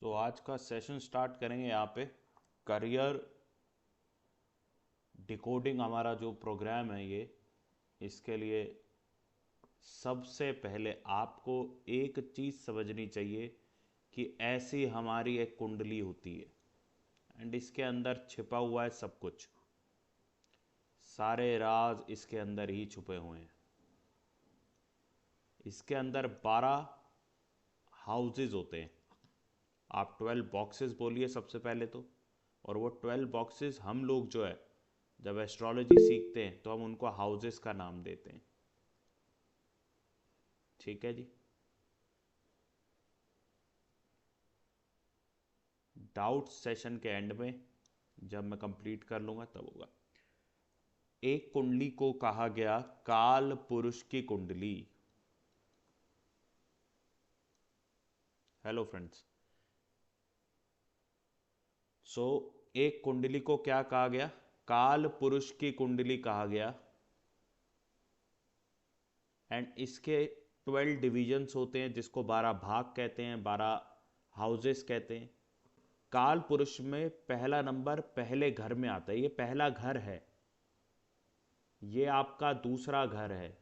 तो आज का सेशन स्टार्ट करेंगे यहाँ पे। करियर डिकोडिंग हमारा जो प्रोग्राम है ये, इसके लिए सबसे पहले आपको एक चीज़ समझनी चाहिए कि ऐसी हमारी एक कुंडली होती है एंड इसके अंदर छिपा हुआ है सब कुछ। सारे राज इसके अंदर ही छुपे हुए हैं। इसके अंदर 12 हाउसेस होते हैं। आप 12 बॉक्सेस बोलिए सबसे पहले तो। और वो 12 बॉक्सेस हम लोग जो है जब एस्ट्रोलॉजी सीखते हैं तो हम उनको हाउसेस का नाम देते हैं। ठीक है जी। डाउट सेशन के एंड में जब मैं कंप्लीट कर लूँगा तब होगा। एक कुंडली को कहा गया काल पुरुष की कुंडली। Hello friends. सो एक कुंडली को क्या कहा गया? काल पुरुष की कुंडली कहा गया। एंड इसके 12 डिविजन्स होते हैं जिसको 12 भाग कहते हैं, 12 हाउसेस कहते हैं। काल पुरुष में पहला नंबर पहले घर में आता है। ये पहला घर है, ये आपका दूसरा घर है,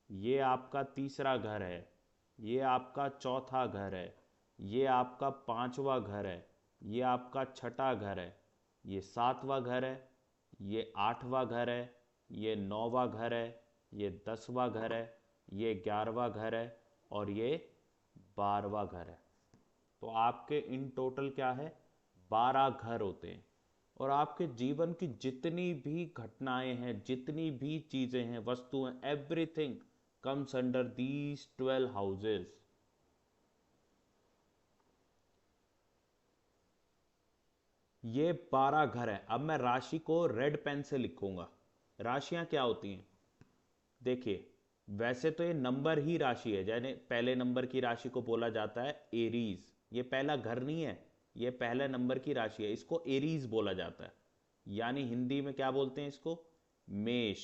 ये आपका तीसरा घर है, ये आपका चौथा घर है, ये आपका पांचवा घर है, ये आपका छठा घर है, ये सातवां घर है, ये आठवां घर है, ये नौवां घर है, ये 10वां घर है, ये 11वां घर है और ये 12वां घर है। तो आपके इन टोटल क्या है? 12 घर होते हैं। और आपके जीवन की जितनी भी घटनाएं हैं, जितनी भी चीजें हैं, वस्तुएं, everything comes under these 12 houses. ये 12 घर हैं। अब मैं राशि को रेड पेन से लिखूंगा। राशियां क्या होती हैं देखिए। वैसे तो ये नंबर ही राशि है, यानी पहले नंबर की राशि को बोला जाता है एरीज। ये पहला घर नहीं है, ये पहले नंबर की राशि है, इसको एरीज बोला जाता है। यानी हिंदी में क्या बोलते हैं इसको? मेष।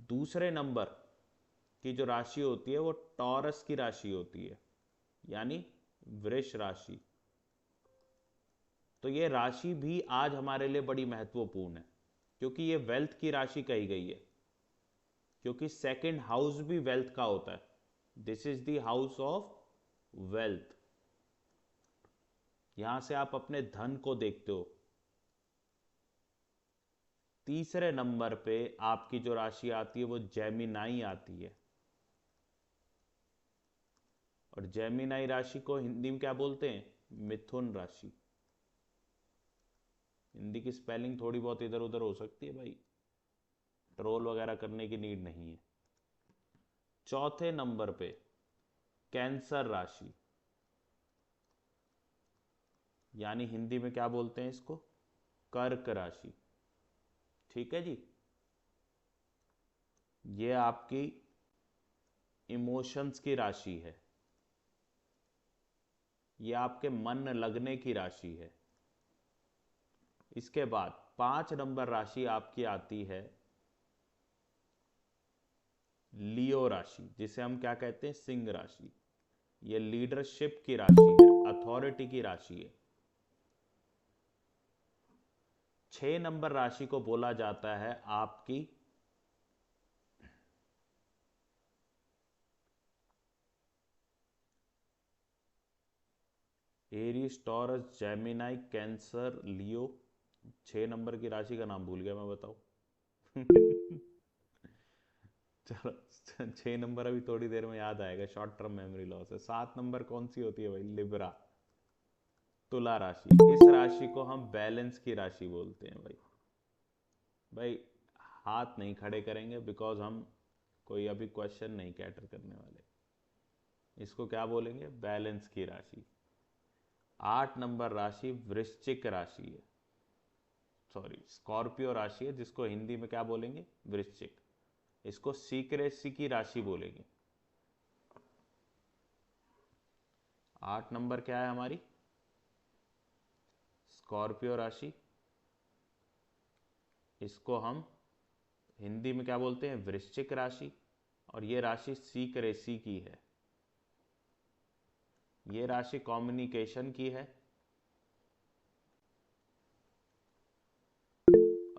दूसरे नंबर की जो राशि होती है वो टॉरस की राशि होती है, यानी वृष राशि। तो ये राशि भी आज हमारे लिए बड़ी महत्वपूर्ण है क्योंकि ये वेल्थ की राशि कही गई है। क्योंकि सेकंड हाउस भी वेल्थ का होता है। This is the house of wealth. यहां से आप अपने धन को देखते हो। तीसरे नंबर पे आपकी जो राशि आती है वो जेमिनाई आती है। और जेमिनाई राशि को हिंदी में क्या बोलते हैं? मिथुन राशि। हिंदी की स्पेलिंग थोड़ी बहुत इधर उधर हो सकती है भाई, ट्रोल वगैरह करने की नीड नहीं है। चौथे नंबर पे कैंसर राशि, यानी हिंदी में क्या बोलते हैं इसको? कर्क राशि। ठीक है जी। ये आपकी इमोशंस की राशि है, ये आपके मन लगने की राशि है। इसके बाद 5 नंबर राशि आपकी आती है लियो राशि, जिसे हम क्या कहते हैं? सिंह राशि। ये लीडरशिप की राशि है, अथॉरिटी की राशि है। 6 नंबर राशि को बोला जाता है आपकी एरीज, टॉरस, जेमिनाई, कैंसर, लियो। 6 नंबर की राशि का नाम भूल गया मैं, बताओ। चलो, 6 नंबर अभी थोड़ी देर में याद आएगा, शॉर्ट टर्म मेमोरी लॉस है। 7 नंबर कौन सी होती है भाई? लिब्रा, तुला राशि। इस राशि को हम बैलेंस की राशि बोलते हैं भाई। भाई हाथ नहीं खड़े करेंगे बिकॉज हम कोई अभी क्वेश्चन नहीं कैटर करने वाले। इसको क्या बोलेंगे? बैलेंस की राशि। 8 नंबर राशि वृश्चिक राशि है, सॉरी स्कॉर्पियो राशि है, जिसको हिंदी में क्या बोलेंगे? वृश्चिक। इसको सीक्रेसी की राशि बोलेंगे। 8 नंबर क्या है हमारी? स्कॉर्पियो राशि। इसको हम हिंदी में क्या बोलते हैं? वृश्चिक राशि। और ये राशि सीक्रेसी की है। ये राशि कम्युनिकेशन की है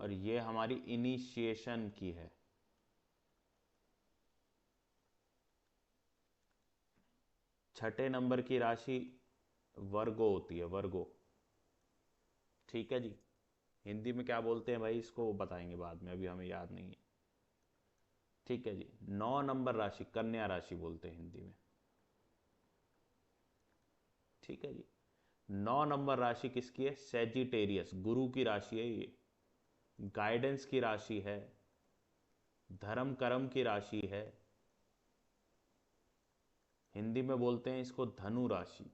और ये हमारी इनिशिएशन की है। छठे नंबर की राशि वर्गो होती है, वर्गो। ठीक है जी। हिंदी में क्या बोलते हैं भाई इसको, वो बताएंगे बाद में, अभी हमें याद नहीं है। ठीक है जी। 9 नंबर राशि कन्या राशि बोलते हैं हिंदी में। ठीक है जी। 9 नंबर राशि किसकी है? सेजिटेरियस, गुरु की राशि है ये, गाइडेंस की राशि है, धर्म कर्म की राशि है। हिंदी में बोलते हैं इसको धनु राशि।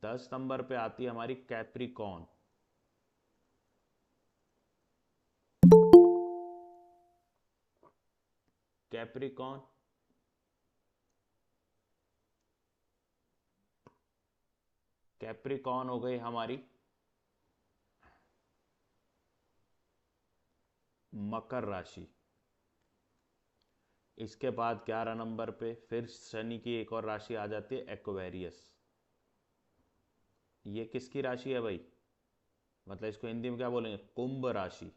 10 नंबर पे आती है हमारी कैप्रिकॉर्न। कैप्रिकॉर्न कैप्रिकॉर्न हो गई हमारी मकर राशि। इसके बाद 11 नंबर पे फिर शनि की एक और राशि आ जाती है, एक्वेरियस। ये किसकी राशि है भाई? मतलब इसको हिंदी में क्या बोलेंगे? कुंभ राशि।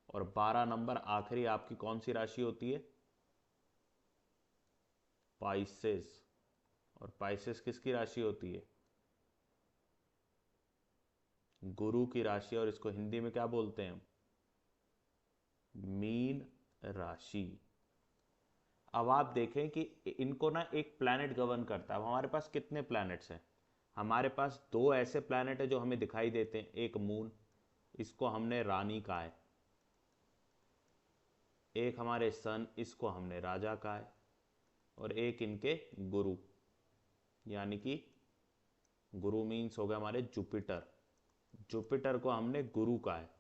और 12 नंबर आखिरी आपकी कौन सी राशि होती है? पाइसेस। और पाइसेस किसकी राशि होती है? गुरु की राशि। और इसको हिंदी में क्या बोलते हैं? मीन राशि। अब आप देखें कि इनको ना एक प्लैनेट गवर्न करता है। अब हमारे पास कितने प्लैनेट्स हैं? हमारे पास दो ऐसे प्लैनेट है जो हमें दिखाई देते हैं। एक मून, इसको हमने रानी कहा है। एक हमारे सन, इसको हमने राजा कहा है। और एक इनके गुरु, यानी कि गुरु मीन्स हो गए हमारे जुपिटर। जुपिटर को हमने गुरु कहा है।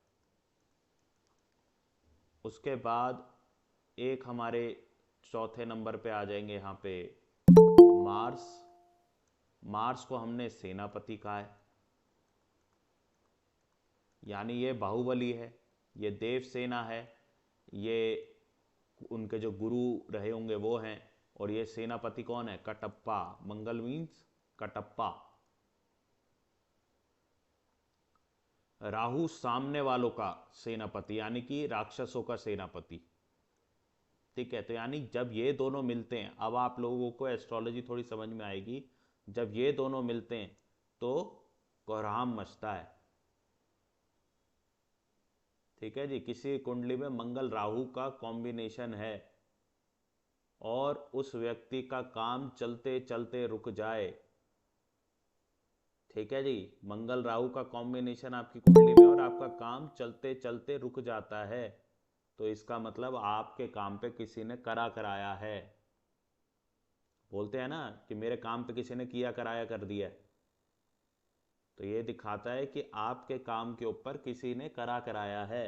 उसके बाद एक हमारे चौथे नंबर पे आ जाएंगे यहाँ पे मार्स। मार्स को हमने सेनापति कहा है, यानी ये बाहुबली है, ये देव सेना है, ये उनके जो गुरु रहे होंगे वो हैं। और ये सेनापति कौन है? कटप्पा। मंगल मीन्स कटप्पा। राहु सामने वालों का सेनापति, यानी कि राक्षसों का सेनापति। ठीक है, तो यानी जब ये दोनों मिलते हैं, अब आप लोगों को एस्ट्रोलॉजी थोड़ी समझ में आएगी। जब ये दोनों मिलते हैं तो कोहराम मचता है। ठीक है जी। किसी कुंडली में मंगल राहु का कॉम्बिनेशन है और उस व्यक्ति का काम चलते चलते रुक जाए। ठीक है जी। मंगल राहु का कॉम्बिनेशन आपकी कुंडली में और आपका काम चलते चलते रुक जाता है, तो इसका मतलब आपके काम पे किसी ने करा कराया है। बोलते हैं ना कि मेरे काम पे किसी ने किया कराया कर दिया है, तो ये दिखाता है कि आपके काम के ऊपर किसी ने करा कराया है।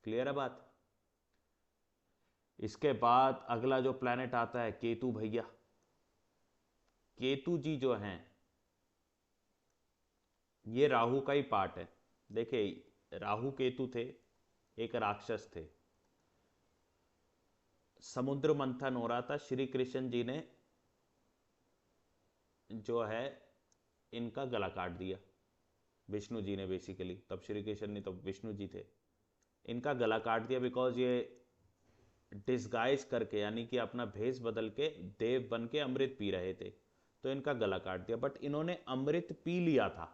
क्लियर है बात? इसके बाद अगला जो प्लैनेट आता है केतु भैया। केतु जी जो हैं ये राहु का ही पार्ट है। देखिए, राहु केतु थे, एक राक्षस थे। समुद्र मंथन हो रहा था, श्री कृष्ण जी ने जो है इनका गला काट दिया। विष्णु जी ने बेसिकली, तब श्री कृष्ण नहीं, तब विष्णु जी थे। इनका गला काट दिया बिकॉज ये डिस्गाइज करके, यानी कि अपना भेष बदल के देव बन के अमृत पी रहे थे, तो इनका गला काट दिया। बट इन्होंने अमृत पी लिया था,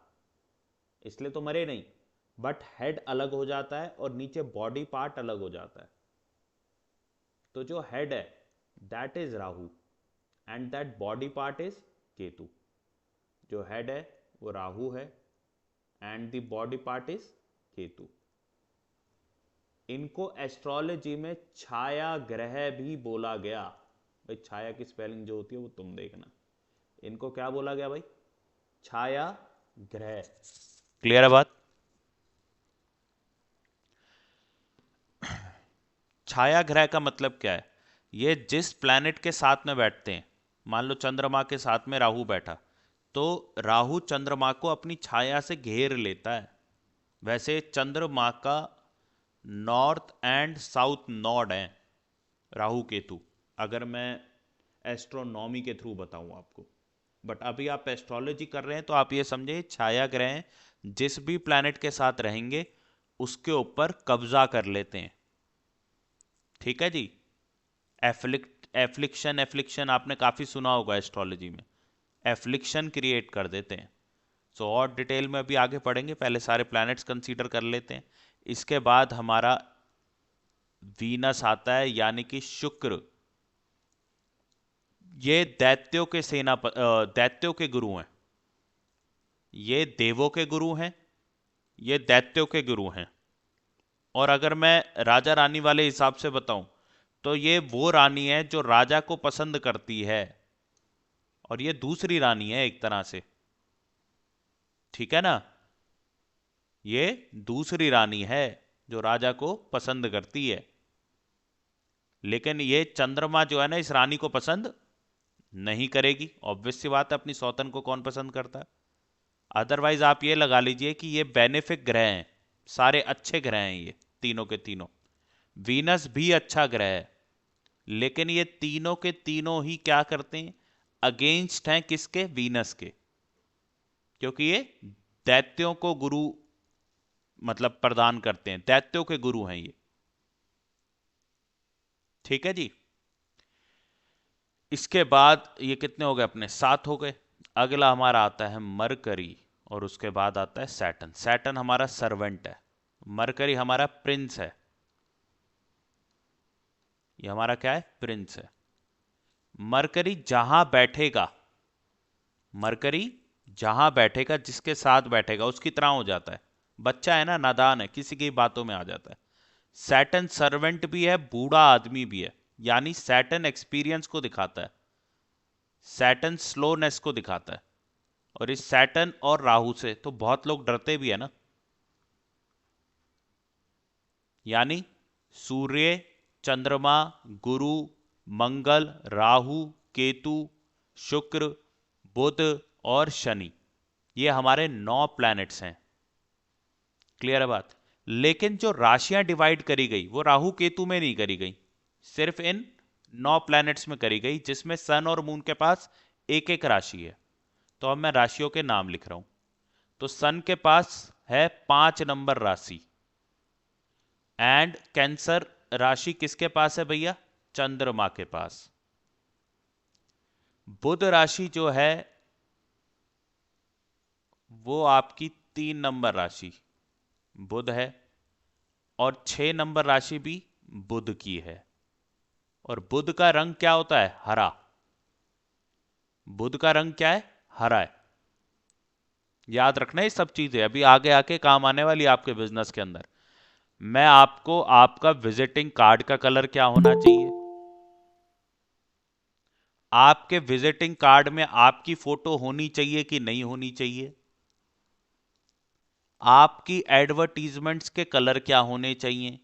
इसलिए तो मरे नहीं। बट हेड अलग हो जाता है और नीचे बॉडी पार्ट अलग हो जाता है। तो जो हेड है that is Rahu and that body part is Ketu. जो हेड है वो राहु है and the body part is Ketu. इनको एस्ट्रोलॉजी में छाया ग्रह भी बोला गया। भाई छाया की स्पेलिंग जो होती है वो तुम देखना। इनको क्या बोला गया भाई? छाया ग्रह। क्लियर है बात? छाया ग्रह का मतलब क्या है? ये जिस प्लैनेट के साथ में बैठते हैं, मान लो चंद्रमा के साथ में राहु बैठा, तो राहु चंद्रमा को अपनी छाया से घेर लेता है। वैसे चंद्रमा का नॉर्थ एंड साउथ नॉड है राहु केतु, अगर मैं एस्ट्रोनॉमी के थ्रू बताऊं आपको। बट अभी आप एस्ट्रोलॉजी कर रहे हैं तो आप ये समझे छाया ग्रह जिस भी प्लैनेट के साथ रहेंगे उसके ऊपर कब्जा कर लेते हैं। ठीक है जी। एफ्लिक्शन एफ्लिक्शन आपने काफी सुना होगा एस्ट्रोलॉजी में। एफ्लिक्शन क्रिएट कर देते हैं। सो और डिटेल में अभी आगे पढ़ेंगे, पहले सारे प्लैनेट्स कंसीडर कर लेते हैं। इसके बाद हमारा वीनस आता है, यानी कि शुक्र। ये दैत्यों के दैत्यों के गुरु हैं। ये देवों के गुरु हैं, ये दैत्यों के गुरु हैं। और अगर मैं राजा रानी वाले हिसाब से बताऊं तो ये वो रानी है जो राजा को पसंद करती है, और ये दूसरी रानी है एक तरह से। ठीक है ना। ये दूसरी रानी है जो राजा को पसंद करती है, लेकिन ये चंद्रमा जो है ना इस रानी को पसंद नहीं करेगी। ऑब्वियस सी बात है, अपनी सौतन को कौन पसंद करता है। अदरवाइज आप ये लगा लीजिए कि ये बेनिफिक ग्रह हैं, सारे अच्छे ग्रह हैं ये तीनों के तीनों। वीनस भी अच्छा ग्रह है, लेकिन ये तीनों के तीनों ही क्या करते हैं, अगेंस्ट हैं किसके, वीनस के। क्योंकि ये दैत्यों को गुरु मतलब प्रदान करते हैं, दैत्यों के गुरु हैं ये। ठीक है जी। इसके बाद ये कितने हो गए अपने, 7 हो गए। अगला हमारा आता है मरकरी, और उसके बाद आता है सैटर्न। सैटर्न हमारा सर्वेंट है, मरकरी हमारा प्रिंस है। ये हमारा क्या है, प्रिंस है। मरकरी जहां बैठेगा, मरकरी जहां बैठेगा, जिसके साथ बैठेगा उसकी तरह हो जाता है। बच्चा है ना, नादान है, किसी की बातों में आ जाता है। सैटर्न सर्वेंट भी है, बूढ़ा आदमी भी है। यानी सैटर्न एक्सपीरियंस को दिखाता है, सैटर्न स्लोनेस को दिखाता है। और इस सैटर्न और राहु से तो बहुत लोग डरते भी है ना। यानी सूर्य, चंद्रमा, गुरु, मंगल, राहु, केतु, शुक्र, बुध और शनि, ये हमारे 9 प्लैनेट्स हैं। क्लियर है बात। लेकिन जो राशियां डिवाइड करी गई वो राहु केतु में नहीं करी गई, सिर्फ इन 9 प्लैनेट्स में करी गई, जिसमें सन और मून के पास एक एक राशि है। तो अब मैं राशियों के नाम लिख रहा हूं। तो सन के पास है 5 नंबर राशि। एंड कैंसर राशि किसके पास है भैया, चंद्रमा के पास। बुध राशि जो है वो आपकी 3 नंबर राशि बुध है, और 6 नंबर राशि भी बुध की है। और बुध का रंग क्या होता है, हरा। बुध का रंग क्या है, हरा है। याद रखना ये सब चीजें अभी आगे आके काम आने वाली आपके बिजनेस के अंदर। मैं आपको आपका विजिटिंग कार्ड का कलर क्या होना चाहिए, आपके विजिटिंग कार्ड में आपकी फोटो होनी चाहिए कि नहीं होनी चाहिए, आपकी एडवर्टीजमेंट्स के कलर क्या होने चाहिए,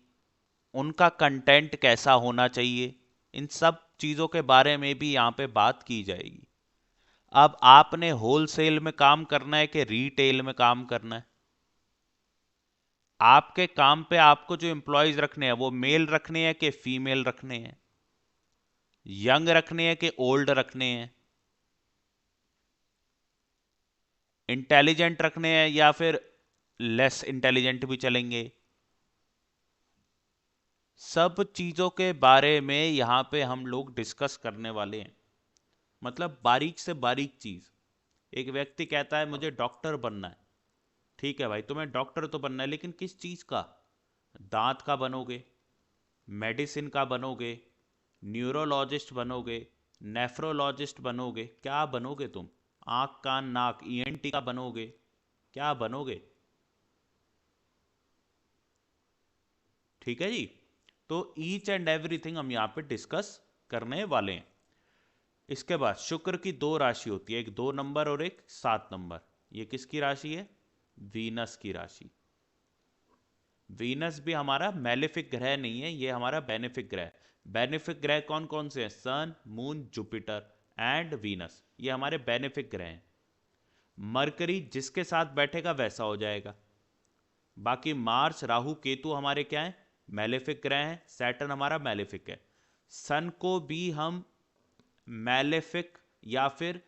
उनका कंटेंट कैसा होना चाहिए, इन सब चीजों के बारे में भी यहां पे बात की जाएगी। अब आपने होलसेल में काम करना है कि रिटेल में काम करना है। आपके काम पे आपको जो एम्प्लॉयज रखने हैं वो मेल रखने हैं कि फीमेल रखने हैं, यंग रखने हैं कि ओल्ड रखने हैं, इंटेलिजेंट रखने हैं या फिर लेस इंटेलिजेंट भी चलेंगे। सब चीजों के बारे में यहां पे हम लोग डिस्कस करने वाले हैं। मतलब बारीक से बारीक चीज। एक व्यक्ति कहता है मुझे डॉक्टर बनना है, ठीक है भाई तुम्हें डॉक्टर तो बनना है, लेकिन किस चीज का, दांत का बनोगे, मेडिसिन का बनोगे, न्यूरोलॉजिस्ट बनोगे, नेफ्रोलॉजिस्ट बनोगे, क्या बनोगे तुम, आंख कान नाक ईएनटी का बनोगे, क्या बनोगे। ठीक है जी। तो ईच एंड एवरीथिंग हम यहां पे डिस्कस करने वाले हैं। इसके बाद शुक्र की 2 राशि होती है, एक 2 नंबर और एक 7 नंबर। ये किसकी राशि है, वीनस की राशि। वीनस भी हमारा मैलेफिक ग्रह नहीं है, ये हमारा बेनिफिक ग्रह है। बेनिफिक ग्रह कौन कौन से हैं, sun moon Jupiter and Venus, ये हमारे बेनिफिक ग्रह हैं। मरकरी जिसके साथ बैठेगा वैसा हो जाएगा। बाकी मार्स राहु केतु हमारे क्या हैं, मैलेफिक ग्रह हैं। सैटर्न हमारा मैलेफिक है। सन को भी हम मैलेफिक या फिर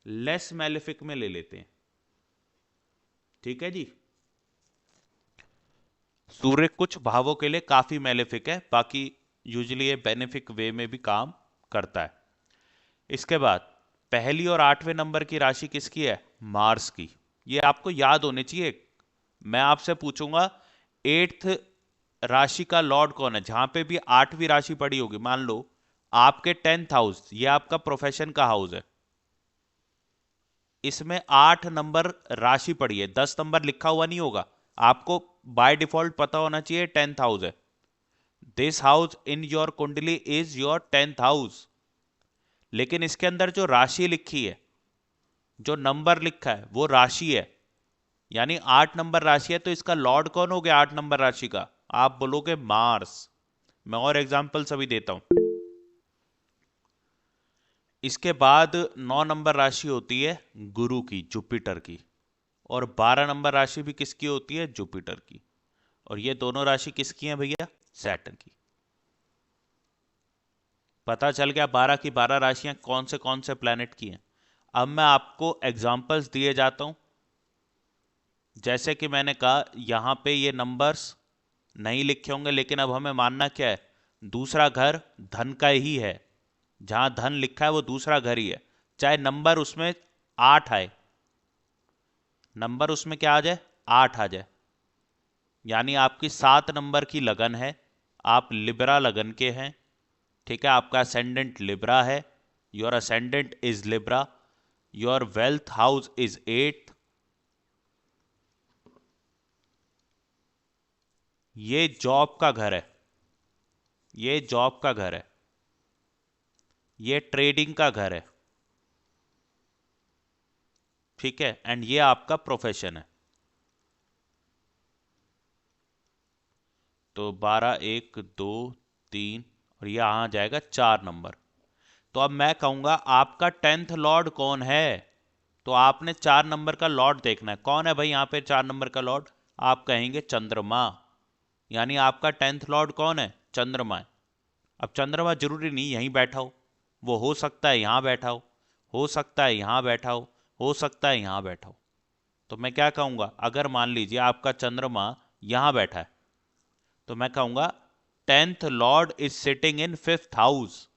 लेस मैलेफिक में ले लेते हैं। ठीक है जी। सूर्य कुछ भावों के लिए काफी मैलेफिक है, बाकी यूजुअली ये बेनिफिक वे में भी काम करता है। इसके बाद पहली और 8वें नंबर की राशि किसकी है? मार्स की। ये आपको याद होने चाहिए। मैं आपसे पूछूंगा 8th राशि का लॉर्ड कौन है, जहां पे भी 8वीं राशि पड़ी होगी, मान लो आपके 10th हाउस, ये आपका प्रोफेशन का हाउस है, इसमें 8 नंबर राशि पड़ी है, 10 नंबर लिखा हुआ नहीं होगा, आपको बाय डिफॉल्ट पता होना चाहिए 10th हाउस है। दिस हाउस इन योर कुंडली इज योर 10th हाउस। लेकिन इसके अंदर जो राशि लिखी है, जो नंबर लिखा है वो राशि है, यानी 8 नंबर राशि है, तो इसका लॉर्ड कौन हो गया 8 नंबर राशि का? आप बोलोगे मार्स। मैं और एग्जाम्पल अभी देता हूं। इसके बाद 9 नंबर राशि होती है गुरु की, जुपिटर की, और 12 नंबर राशि भी किसकी होती है? जुपिटर की। और ये दोनों राशि किसकी हैं भैया? सैटर्न की। पता चल गया 12 की 12 राशियां कौन से प्लैनेट की हैं। अब मैं आपको एग्जांपल्स दिए जाता हूं। जैसे कि मैंने कहा यहां पे ये नंबर्स नहीं लिखे होंगे, लेकिन अब हमें मानना क्या है? दूसरा घर धन का ही है, जहां धन लिखा है वो दूसरा घर ही है, चाहे नंबर उसमें 8 आए, नंबर उसमें क्या आ जाए? 8 आ जाए, यानी आपकी 7 नंबर की लगन है, आप लिब्रा लगन के हैं। ठीक है, आपका असेंडेंट लिब्रा है, your ascendant is Libra, your wealth house is 8। ये जॉब का घर है, ये जॉब का घर है, ये ट्रेडिंग का घर है। ठीक है, एंड ये आपका प्रोफेशन है। तो 12 1 2 3 और यहां आ जाएगा 4 नंबर। तो अब मैं कहूंगा आपका 10th लॉर्ड कौन है? तो आपने 4 नंबर का लॉर्ड देखना है, कौन है भाई यहाँ पे 4 नंबर का लॉर्ड? आप कहेंगे चंद्रमा, यानी आपका 10th लॉर्ड कौन है? चंद्रमा है। अब चंद्रमा जरूरी नहीं यहीं बैठा हो हो सकता है यहाँ बैठा हो सकता है यहाँ बैठा हो सकता है यहाँ बैठा हो। तो मैं क्या कहूंगा, अगर मान लीजिए आपका चंद्रमा यहाँ बैठा है, तो मैं कहूंगा 10th Lord is sitting in 5th house.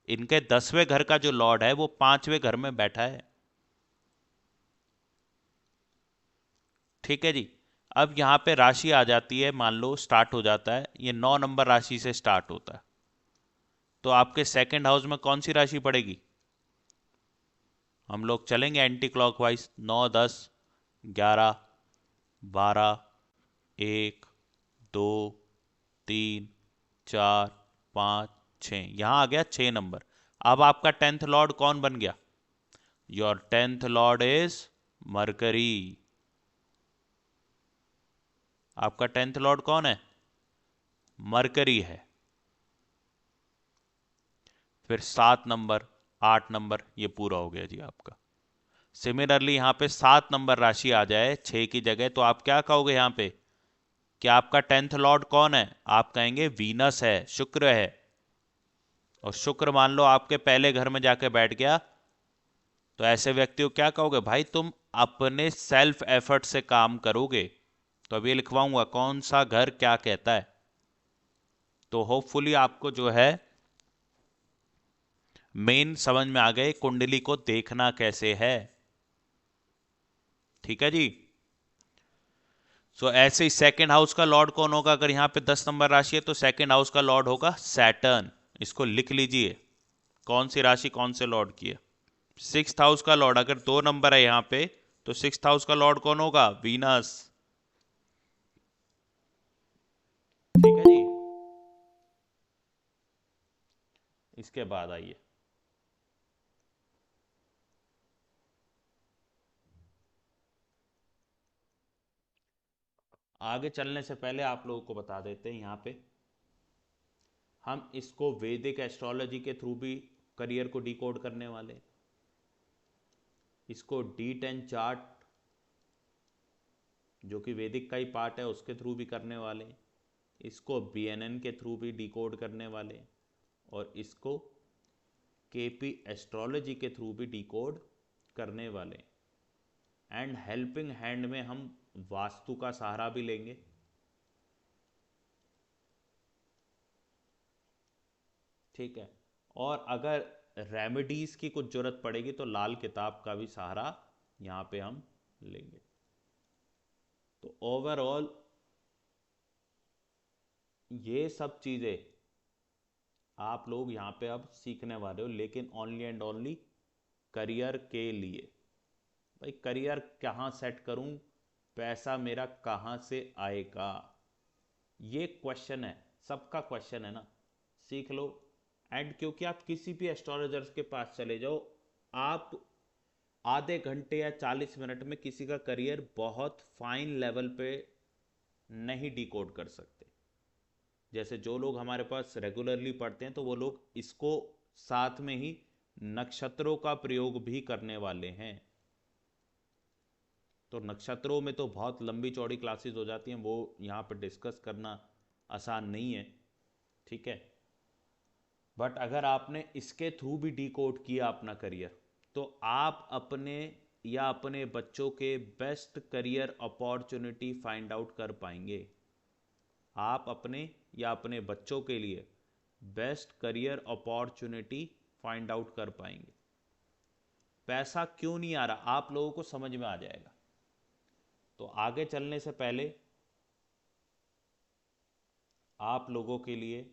इनके 10वें घर का जो लॉर्ड है वो 5वें घर में बैठा है। ठीक है जी। अब यहां पे राशि आ जाती है, मान लो स्टार्ट हो जाता है, ये 9 नंबर राशि से स्टार्ट होता है, तो आपके सेकंड हाउस में कौन सी राशि पड़ेगी? हम लोग चलेंगे एंटी क्लॉकवाइज, 9 10 11 12 1 2 3 4 5 6, यहां आ गया 6 नंबर। अब आपका 10th लॉर्ड कौन बन गया? Your 10th Lord is mercury. आपका 10th लॉर्ड कौन है? मरकरी है। फिर 7 नंबर 8 नंबर, ये पूरा हो गया जी आपका। सिमिलरली यहाँ पे 7 नंबर राशि आ जाए 6 की जगह, तो आप क्या कहोगे यहाँ पे कि आपका 10th लॉर्ड कौन है? आप कहेंगे वीनस है, शुक्र है। और शुक्र मान लो आपके पहले घर में जाके बैठ गया, तो ऐसे व्यक्ति को क्या कहोगे? भाई तुम अपने सेल्फ एफर्ट से काम करोगे। तो अभी लिखवाऊंगा कौन सा घर क्या कहता है, तो होपफुली आपको जो है मेन समझ में आ गए कुंडली को देखना कैसे है। ठीक है जी। सो ऐसे ही सेकंड हाउस का लॉर्ड कौन होगा? अगर यहां पे 10 नंबर राशि है तो सेकंड हाउस का लॉर्ड होगा सैटर्न। इसको लिख लीजिए, कौन सी राशि कौन से लॉर्ड की है। सिक्स्थ हाउस का लॉर्ड अगर 2 नंबर है यहां पे, तो सिक्स्थ हाउस का लॉर्ड कौन होगा? वीनस। ठीक है जी। इसके बाद आइए, आगे चलने से पहले आप लोगों को बता देते हैं, यहाँ पे हम इसको वैदिक एस्ट्रोलॉजी के थ्रू भी करियर को डिकोड करने वाले, इसको D10 चार्ट जो कि वैदिक का ही पार्ट है उसके थ्रू भी करने वाले, इसको BNN के थ्रू भी डिकोड करने वाले, और इसको केपी एस्ट्रोलॉजी के थ्रू भी डिकोड करने वाले। एंड हेल्पिंग हैंड में हम वास्तु का सहारा भी लेंगे। ठीक है, और अगर रेमेडीज की कुछ जरूरत पड़ेगी तो लाल किताब का भी सहारा यहाँ पे हम लेंगे। तो ओवरऑल ये सब चीज़ें आप लोग यहाँ पे अब सीखने वाले हो, लेकिन ओनली एंड ओनली करियर के लिए। भाई करियर कहाँ सेट करूँ, पैसा मेरा कहाँ से आएगा, ये क्वेश्चन है, सबका क्वेश्चन है ना। सीख लो। एंड क्योंकि आप किसी भी एस्ट्रोलॉजर्स के पास चले जाओ, आप आधे घंटे या 40 मिनट में किसी का करियर बहुत फाइन लेवल पे नहीं डिकोड कर सकते। जैसे जो लोग हमारे पास रेगुलरली पढ़ते हैं तो वो लोग इसको साथ में ही नक्षत्रों का प्रयोग भी करने वाले हैं। तो नक्षत्रों में तो बहुत लंबी चौड़ी क्लासेस हो जाती हैं, वो यहाँ पर डिस्कस करना आसान नहीं है। ठीक है, बट अगर आपने इसके थ्रू भी डिकोड किया अपना करियर, तो आप अपने या अपने बच्चों के best career opportunity find out कर पाएंगे। आप अपने या अपने बच्चों के लिए best career opportunity find out कर पाएंगे। पैसा क्यों नहीं आ रहा आप लोगों को समझ में आ जाएगा। तो आगे चलने से पहले आप लोगों के लिए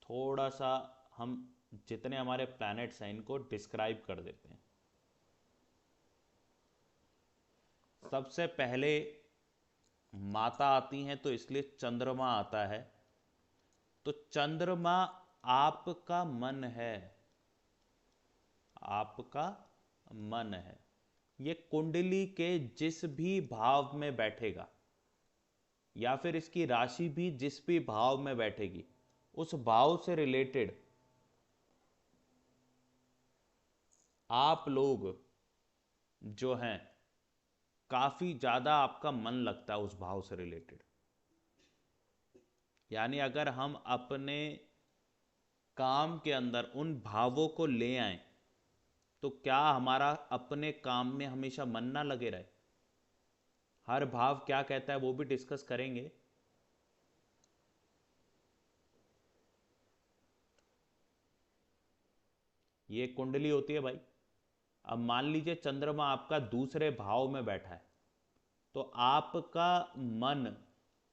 थोड़ा सा हम जितने हमारे प्लैनेट्स हैं इनको डिस्क्राइब कर देते हैं। सबसे पहले माता आती हैं तो इसलिए चंद्रमा आता है। तो चंद्रमा आपका मन है, आपका मन है। ये कुंडली के जिस भी भाव में बैठेगा या फिर इसकी राशि भी जिस भी भाव में बैठेगी, उस भाव से रिलेटेड आप लोग जो हैं काफी ज्यादा आपका मन लगता है उस भाव से रिलेटेड। यानी अगर हम अपने काम के अंदर उन भावों को ले आए तो क्या हमारा अपने काम में हमेशा मन ना लगे रहे। हर भाव क्या कहता है वो भी डिस्कस करेंगे। ये कुंडली होती है भाई। अब मान लीजिए चंद्रमा आपका दूसरे भाव में बैठा है, तो आपका मन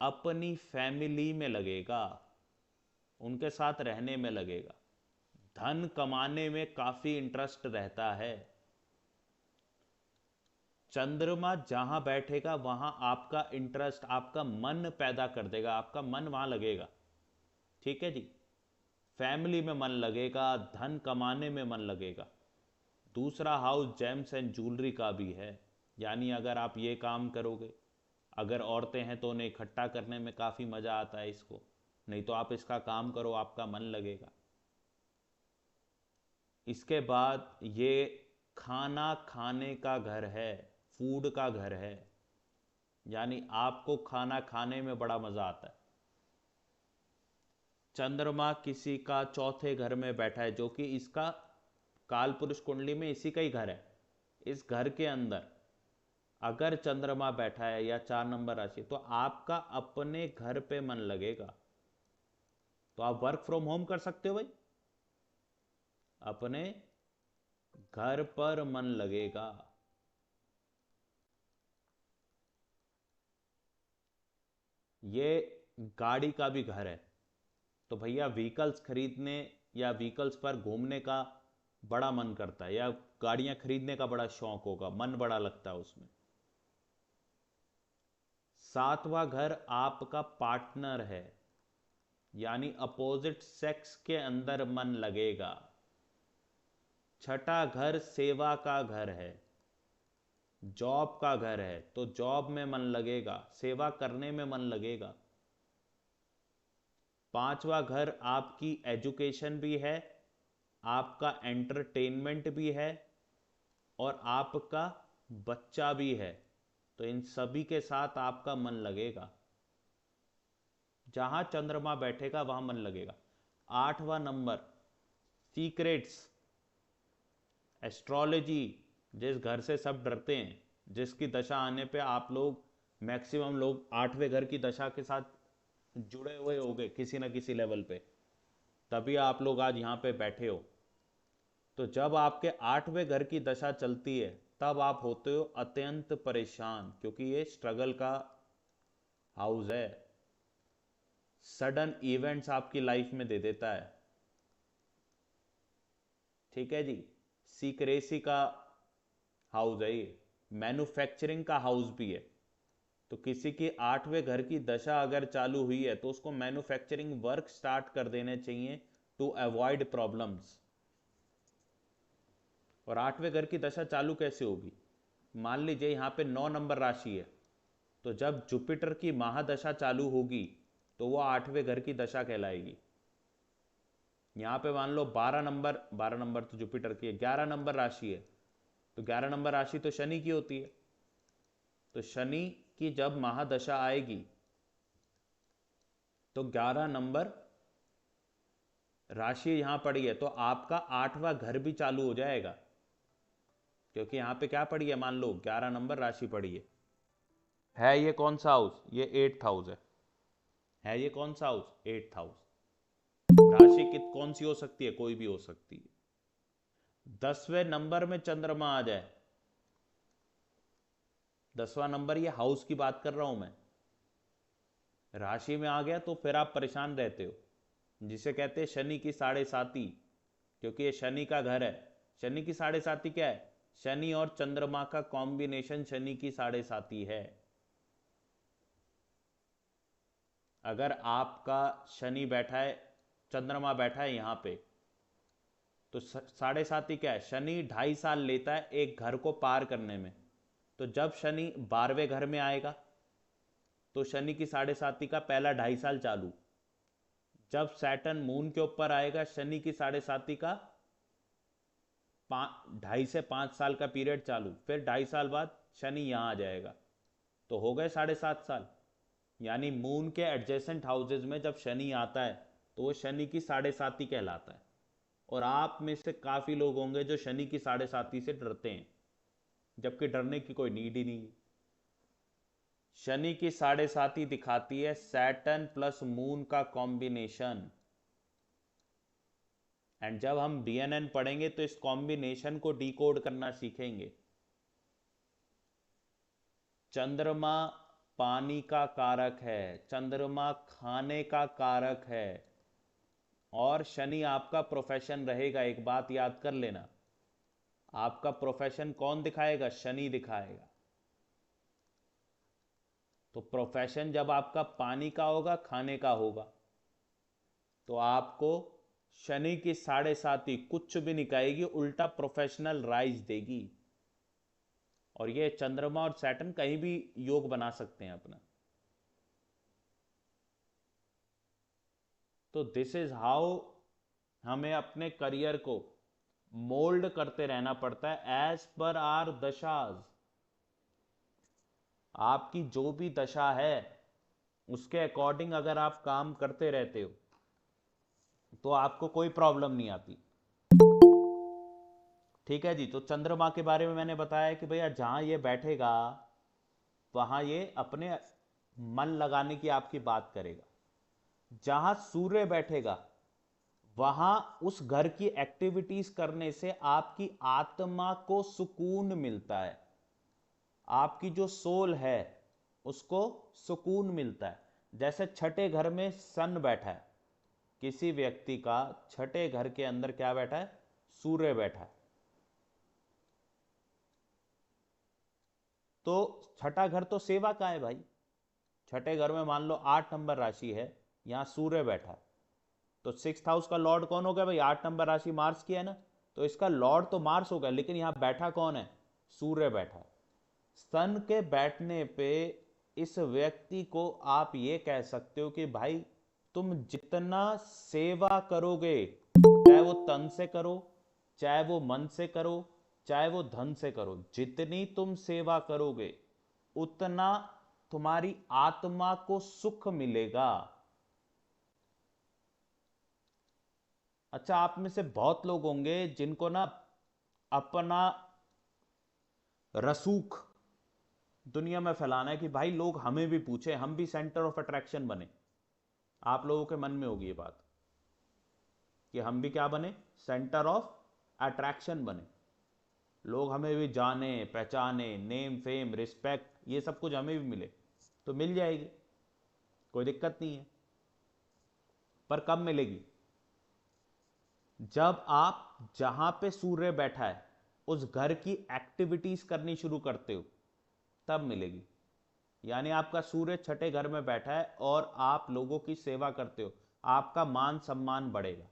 अपनी फैमिली में लगेगा, उनके साथ रहने में लगेगा, धन कमाने में काफी इंटरेस्ट रहता है। चंद्रमा जहां बैठेगा वहां आपका इंटरेस्ट, आपका मन पैदा कर देगा, आपका मन वहां लगेगा। ठीक है जी, फैमिली में मन लगेगा, धन कमाने में मन लगेगा। दूसरा हाउस जेम्स एंड ज्वेलरी का भी है, यानी अगर आप ये काम करोगे, अगर औरतें हैं तो उन्हें इकट्ठा करने में काफ़ी मज़ा आता है इसको, नहीं तो आप इसका काम करो आपका मन लगेगा। इसके बाद ये खाना खाने का घर है, फूड का घर है, यानी आपको खाना खाने में बड़ा मज़ा आता है। चंद्रमा किसी का चौथे घर में बैठा है जो कि इसका काल पुरुष कुंडली में इसी का ही घर है। इस घर के अंदर अगर चंद्रमा बैठा है या 4 नंबर राशि, तो आपका अपने घर पे मन लगेगा। तो आप वर्क फ्रॉम होम कर सकते हो भाई, अपने घर पर मन लगेगा। ये गाड़ी का भी घर है, तो भैया व्हीकल्स खरीदने या व्हीकल्स पर घूमने का बड़ा मन करता है, या गाड़ियां खरीदने का बड़ा शौक होगा, मन बड़ा लगता है उसमें। सातवां घर आपका पार्टनर है, यानी अपोजिट सेक्स के अंदर मन लगेगा। छठा घर सेवा का घर है, जॉब का घर है, तो जॉब में मन लगेगा, सेवा करने में मन लगेगा। पांचवा घर आपकी एजुकेशन भी है, आपका एंटरटेनमेंट भी है, और आपका बच्चा भी है, तो इन सभी के साथ आपका मन लगेगा। जहां चंद्रमा बैठेगा वहां मन लगेगा। 8वां नंबर, सीक्रेट्स, एस्ट्रोलॉजी, जिस घर से सब डरते हैं, जिसकी दशा आने पे आप लोग मैक्सिमम लोग 8वें घर की दशा के साथ जुड़े हुए होंगे किसी ना किसी लेवल पे, तभी आप लोग आज यहाँ पे बैठे हो। तो जब आपके 8वें घर की दशा चलती है तब आप होते हो अत्यंत परेशान, क्योंकि ये स्ट्रगल का हाउस है, सडन इवेंट्स आपकी लाइफ में दे देता है। ठीक है जी, सीक्रेसी का हाउस है ये, मैन्युफैक्चरिंग का हाउस भी है। तो किसी की 8वें घर की दशा अगर चालू हुई है तो उसको मैन्युफैक्चरिंग वर्क स्टार्ट कर देने चाहिए टू अवॉइड प्रॉब्लम्स। और 8वें घर की दशा चालू कैसे होगी? मान लीजिए यहाँ पे 9 नंबर राशि है, तो जब जुपिटर की महादशा चालू होगी तो वो 8वें घर की दशा कहलाएगी। यहाँ पे मान लो 12 नंबर तो जुपिटर की है, 11 नंबर राशि है, तो 11 नंबर राशि तो शनि की होती है। तो शनि की जब महादशा आएगी तो 11 नंबर राशि यहां पड़ी है, तो आपका 8वां घर भी चालू हो जाएगा, क्योंकि यहां पे क्या पड़ी है, मान लो 11 नंबर राशि पड़ी है ये कौन सा हाउस? ये 8th हाउस है ये कौन सा हाउस? 8th house. राशि कित कौन सी हो सकती है? कोई भी हो सकती है। 10वें नंबर में चंद्रमा आ जाए, 10वां नंबर, ये हाउस की बात कर रहा हूं मैं, राशि में आ गया तो फिर आप परेशान रहते हो, जिसे कहते हैं शनि की साढ़े साती, क्योंकि ये शनि का घर है। शनि की साढ़े साती क्या है? शनि और चंद्रमा का कॉम्बिनेशन शनि की साढ़े साती है। अगर आपका शनि बैठा है, चंद्रमा बैठा है यहाँ पे, तो साढ़े साती क्या है? शनि 2.5 साल लेता है एक घर को पार करने में। तो जब शनि 12वें घर में आएगा तो शनि की साढ़े साती का पहला 2.5 साल चालू। जब सैटर्न मून के ऊपर आएगा शनि की साढ़े साती का 2.5 से 5 साल का पीरियड चालू, फिर 2.5 साल बाद शनि यहाँ आ जाएगा, तो हो गए 7.5 साल। यानी मून के एडजेसेंट हाउसेज में जब शनि आता है तो वो शनि की साढ़े साती कहलाता है। और आप में से काफ़ी लोग होंगे जो शनि की साढ़े साती से डरते हैं, जबकि डरने की कोई नीड ही नहीं। शनि की साढ़े साती दिखाती है सैटर्न प्लस मून का कॉम्बिनेशन। एंड जब हम बीएनएन पढ़ेंगे तो इस कॉम्बिनेशन को डिकोड करना सीखेंगे। चंद्रमा पानी का कारक है, चंद्रमा खाने का कारक है, और शनि आपका प्रोफेशन रहेगा। एक बात याद कर लेना, आपका प्रोफेशन कौन दिखाएगा? शनि दिखाएगा। तो प्रोफेशन जब आपका पानी का होगा, खाने का होगा, तो आपको शनि की साढ़े साती कुछ भी निकालेगी, उल्टा प्रोफेशनल राइज देगी। और ये चंद्रमा और सैटर्न कहीं भी योग बना सकते हैं अपना। तो दिस इज हाउ हमें अपने करियर को मोल्ड करते रहना पड़ता है एज पर आर दशाज। आपकी जो भी दशा है उसके अकॉर्डिंग अगर आप काम करते रहते हो तो आपको कोई प्रॉब्लम नहीं आती। ठीक है जी, तो चंद्रमा के बारे में मैंने बताया कि भैया जहां ये बैठेगा वहां ये अपने मन लगाने की आपकी बात करेगा। जहां सूर्य बैठेगा वहां उस घर की एक्टिविटीज करने से आपकी आत्मा को सुकून मिलता है, आपकी जो सोल है उसको सुकून मिलता है। जैसे छठे घर में सन बैठा है, किसी व्यक्ति का छठे घर के अंदर क्या बैठा है? सूर्य बैठा है। तो छठा घर तो सेवा का है भाई। छठे घर में मान लो 8 नंबर राशि है, यहां सूर्य बैठा है, तो 6th हाउस का लॉर्ड कौन हो गया भाई? 8 नंबर राशि मार्स की है ना, तो इसका लॉर्ड तो मार्स हो गया, लेकिन यहां बैठा कौन है? सूर्य बैठा है। सन के बैठने पे इस व्यक्ति को आप ये कह सकते हो कि भाई तुम जितना सेवा करोगे, चाहे वो तन से करो, चाहे वो मन से करो, चाहे वो धन से करो, जितनी तुम सेवा करोगे उतना तुम्हारी आत्मा को सुख मिलेगा। अच्छा, आप में से बहुत लोग होंगे जिनको ना अपना रसूख दुनिया में फैलाना है कि भाई लोग हमें भी पूछे, हम भी सेंटर ऑफ अट्रैक्शन बने। आप लोगों के मन में होगी ये बात कि हम भी क्या बने, सेंटर ऑफ अट्रैक्शन बने, लोग हमें भी जाने पहचाने, नेम फेम रिस्पेक्ट ये सब कुछ हमें भी मिले। तो मिल जाएगी, कोई दिक्कत नहीं है। पर कब मिलेगी? जब आप जहां पे सूर्य बैठा है उस घर की एक्टिविटीज करनी शुरू करते हो, तब मिलेगी। यानी आपका सूर्य छठे घर में बैठा है और आप लोगों की सेवा करते हो, आपका मान सम्मान बढ़ेगा।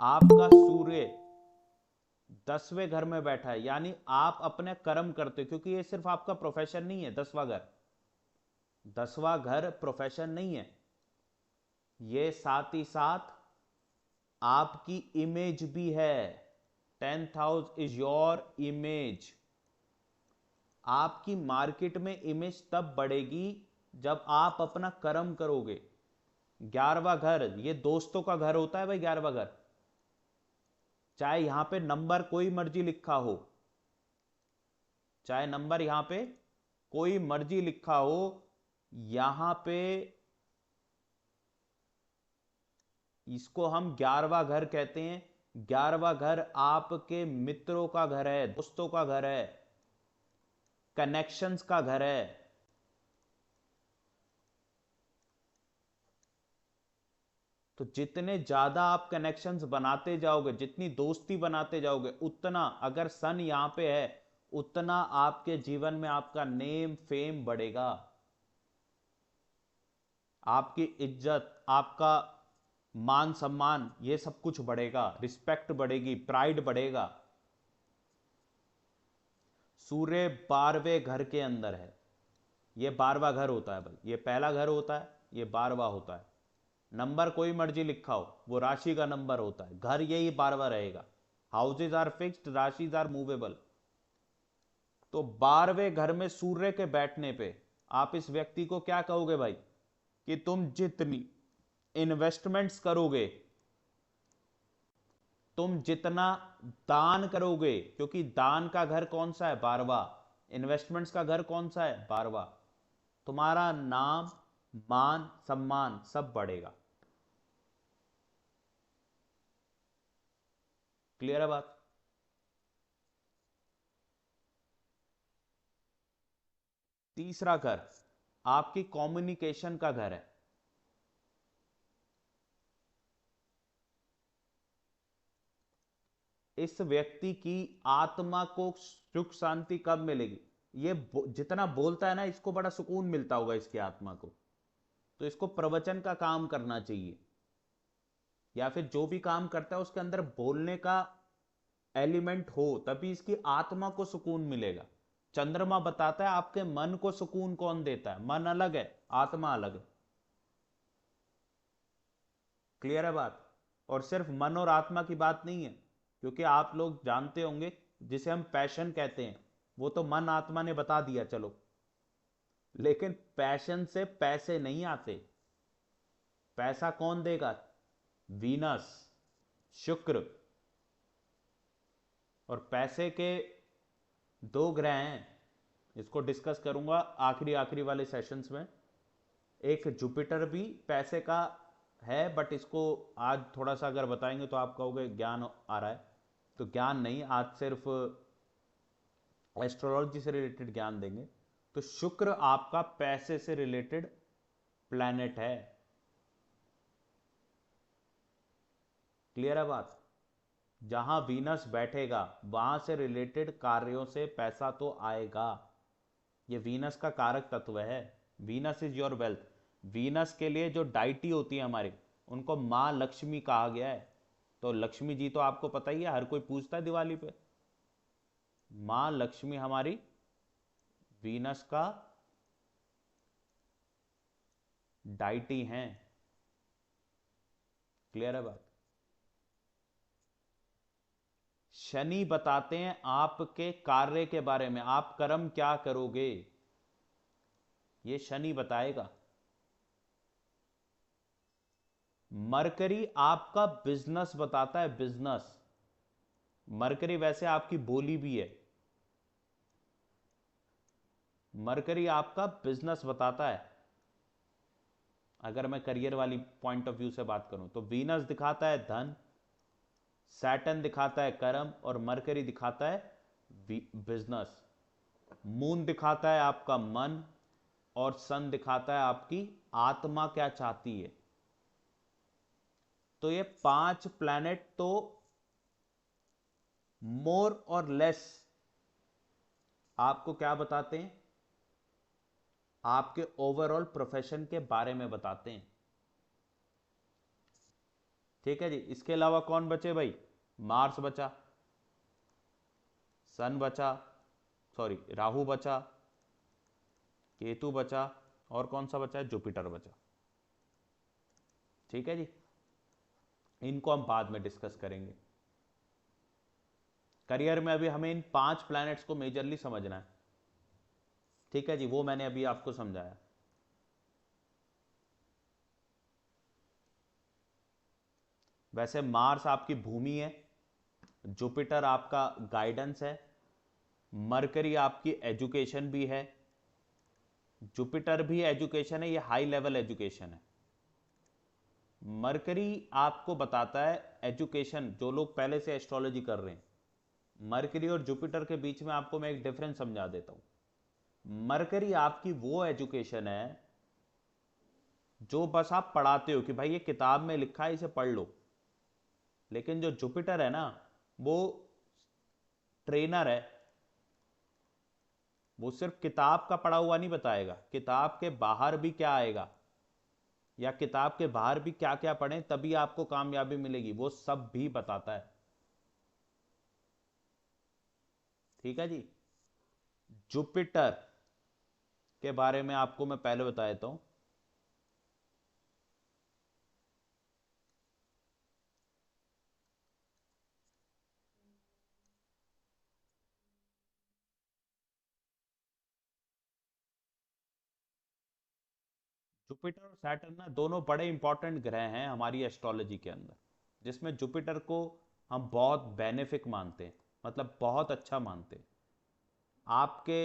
आपका सूर्य 10वें घर में बैठा है, यानी आप अपने कर्म करते हो, क्योंकि ये सिर्फ आपका प्रोफेशन नहीं है। 10वां घर, 10वां घर प्रोफेशन नहीं है, ये साथ ही साथ आपकी इमेज भी है। 10th house is your image. आपकी मार्केट में इमेज तब बढ़ेगी जब आप अपना कर्म करोगे। 11वां घर ये दोस्तों का घर होता है भाई। 11वां घर, चाहे यहां पे नंबर कोई मर्जी लिखा हो, चाहे नंबर यहां पे कोई मर्जी लिखा हो, यहां पे इसको हम 11वां घर कहते हैं। 11वां घर आपके मित्रों का घर है, दोस्तों का घर है, कनेक्शंस का घर है। तो जितने ज्यादा आप कनेक्शंस बनाते जाओगे, जितनी दोस्ती बनाते जाओगे, उतना, अगर सन यहां पे है, उतना आपके जीवन में आपका नेम फेम बढ़ेगा, आपकी इज्जत, आपका मान सम्मान, ये सब कुछ बढ़ेगा, रिस्पेक्ट बढ़ेगी, प्राइड बढ़ेगा। सूर्य 12वें घर के अंदर है। ये 12वां घर होता है भाई। ये पहला घर होता है, ये 12वां होता है। नंबर कोई मर्जी लिखा हो, वो राशि का नंबर होता है। घर यही 12वां रहेगा। हाउसेज आर फिक्स्ड, राशिज आर मूवेबल। तो 12वें घर में सूर्य के बैठने पे आप इस व्यक्ति को क्या कहोगे भाई, कि तुम जितनी इन्वेस्टमेंट्स करोगे, तुम जितना दान करोगे, क्योंकि दान का घर कौन सा है, 12वां। इन्वेस्टमेंट्स का घर कौन सा है, 12वां। तुम्हारा नाम मान सम्मान सब बढ़ेगा। क्लियर है बात? तीसरा घर आपकी कम्युनिकेशन का घर है। इस व्यक्ति की आत्मा को सुख शांति कब मिलेगी? ये जितना बोलता है ना, इसको बड़ा सुकून मिलता होगा इसकी आत्मा को। तो इसको प्रवचन का काम करना चाहिए, या फिर जो भी काम करता है उसके अंदर बोलने का एलिमेंट हो, तभी इसकी आत्मा को सुकून मिलेगा। चंद्रमा बताता है आपके मन को सुकून कौन देता है। मन अलग है, आत्मा अलग है। क्लियर है बात? और सिर्फ मन और आत्मा की बात नहीं है, क्योंकि आप लोग जानते होंगे जिसे हम पैशन कहते हैं, वो तो मन आत्मा ने बता दिया चलो, लेकिन पैशन से पैसे नहीं आते। पैसा कौन देगा? वीनस, शुक्र। और पैसे के दो ग्रह हैं, इसको डिस्कस करूंगा आखिरी आखिरी वाले सेशंस में। एक जुपिटर भी पैसे का है, बट इसको आज थोड़ा सा अगर बताएंगे तो आप कहोगे ज्ञान आ रहा है। तो ज्ञान नहीं, आज सिर्फ एस्ट्रोलॉजी से रिलेटेड ज्ञान देंगे। तो शुक्र आपका पैसे से रिलेटेड प्लैनेट है। क्लियर है बात? जहां वीनस बैठेगा वहां से रिलेटेड कार्यों से पैसा तो आएगा। ये वीनस का कारक तत्व है। Venus is your wealth. Venus के लिए जो डाइटी होती है हमारी, उनको माँ लक्ष्मी कहा गया है। तो लक्ष्मी जी तो आपको पता ही है, हर कोई पूछता है दिवाली पे। माँ लक्ष्मी हमारी वीनस का डाइटी हैं। क्लियर है बात? शनि बताते हैं आपके कार्य के बारे में, आप कर्म क्या करोगे, ये शनि बताएगा। मरकरी आपका बिजनेस बताता है, बिजनेस। मरकरी वैसे आपकी बोली भी है, मरकरी आपका बिजनेस बताता है। अगर मैं करियर वाली पॉइंट ऑफ व्यू से बात करूं तो वीनस दिखाता है धन, सैटर्न दिखाता है कर्म, और मरकरी दिखाता है बिजनेस। मून दिखाता है आपका मन, और सन दिखाता है आपकी आत्मा क्या चाहती है। तो ये 5 प्लैनेट तो मोर और लेस आपको क्या बताते हैं, आपके ओवरऑल प्रोफेशन के बारे में बताते हैं। ठीक है जी। इसके अलावा कौन बचे भाई? मार्स बचा, सन बचा, सॉरी राहु बचा, केतु बचा, और कौन सा बचा है? जुपिटर बचा। ठीक है जी। इनको हम बाद में डिस्कस करेंगे। करियर में अभी हमें इन 5 प्लैनेट्स को मेजरली समझना है। ठीक है जी, वो मैंने अभी आपको समझाया। वैसे मार्स आपकी भूमि है, जुपिटर आपका गाइडेंस है, मरकरी आपकी एजुकेशन भी है। जुपिटर भी एजुकेशन है, ये हाई लेवल एजुकेशन है। मरकरी आपको बताता है एजुकेशन, जो लोग पहले से एस्ट्रोलॉजी कर रहे हैं। मरकरी और जुपिटर के बीच में आपको मैं एक डिफरेंस समझा देता हूं। मरकरी आपकी वो एजुकेशन है जो बस आप पढ़ाते हो कि भाई ये किताब में लिखा है, इसे पढ़ लो। लेकिन जो जुपिटर है ना, वो ट्रेनर है। वो सिर्फ किताब का पढ़ा हुआ नहीं बताएगा, किताब के बाहर भी क्या आएगा, या किताब के बाहर भी क्या क्या पढ़ें तभी आपको कामयाबी मिलेगी, वो सब भी बताता है। ठीक है जी। जुपिटर के बारे में आपको मैं पहले बता देता हूं। जुपिटर और सैटर्न ना दोनों बड़े इंपॉर्टेंट ग्रह हैं हमारी एस्ट्रोलॉजी के अंदर, जिसमें जुपिटर को हम बहुत बेनिफिक मानते हैं, मतलब बहुत अच्छा मानते हैं। आपके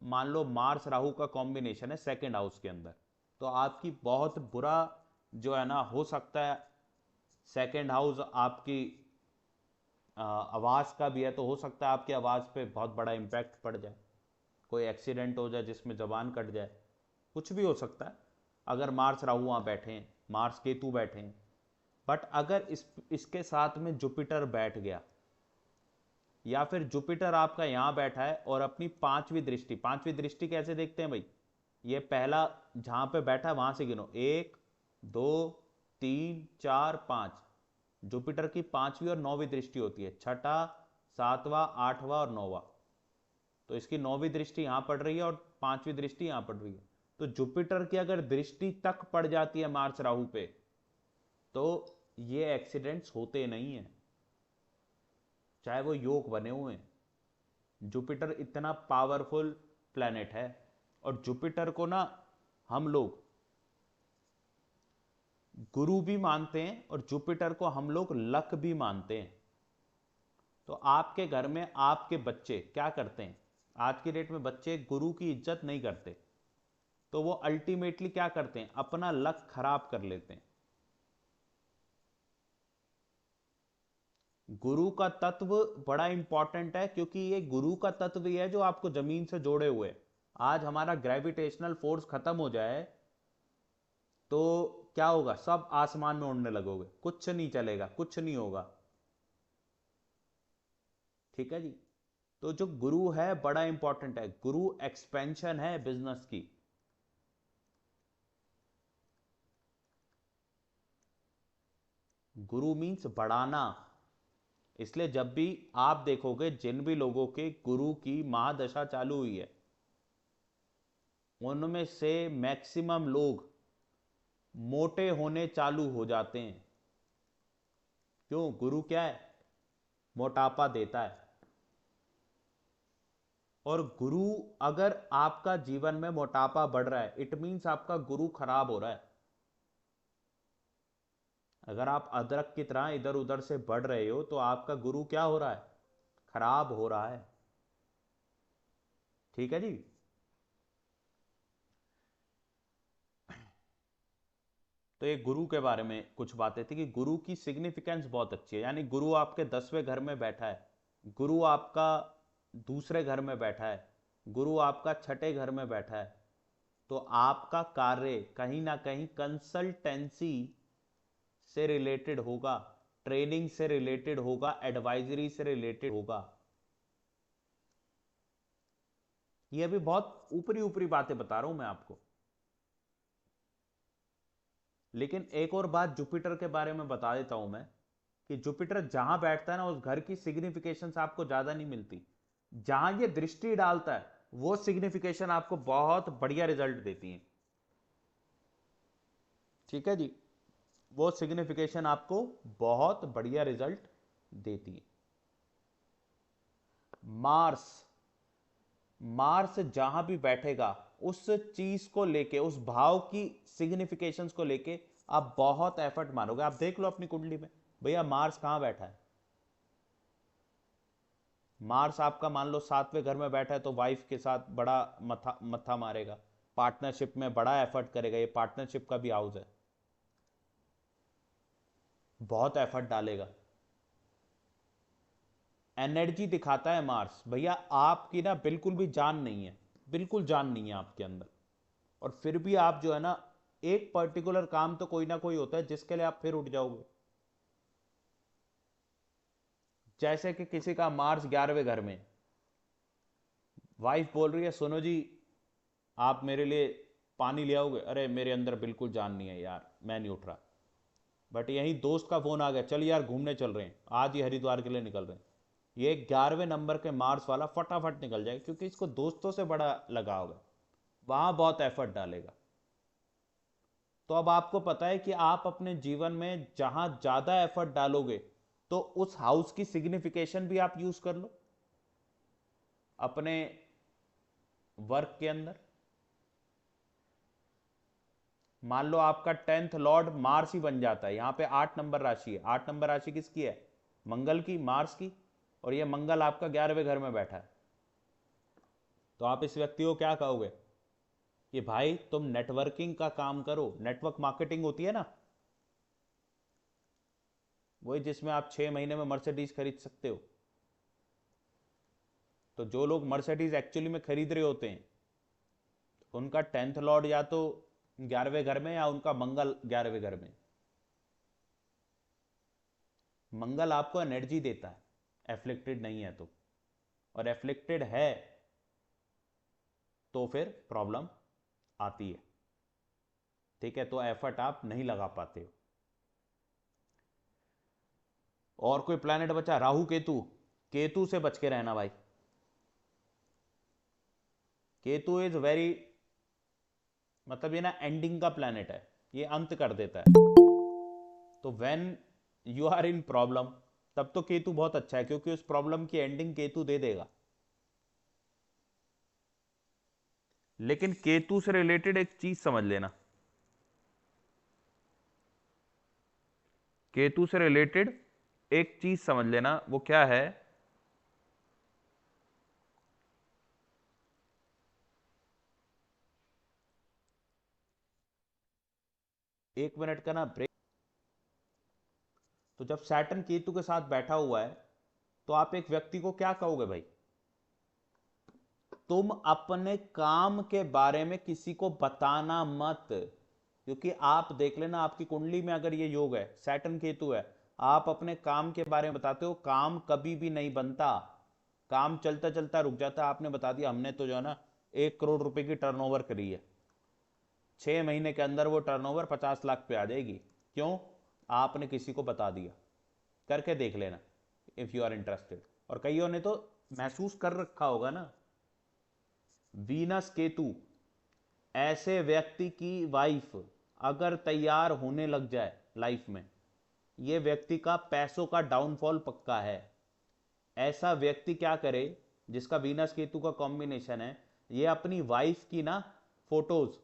मान लो मार्स राहु का कॉम्बिनेशन है सेकंड हाउस के अंदर, तो आपकी बहुत बुरा जो है ना हो सकता है। सेकंड हाउस आपकी आवाज़ का भी है, तो हो सकता है आपकी आवाज़ पे बहुत बड़ा इम्पैक्ट पड़ जाए, कोई एक्सीडेंट हो जाए जिसमें जबान कट जाए, कुछ भी हो सकता है अगर मार्स राहु वहाँ बैठे हैं, मार्स केतु बैठे हैं। बट अगर इसके साथ में जुपिटर बैठ गया, या फिर जुपिटर आपका यहां बैठा है और अपनी पांचवी दृष्टि, पांचवी दृष्टि कैसे देखते हैं भाई? ये पहला जहां पे बैठा है वहां से गिनो, 1 2 3 4 5। जुपिटर की पांचवी और नौवीं दृष्टि होती है, छठा, सातवां, आठवां और नौवां। तो इसकी नौवीं दृष्टि यहां पड़ रही है और पांचवी दृष्टि यहां पड़ रही है। तो जुपिटर की अगर दृष्टि तक पड़ जाती है मार्स राहु पे, तो ये एक्सीडेंट्स होते नहीं है, चाहे वो योग बने हुए हैं। जुपिटर इतना पावरफुल प्लैनेट है। और जुपिटर को ना हम लोग गुरु भी मानते हैं, और जुपिटर को हम लोग लक भी मानते हैं। तो आपके घर में आपके बच्चे क्या करते हैं? आज की डेट में बच्चे गुरु की इज्जत नहीं करते, तो वो अल्टीमेटली क्या करते हैं? अपना लक खराब कर लेते हैं। गुरु का तत्व बड़ा इंपॉर्टेंट है, क्योंकि ये गुरु का तत्व ही है जो आपको जमीन से जोड़े हुए। आज हमारा ग्रेविटेशनल फोर्स खत्म हो जाए तो क्या होगा? सब आसमान में उड़ने लगोगे, कुछ नहीं चलेगा, कुछ नहीं होगा। ठीक है जी। तो जो गुरु है बड़ा इंपॉर्टेंट है, गुरु एक्सपेंशन है बिजनेस की। गुरु मीन्स बढ़ाना। इसलिए जब भी आप देखोगे जिन भी लोगों के गुरु की महादशा चालू हुई है, उनमें से मैक्सिमम लोग मोटे होने चालू हो जाते हैं। क्यों? गुरु क्या है? मोटापा देता है। और गुरु, अगर आपका जीवन में मोटापा बढ़ रहा है, इट मीन्स आपका गुरु खराब हो रहा है। अगर आप अदरक की तरह इधर उधर से बढ़ रहे हो तो आपका गुरु क्या हो रहा है, खराब हो रहा है। ठीक है जी। तो ये गुरु के बारे में कुछ बातें थी कि गुरु की सिग्निफिकेंस बहुत अच्छी है, यानी गुरु आपके 10वें घर में बैठा है, गुरु आपका दूसरे घर में बैठा है, गुरु आपका छठे घर में बैठा है, तो आपका कार्य कहीं ना कहीं कंसल्टेंसी से रिलेटेड होगा, ट्रेनिंग से रिलेटेड होगा, एडवाइजरी से रिलेटेड होगा। ये अभी बहुत ऊपरी ऊपरी बातें बता रहा हूं मैं आपको, लेकिन एक और बात जुपिटर के बारे में बता देता हूं मैं, कि जुपिटर जहां बैठता है ना उस घर की सिग्निफिकेशन आपको ज्यादा नहीं मिलती, जहां ये दृष्टि डालता है वो सिग्निफिकेशन आपको बहुत बढ़िया रिजल्ट देती है। ठीक है जी, वो सिग्निफिकेशन आपको बहुत बढ़िया रिजल्ट देती है। मार्स, मार्स जहां भी बैठेगा उस चीज को लेके, उस भाव की सिग्निफिकेशंस को लेके आप बहुत एफर्ट मारोगे। आप देख लो अपनी कुंडली में, भैया मार्स कहां बैठा है। मार्स आपका मान लो 7वें घर में बैठा है तो वाइफ के साथ बड़ा मथा मत्था मारेगा, पार्टनरशिप में बड़ा एफर्ट करेगा, ये पार्टनरशिप का भी हाउस है, बहुत एफर्ट डालेगा। एनर्जी दिखाता है मार्स, भैया आपकी ना बिल्कुल भी जान नहीं है, बिल्कुल जान नहीं है आपके अंदर, और फिर भी आप जो है ना, एक पर्टिकुलर काम तो कोई ना कोई होता है जिसके लिए आप फिर उठ जाओगे। जैसे कि किसी का मार्स 11वें घर में, वाइफ बोल रही है सुनो जी आप मेरे लिए पानी ले आओगे, अरे मेरे अंदर बिल्कुल जान नहीं है यार, मैं नहीं उठ रहा, बट यही दोस्त का फोन आ गया, चल यार घूमने चल रहे हैं, आज ही हरिद्वार के लिए निकल रहे हैं, ये 11वें नंबर के मार्स वाला फटाफट निकल जाएगा, क्योंकि इसको दोस्तों से बड़ा लगाव है, वहां बहुत एफर्ट डालेगा। तो अब आपको पता है कि आप अपने जीवन में जहां ज्यादा एफर्ट डालोगे तो उस हाउस की सिग्निफिकेशन भी आप यूज कर लो अपने वर्क के अंदर। मान लो आपका 10th लॉर्ड मार्स ही बन जाता है, यहां पे 8 नंबर राशि है, 8 नंबर राशि किसकी है, मंगल की, मार्स की, और ये मंगल आपका 11वें घर में बैठा है, तो आप इस व्यक्ति को क्या कहोगे कि भाई तुम नेटवर्किंग का काम करो, नेटवर्क मार्केटिंग होती है ना, वही जिसमें आप 6 महीने में मर्सिडीज खरीद सकते हो। तो जो लोग मर्सिडीज एक्चुअली में खरीद रहे होते हैं उनका 10th लॉर्ड या तो 11वें घर में, या उनका मंगल 11वें घर में। मंगल आपको एनर्जी देता है, एफ्लिक्टेड नहीं है तो, और एफ्लिक्टेड है तो फिर प्रॉब्लम आती है। ठीक है, तो एफर्ट आप नहीं लगा पाते हो। और कोई प्लैनेट बचा, राहु केतु, केतु से बच के रहना भाई, केतु इज वेरी, मतलब ये ना एंडिंग का प्लैनेट है, ये अंत कर देता है। तो when you are in problem तब तो केतु बहुत अच्छा है, क्योंकि उस प्रॉब्लम की एंडिंग केतु दे देगा। लेकिन केतु से रिलेटेड एक चीज समझ लेना, केतु से रिलेटेड एक चीज समझ लेना, वो क्या है, एक मिनट का ना ब्रेक। तो जब सैटर्न केतु के साथ बैठा हुआ है तो आप एक व्यक्ति को क्या कहोगे भाई, तुम अपने काम के बारे में किसी को बताना मत, क्योंकि आप देख लेना आपकी कुंडली में अगर ये योग है, सैटर्न केतु है, आप अपने काम के बारे में बताते हो, काम कभी भी नहीं बनता, काम चलता चलता रुक जाता है। आपने बता दिया हमने तो जो है ना 1 करोड़ रुपए की टर्नओवर करी है, 6 महीने के अंदर वो टर्नओवर 50 लाख पे आ जाएगी, क्यों, आपने किसी को बता दिया। करके देख लेना इफ यू आर इंटरेस्टेड। और कईयों ने तो महसूस कर रखा होगा ना, वीनस केतु, ऐसे व्यक्ति की वाइफ अगर तैयार होने लग जाए लाइफ में, ये व्यक्ति का पैसों का डाउनफॉल पक्का है। ऐसा व्यक्ति क्या करे जिसका वीनस केतु का कॉम्बिनेशन है, ये अपनी वाइफ की ना फोटोज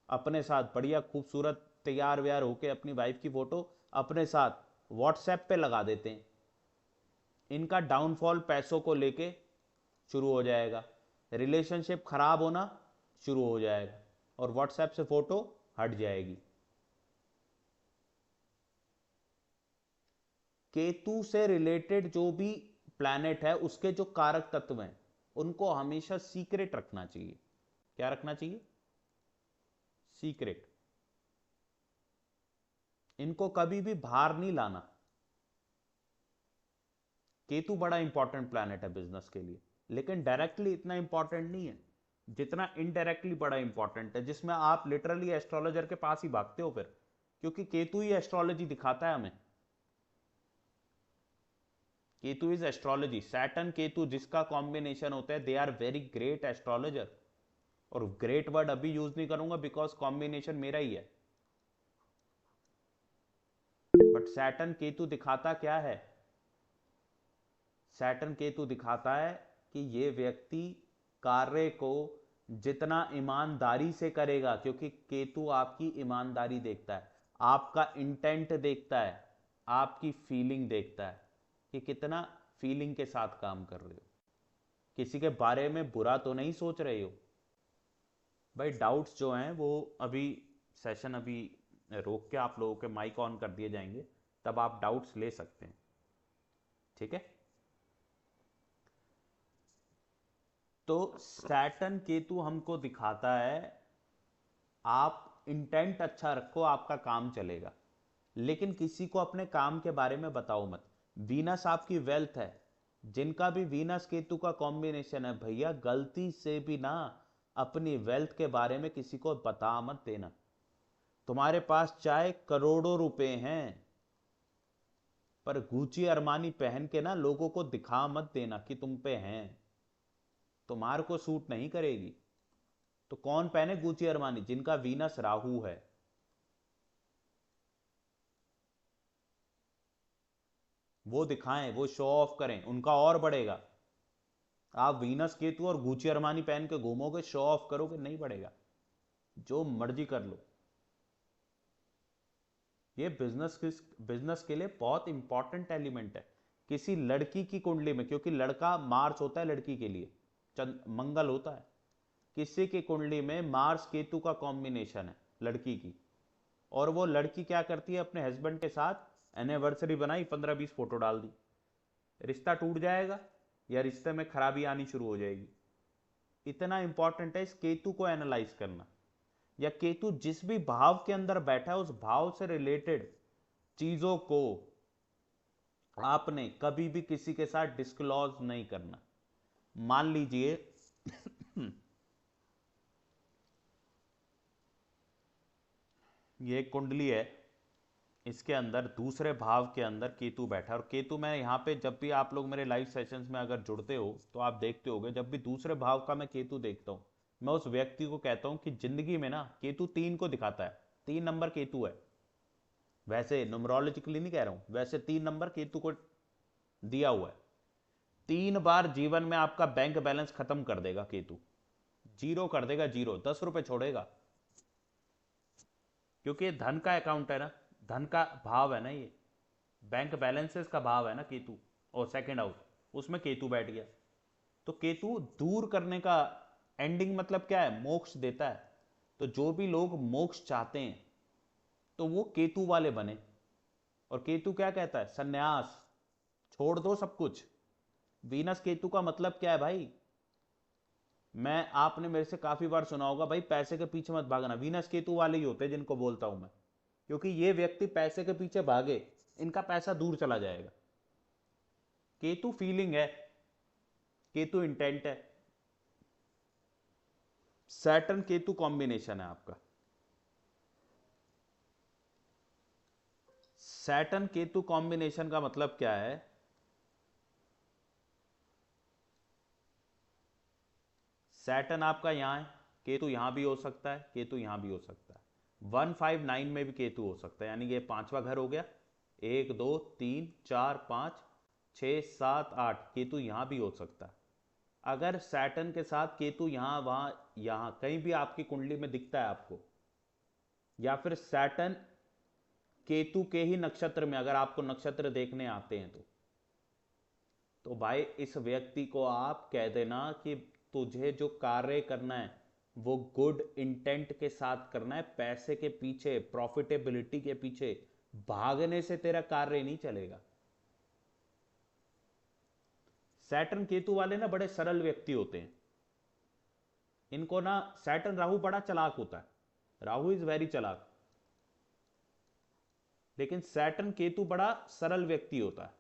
अपने साथ बढ़िया खूबसूरत तैयार व्यार होके अपनी वाइफ की फोटो अपने साथ व्हाट्सएप पे लगा देते हैं, इनका डाउनफॉल पैसों को लेके शुरू हो जाएगा, रिलेशनशिप खराब होना शुरू हो जाएगा और व्हाट्सएप से फोटो हट जाएगी। केतु से रिलेटेड जो भी प्लैनेट है उसके जो कारक तत्व हैं उनको हमेशा सीक्रेट रखना चाहिए। क्या रखना चाहिए? सीक्रेट। इनको कभी भी बाहर नहीं लाना। केतु बड़ा इंपॉर्टेंट प्लैनेट है बिजनेस के लिए, लेकिन डायरेक्टली इतना इंपॉर्टेंट नहीं है जितना इनडायरेक्टली बड़ा इंपॉर्टेंट है, जिसमें आप लिटरली एस्ट्रोलॉजर के पास ही भागते हो फिर, क्योंकि केतु ही एस्ट्रोलॉजी दिखाता है हमें। Ketu is astrology. Saturn Ketu जिसका कॉम्बिनेशन होता है, they are very great astrologer. और ग्रेट वर्ड अभी यूज नहीं करूंगा बिकॉज कॉम्बिनेशन मेरा ही है, बट सैटर्न केतु दिखाता क्या है? सैटर्न केतु दिखाता है कि ये व्यक्ति कार्य को जितना ईमानदारी से करेगा, क्योंकि केतु आपकी ईमानदारी देखता है, आपका इंटेंट देखता है, आपकी फीलिंग देखता है कि कितना फीलिंग के साथ काम कर रहे हो, किसी के बारे में बुरा तो नहीं सोच रहे हो। भाई डाउट्स जो हैं वो अभी सेशन अभी रोक के आप लोगों के माइक ऑन कर दिए जाएंगे, तब आप डाउट्स ले सकते हैं, ठीक है? तो सैटर्न केतु हमको दिखाता है आप इंटेंट अच्छा रखो, आपका काम चलेगा, लेकिन किसी को अपने काम के बारे में बताओ मत। वीनस आपकी वेल्थ है, जिनका भी वीनस केतु का कॉम्बिनेशन है भैया, गलती से भी ना अपनी वेल्थ के बारे में किसी को बता मत देना। तुम्हारे पास चाहे करोड़ों रुपए हैं, पर गुची अरमानी पहन के ना लोगों को दिखा मत देना कि तुम पे हैं, तुम्हारे को सूट नहीं करेगी। तो कौन पहने गुची अरमानी? जिनका वीनस राहु है। वो दिखाएं, वो शो ऑफ करें, उनका और बढ़ेगा। आप वीनस केतु और गुची अरमानी पहन के घूमोगे, शो ऑफ करोगे, नहीं बढ़ेगा। जो मर्जी कर लो। ये बिजनेस के लिए बहुत इंपॉर्टेंट एलिमेंट है। किसी लड़की की कुंडली में, क्योंकि लड़का मार्स होता है लड़की के लिए, मंगल होता है, किसी की कुंडली में मार्स केतु का कॉम्बिनेशन है लड़की की, और वो लड़की क्या करती है, अपने हस्बैंड के साथ एनिवर्सरी बनाई, 15-20 फोटो डाल दी, रिश्ता टूट जाएगा या रिश्ते में खराबी आनी शुरू हो जाएगी। इतना इंपॉर्टेंट है इस केतु को एनालाइज करना। या केतु जिस भी भाव के अंदर बैठा है उस भाव से रिलेटेड चीजों को आपने कभी भी किसी के साथ डिस्क्लोज नहीं करना। मान लीजिए ये एक कुंडली है, इसके अंदर दूसरे भाव के अंदर केतु बैठा है, और केतु मैं यहाँ पे जब भी आप लोग मेरे लाइव सेशंस में अगर जुड़ते हो तो आप देखते होगे, जब भी दूसरे भाव का मैं केतु देखता हूँ, मैं उस व्यक्ति को कहता हूँ कि जिंदगी में ना केतु 3 को दिखाता है, 3 नंबर केतु है। वैसे न्यूमरोलॉजिकली नहीं कह रहा हूँ, वैसे 3 नंबर केतु को दिया हुआ है। 3 बार जीवन में आपका बैंक बैलेंस खत्म कर देगा केतु, जीरो कर देगा, जीरो, 10 रुपए छोड़ेगा, क्योंकि ये धन का अकाउंट है ना, धन का भाव है ना, ये बैंक बैलेंसेस का भाव है ना केतु, और सेकंड हाउस, उसमें केतु बैठ गया। तो केतु दूर करने का एंडिंग मतलब क्या है? मोक्ष देता है। तो जो भी लोग मोक्ष चाहते हैं तो वो केतु वाले बने। और केतु क्या कहता है? सन्यास, छोड़ दो सब कुछ। वीनस केतु का मतलब क्या है भाई? मैं, आपने मेरे से काफी बार सुना होगा भाई, पैसे के पीछे मत भागना। वीनस केतु वाले ही होते हैं जिनको बोलता हूं मैं, क्योंकि ये व्यक्ति पैसे के पीछे भागे, इनका पैसा दूर चला जाएगा। केतु फीलिंग है, केतु इंटेंट है, सैटर्न केतु कॉम्बिनेशन है आपका। सैटर्न केतु कॉम्बिनेशन का मतलब क्या है? सैटर्न आपका यहां है, केतु यहां भी हो सकता है, केतु यहां भी हो सकता है, 159 में भी केतु हो सकता है, यानी ये 5वां घर हो गया। 1 2 3 4 5 6 7 8, केतु यहां भी हो सकता है। अगर सैटर्न के साथ केतु यहां वहां यहां कहीं भी आपकी कुंडली में दिखता है आपको, या फिर सैटर्न केतु के ही नक्षत्र में, अगर आपको नक्षत्र देखने आते हैं तो भाई इस व्यक्ति को आप कह देना कि तुझे जो कार्य करना है वो गुड इंटेंट के साथ करना है, पैसे के पीछे, प्रॉफिटेबिलिटी के पीछे भागने से तेरा कार्य नहीं चलेगा। सैटर्न केतु वाले ना बड़े सरल व्यक्ति होते हैं, इनको ना, सैटर्न राहु बड़ा चालाक होता है, राहु इज वेरी चालाक, लेकिन सैटर्न केतु बड़ा सरल व्यक्ति होता है,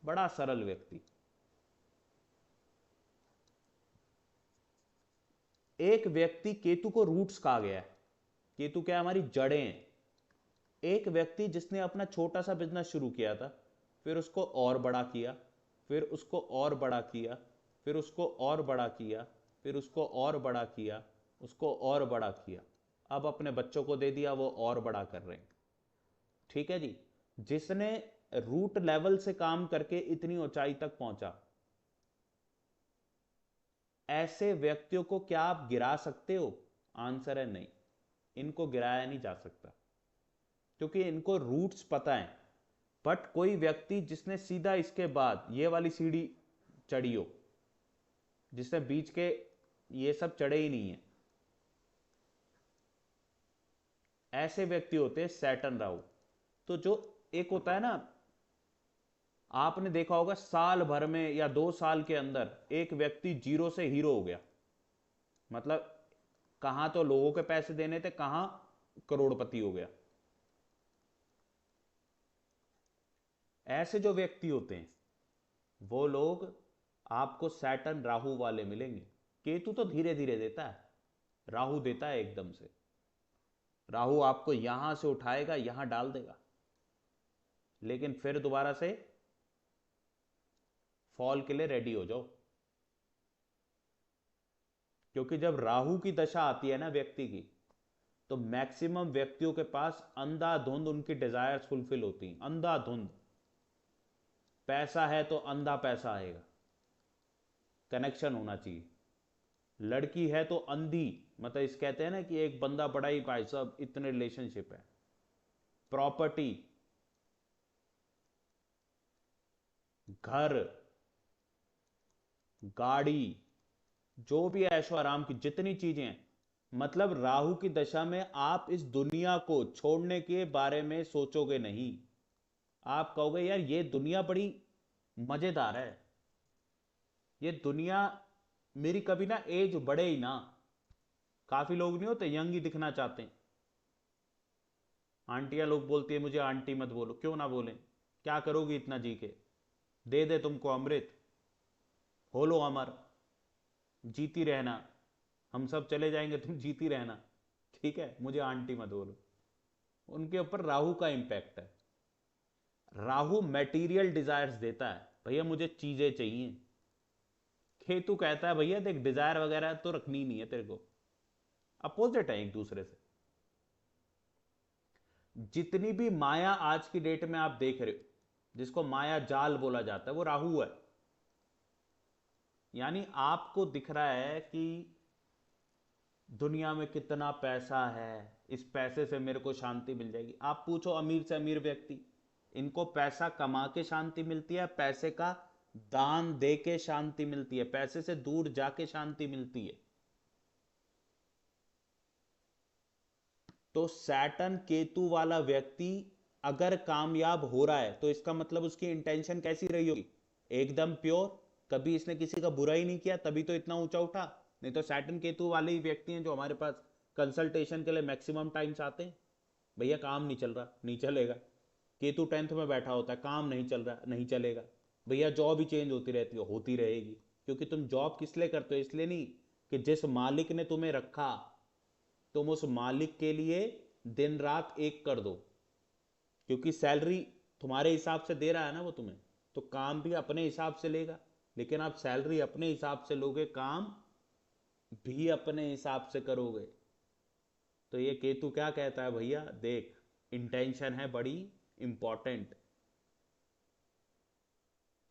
बड़ा सरल व्यक्ति। एक व्यक्ति, केतु को रूट्स कहा गया है, केतु क्या, हमारी जड़ें हैं। एक व्यक्ति जिसने अपना छोटा सा बिजनेस शुरू किया था, फिर उसको और बड़ा किया, फिर उसको और बड़ा किया, फिर उसको और बड़ा किया, फिर उसको और बड़ा किया, उसको और बड़ा किया, अब अपने बच्चों को दे दिया, वो और बड़ा कर रहे हैं। ठीक है जी, जिसने रूट लेवल से काम करके इतनी ऊंचाई तक पहुंचा, ऐसे व्यक्तियों को क्या आप गिरा सकते हो? आंसर है नहीं, इनको गिराया नहीं जा सकता, क्योंकि इनको रूट्स पता है। बट कोई व्यक्ति जिसने सीधा इसके बाद ये वाली सीढ़ी चढ़ी हो, जिसने बीच के ये सब चढ़े ही नहीं है, ऐसे व्यक्ति होते हैं सैटर्न राहु। तो जो एक होता है ना, आपने देखा होगा साल भर में या 2 साल के अंदर एक व्यक्ति जीरो से हीरो हो गया, मतलब कहां तो लोगों के पैसे देने थे, कहां करोड़पति हो गया। ऐसे जो व्यक्ति होते हैं वो लोग आपको सैटर्न राहु वाले मिलेंगे। केतु तो धीरे धीरे देता है, राहु देता है एकदम से। राहु आपको यहां से उठाएगा, यहां डाल देगा, लेकिन फिर दोबारा से फॉल के लिए रेडी हो जाओ। क्योंकि जब राहु की दशा आती है ना व्यक्ति की, तो मैक्सिमम व्यक्तियों के पास अंधाधुंध उनकी डिजायर्स फुलफिल होती हैं, अंधाधुंध। पैसा है तो अंधा पैसा आएगा, कनेक्शन होना चाहिए। लड़की है तो अंधी, मतलब इस कहते हैं ना कि एक बंदा बड़ा ही, भाई साहब इतने रिलेशनशिप है। प्रॉपर्टी, घर, गाड़ी, जो भी ऐशो आराम की जितनी चीजें हैं, मतलब राहु की दशा में आप इस दुनिया को छोड़ने के बारे में सोचोगे नहीं। आप कहोगे यार ये दुनिया बड़ी मजेदार है, ये दुनिया मेरी कभी ना एज बढ़े ही ना। काफी लोग नहीं होते यंग ही दिखना चाहते हैं, आंटियां लोग बोलती है मुझे आंटी मत बोलो, क्यों ना बोलें, क्या करोगी इतना जी के, दे दे तुमको अमृत, हो लो अमर, जीती रहना, हम सब चले जाएंगे तुम जीती रहना, ठीक है, मुझे आंटी मत बोलो। उनके ऊपर राहु का इंपैक्ट है। राहु मटेरियल डिजायर्स देता है, भैया मुझे चीजें चाहिए। केतु कहता है भैया देख डिजायर वगैरह तो रखनी नहीं है तेरे को। अपोजिट है एक दूसरे से। जितनी भी माया आज की डेट में आप देख रहे हो, जिसको माया जाल बोला जाता है, वो राहु है। यानी आपको दिख रहा है कि दुनिया में कितना पैसा है, इस पैसे से मेरे को शांति मिल जाएगी। आप पूछो अमीर से अमीर व्यक्ति, इनको पैसा कमा के शांति मिलती है, पैसे का दान दे के शांति मिलती है, पैसे से दूर जाके शांति मिलती है। तो सैटर्न केतु वाला व्यक्ति अगर कामयाब हो रहा है तो इसका मतलब उसकी इंटेंशन कैसी रही होगी? एकदम प्योर, कभी इसने किसी का बुरा ही नहीं किया, तभी तो इतना ऊंचा उठा। नहीं तो सैटर्न केतु वाले ही व्यक्ति हैं जो हमारे पास कंसल्टेशन के लिए मैक्सिमम टाइम्स आते हैं, भैया काम नहीं चल रहा, नहीं चलेगा। केतु 10th में बैठा होता है, काम नहीं चल रहा, नहीं चलेगा। भैया जॉब ही चेंज होती रहती है, होती रहेगी। क्योंकि तुम जॉब किस लिए करते हो? इसलिए नहीं कि जिस मालिक ने तुम्हें रखा, तुम उस मालिक के लिए दिन रात एक कर दो, क्योंकि सैलरी तुम्हारे हिसाब से दे रहा है ना वो तुम्हें, तो काम भी अपने हिसाब से लेगा। लेकिन आप सैलरी अपने हिसाब से लोगे, काम भी अपने हिसाब से करोगे। तो ये केतु क्या कहता है, भैया देख इंटेंशन है बड़ी इंपॉर्टेंट,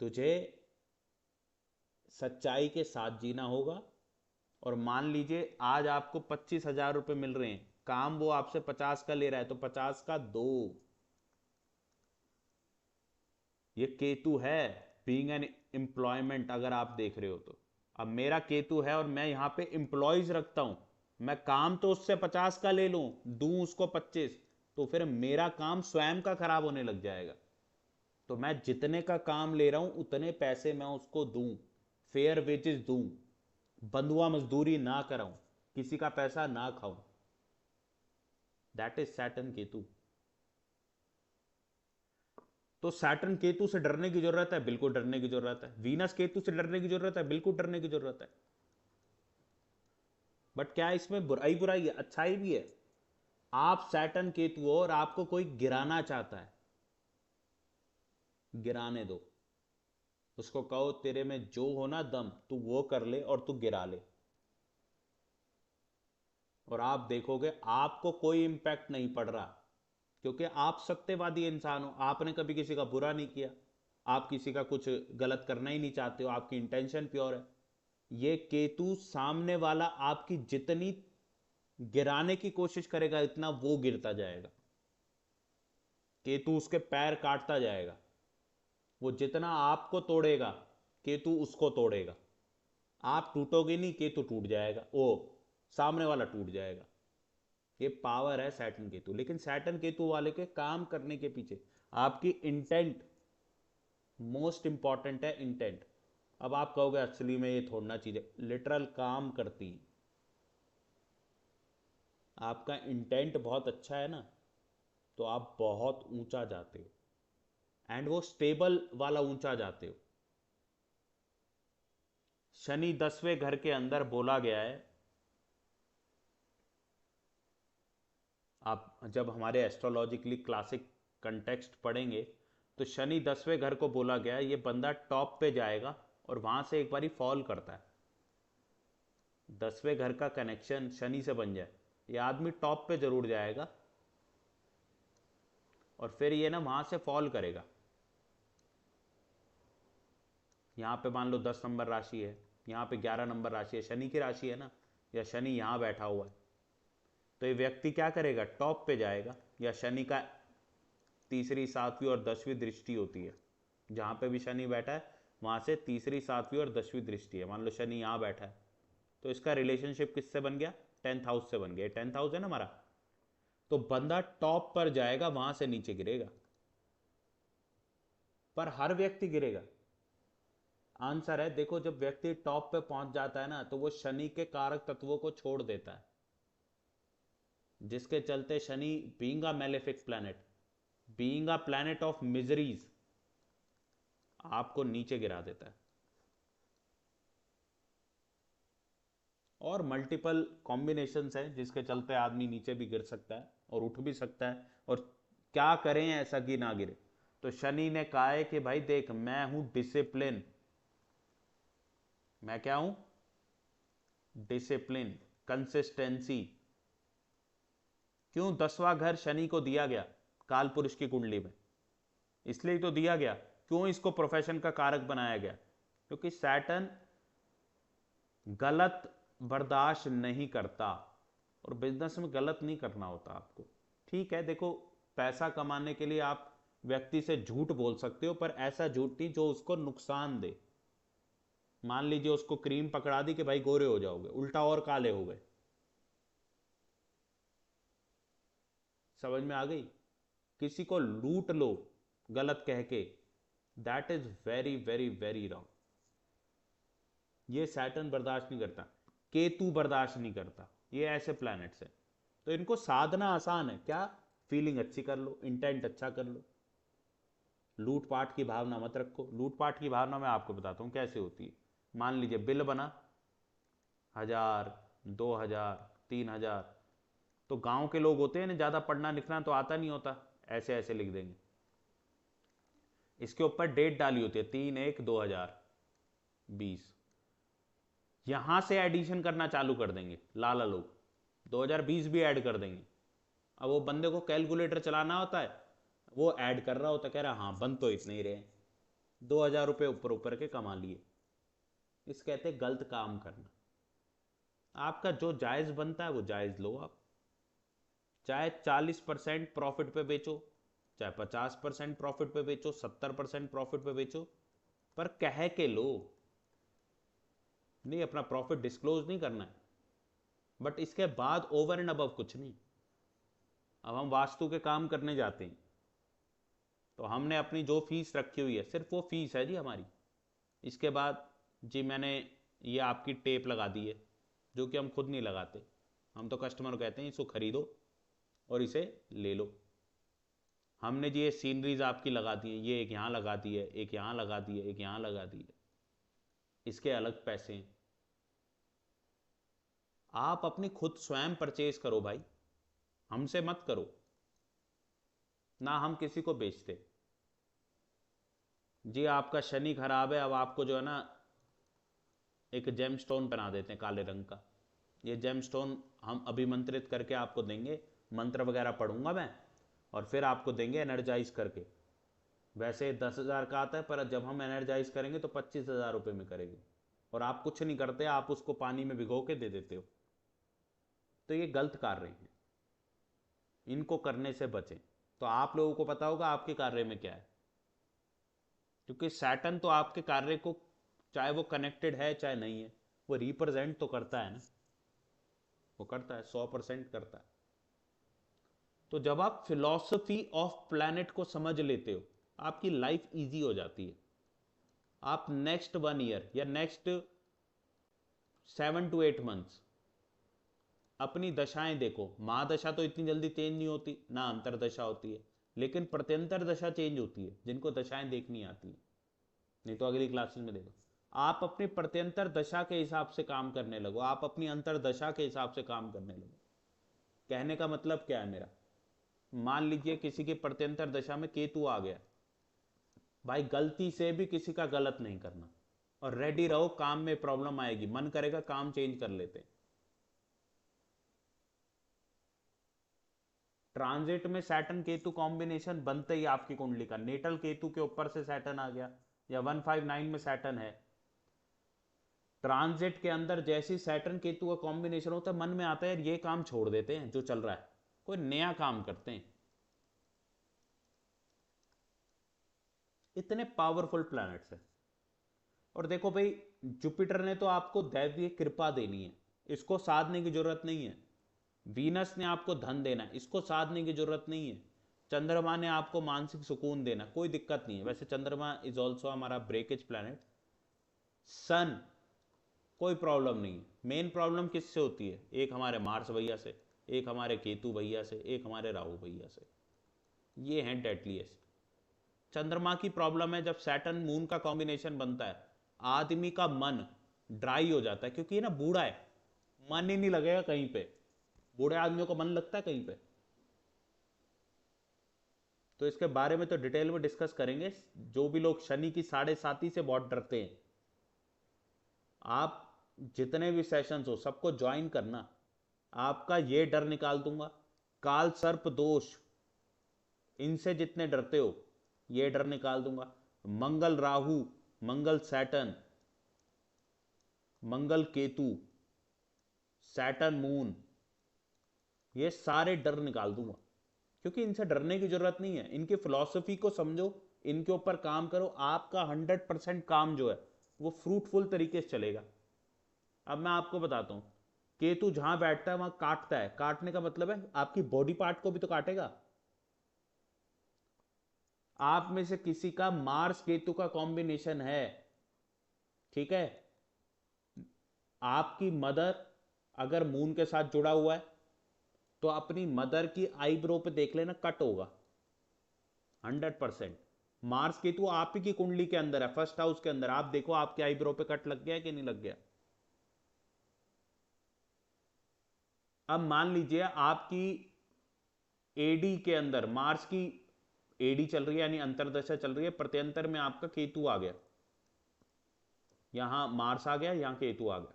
तुझे सच्चाई के साथ जीना होगा। और मान लीजिए आज आपको 25,000 रुपये मिल रहे हैं, काम वो आपसे 50 का ले रहा है, तो 50 का दो। ये केतु है, बीइंग एन एम्प्लॉयमेंट अगर आप देख रहे हो तो। अब मेरा केतु है और मैं यहाँ पे एम्प्लॉयज रखता हूँ, मैं काम तो उससे 50 का ले लूँ, दूं उसको 25, तो फिर मेरा काम स्वयं का खराब होने लग जाएगा। तो मैं जितने का काम ले रहा हूं उतने पैसे मैं उसको दूं, फेयर वेजेस दूं, बंधुआ मजदूरी ना कराऊं, किसी का पैसा ना खाऊं। That is Saturn Ketu. तो सैटर्न केतु से डरने की जरूरत है? बिल्कुल डरने की जरूरत है। वीनस केतु से डरने की जरूरत है? बिल्कुल डरने की जरूरत है। बट क्या इसमें बुराई बुराई है? अच्छाई भी है। आप सैटर्न केतु हो और आपको कोई गिराना चाहता है, गिराने दो। उसको कहो तेरे में जो हो ना दम, तू वो कर ले और तू गिरा ले, और आप देखोगे आपको कोई इंपैक्ट नहीं पड़ रहा, क्योंकि आप सत्यवादी इंसान हो। आपने कभी किसी का बुरा नहीं किया, आप किसी का कुछ गलत करना ही नहीं चाहते हो, आपकी इंटेंशन प्योर है। ये केतु सामने वाला आपकी जितनी गिराने की कोशिश करेगा इतना वो गिरता जाएगा। केतु उसके पैर काटता जाएगा। वो जितना आपको तोड़ेगा केतु उसको तोड़ेगा। आप टूटोगे नहीं, केतु टूट जाएगा, ओ सामने वाला टूट जाएगा। ये पावर है सैटर्न केतु। लेकिन सैटर्न केतु वाले के काम करने के पीछे आपकी इंटेंट मोस्ट इंपॉर्टेंट है, इंटेंट। अब आप कहोगे असली में ये थोड़ना चीज है, लिटरल काम करती है। आपका इंटेंट बहुत अच्छा है ना, तो आप बहुत ऊंचा जाते हो, एंड वो स्टेबल वाला ऊंचा जाते हो। शनि 10वें घर के अंदर बोला गया है। आप जब हमारे एस्ट्रोलॉजिकली क्लासिक कंटेक्स्ट पढ़ेंगे तो शनि 10वें घर को बोला गया है, ये बंदा टॉप पे जाएगा और वहां से एक बारी फॉल करता है। 10वें घर का कनेक्शन शनि से बन जाए, ये आदमी टॉप पे जरूर जाएगा और फिर ये ना वहां से फॉल करेगा। यहाँ पे मान लो 10 नंबर राशि है, यहाँ पे 11 नंबर राशि है, शनि की राशि है ना, या शनि यहाँ बैठा हुआ है, तो ये व्यक्ति क्या करेगा? टॉप पे जाएगा। या शनि का तीसरी, सातवीं और 10वीं दृष्टि होती है, जहां पे भी शनि बैठा है वहां से तीसरी, सातवीं और 10वीं दृष्टि है। मान लो शनि यहाँ बैठा है, तो इसका रिलेशनशिप किससे बन गया? 10th हाउस से बन गया। 10th हाउस है ना हमारा, तो बंदा टॉप पर जाएगा, वहां से नीचे गिरेगा। पर हर व्यक्ति गिरेगा? आंसर है, देखो जब व्यक्ति टॉप पे पहुंच जाता है ना, तो वो शनि के कारक तत्वों को छोड़ देता है, जिसके चलते Shani being a malefic planet, being a planet of miseries, आपको नीचे गिरा देता है। और मल्टीपल कॉम्बिनेशंस हैं जिसके चलते आदमी नीचे भी गिर सकता है और उठ भी सकता है, और क्या करें ऐसा कि ना गिरे। तो शनि ने कहा है कि भाई देख, मैं हूं डिसिप्लिन। मैं क्या हूं? Discipline, consistency. क्यों 10वां घर शनि को दिया गया काल पुरुष की कुंडली में? इसलिए तो दिया गया। क्यों इसको प्रोफेशन का कारक बनाया गया? क्योंकि सैटर्न गलत बर्दाश्त नहीं करता, और बिजनेस में गलत नहीं करना होता आपको। ठीक है, देखो पैसा कमाने के लिए आप व्यक्ति से झूठ बोल सकते हो, पर ऐसा झूठ नहीं जो उसको नुकसान दे। मान लीजिए उसको क्रीम पकड़ा दी कि भाई गोरे हो जाओगे, उल्टा और काले हो गए। समझ में आ गई? किसी को लूट लो गलत कह के, that is very very very wrong. ये सैटर्न बर्दाश्त नहीं करता, केतु बर्दाश्त नहीं करता। ये ऐसे प्लैनेट्स हैं, तो इनको साधना आसान है। क्या? फीलिंग अच्छी कर लो, इंटेंट अच्छा कर लो, लूटपाट की भावना मत रखो। लूटपाट की भावना मैं आपको बताता हूँ कैसे होती है। मान लीजिए बिल बना 1000, 2000, 3000, तो गांव के लोग होते हैं ना, ज़्यादा पढ़ना लिखना तो आता नहीं होता, ऐसे ऐसे लिख देंगे। इसके ऊपर डेट डाली होती है 3/1/2020। यहां से एडिशन करना चालू कर देंगे लाला लोग, 2020 भी ऐड कर देंगे। अब वो बंदे को कैलकुलेटर चलाना होता है, वो ऐड कर रहा होता, कह रहा हाँ बन तो इतने ही रहे, 2000 रुपये ऊपर ऊपर के कमा लिए। इस कहते गलत काम करना। आपका जो जायज बनता है वो जायज लो आप, चाहे 40% प्रॉफिट पे बेचो, चाहे 50% प्रॉफिट पे बेचो, 70% प्रॉफिट पे बेचो, पर कह के लो, नहीं अपना प्रॉफिट डिस्क्लोज नहीं करना है, बट इसके बाद ओवर एंड अबव कुछ नहीं। अब हम वास्तु के काम करने जाते हैं तो हमने अपनी जो फीस रखी हुई है सिर्फ वो फीस है जी हमारी। इसके बाद जी मैंने ये आपकी टेप लगा दी है, जो कि हम खुद नहीं लगाते, हम तो कस्टमर को कहते हैं इसको खरीदो और इसे ले लो। हमने जी ये सीनरीज आपकी लगा दी है, ये एक यहाँ लगा दी है, एक यहाँ लगा दी है, एक यहाँ लगा दी है, इसके अलग पैसे हैं। आप अपनी खुद स्वयं परचेज करो भाई, हमसे मत करो, ना हम किसी को बेचते। जी आपका शनि खराब है, अब आपको जो है ना एक जेम स्टोन बना देते हैं काले रंग का। ये जेम स्टोन हम अभिमंत्रित करके आपको देंगे, मंत्र वगैरह पढ़ूंगा मैं, और फिर आपको देंगे एनर्जाइज करके। वैसे 10,000 का आता है, पर जब हम एनर्जाइज करेंगे तो 25,000 रुपये में करेंगे, और आप कुछ नहीं करते, आप उसको पानी में भिगो के दे देते हो। तो ये गलत कार्य हैं, इनको करने से बचें। तो आप लोगों को पता होगा आपके कार्य में क्या है, क्योंकि सैटर्न तो आपके कार्य को, चाहे वो कनेक्टेड है चाहे नहीं है, वो रिप्रेजेंट तो करता है ना, वो करता है, 100% करता है। तो जब आप फिलॉसफी ऑफ प्लैनेट को समझ लेते हो, आपकी लाइफ इजी हो जाती है। आप नेक्स्ट 1 ईयर या नेक्स्ट 7 to 8 मंथ्स अपनी दशाएं देखो। महादशा तो इतनी जल्दी चेंज नहीं होती, ना अंतरदशा होती है, लेकिन प्रत्यंतर दशा चेंज होती है, जिनको दशाएं देखनी आती है, नहीं तो अगली क्लासेस में देखो। आप अपनी प्रत्यंतर दशा के हिसाब से काम करने लगो, आप अपनी अंतरदशा के हिसाब से काम करने लगो। कहने का मतलब क्या है मेरा, मान लीजिए किसी की प्रत्यंतर दशा में केतु आ गया, भाई गलती से भी किसी का गलत नहीं करना, और रेडी रहो, काम में प्रॉब्लम आएगी, मन करेगा काम चेंज कर लेते। ट्रांजिट में सैटर्न केतु कॉम्बिनेशन बनते ही आपकी कुंडली का नेटल केतु के ऊपर से सैटर्न आ गया, या 159 में सैटर्न है, ट्रांजिट के अंदर जैसी सैटर्न केतु का कॉम्बिनेशन होता है, मन में आता है यार ये काम छोड़ देते हैं जो चल रहा है, कोई नया काम करते हैं। इतने पावरफुल प्लैनेट्स हैं। और देखो भाई, जुपिटर ने तो आपको दैवीय कृपा देनी है, इसको साधने की जरूरत नहीं है। वीनस ने आपको धन देना है, इसको साधने की जरूरत नहीं है। चंद्रमा ने आपको मानसिक सुकून देना, कोई दिक्कत नहीं है। वैसे चंद्रमा इज ऑल्सो हमारा ब्रेकेज प्लैनेट। सन कोई प्रॉब्लम नहीं है। मेन प्रॉब्लम किससे होती है, एक हमारे मार्स भैया से, एक हमारे केतु भैया से, एक हमारे राहु भैया से, ये हैं डेडलीस्ट। चंद्रमा की प्रॉब्लम है जब सैटर्न मून का कॉम्बिनेशन बनता है, आदमी का मन ड्राई हो जाता है, क्योंकि ये ना बूढ़ा है, मन ही नहीं लगेगा कहीं पे। बूढ़े आदमियों को मन लगता है कहीं पे? तो इसके बारे में तो डिटेल में डिस्कस करेंगे। जो भी लोग शनि की 7.5 से बहुत डरते हैं, आप जितने भी सेशंस हो सबको ज्वाइन करना, आपका ये डर निकाल दूंगा। काल सर्प दोष, इनसे जितने डरते हो ये डर निकाल दूंगा। मंगल राहु, मंगल सैटर्न, मंगल केतु, सैटर्न मून, ये सारे डर निकाल दूंगा, क्योंकि इनसे डरने की जरूरत नहीं है। इनकी फिलॉसफी को समझो, इनके ऊपर काम करो, आपका 100% काम जो है वो फ्रूटफुल तरीके से चलेगा। अब मैं आपको बताता हूं, केतु जहां बैठता है वहां काटता है, काटने का मतलब है आपकी बॉडी पार्ट को भी तो काटेगा। आप में से किसी का मार्स केतु का कॉम्बिनेशन है, ठीक है, आपकी मदर अगर मून के साथ जुड़ा हुआ है तो अपनी मदर की आईब्रो पे देख लेना, कट होगा 100%। मार्स केतु आप ही की कुंडली के अंदर है, फर्स्ट हाउस के अंदर, आप देखो आपके आईब्रो पे कट लग गया कि नहीं लग गया। अब मान लीजिए आपकी एडी के अंदर मार्स की एडी चल रही है, यानी अंतरदशा चल रही है, प्रत्यंतर में आपका केतु आ गया, यहां मार्स आ गया, यहां केतु आ गया।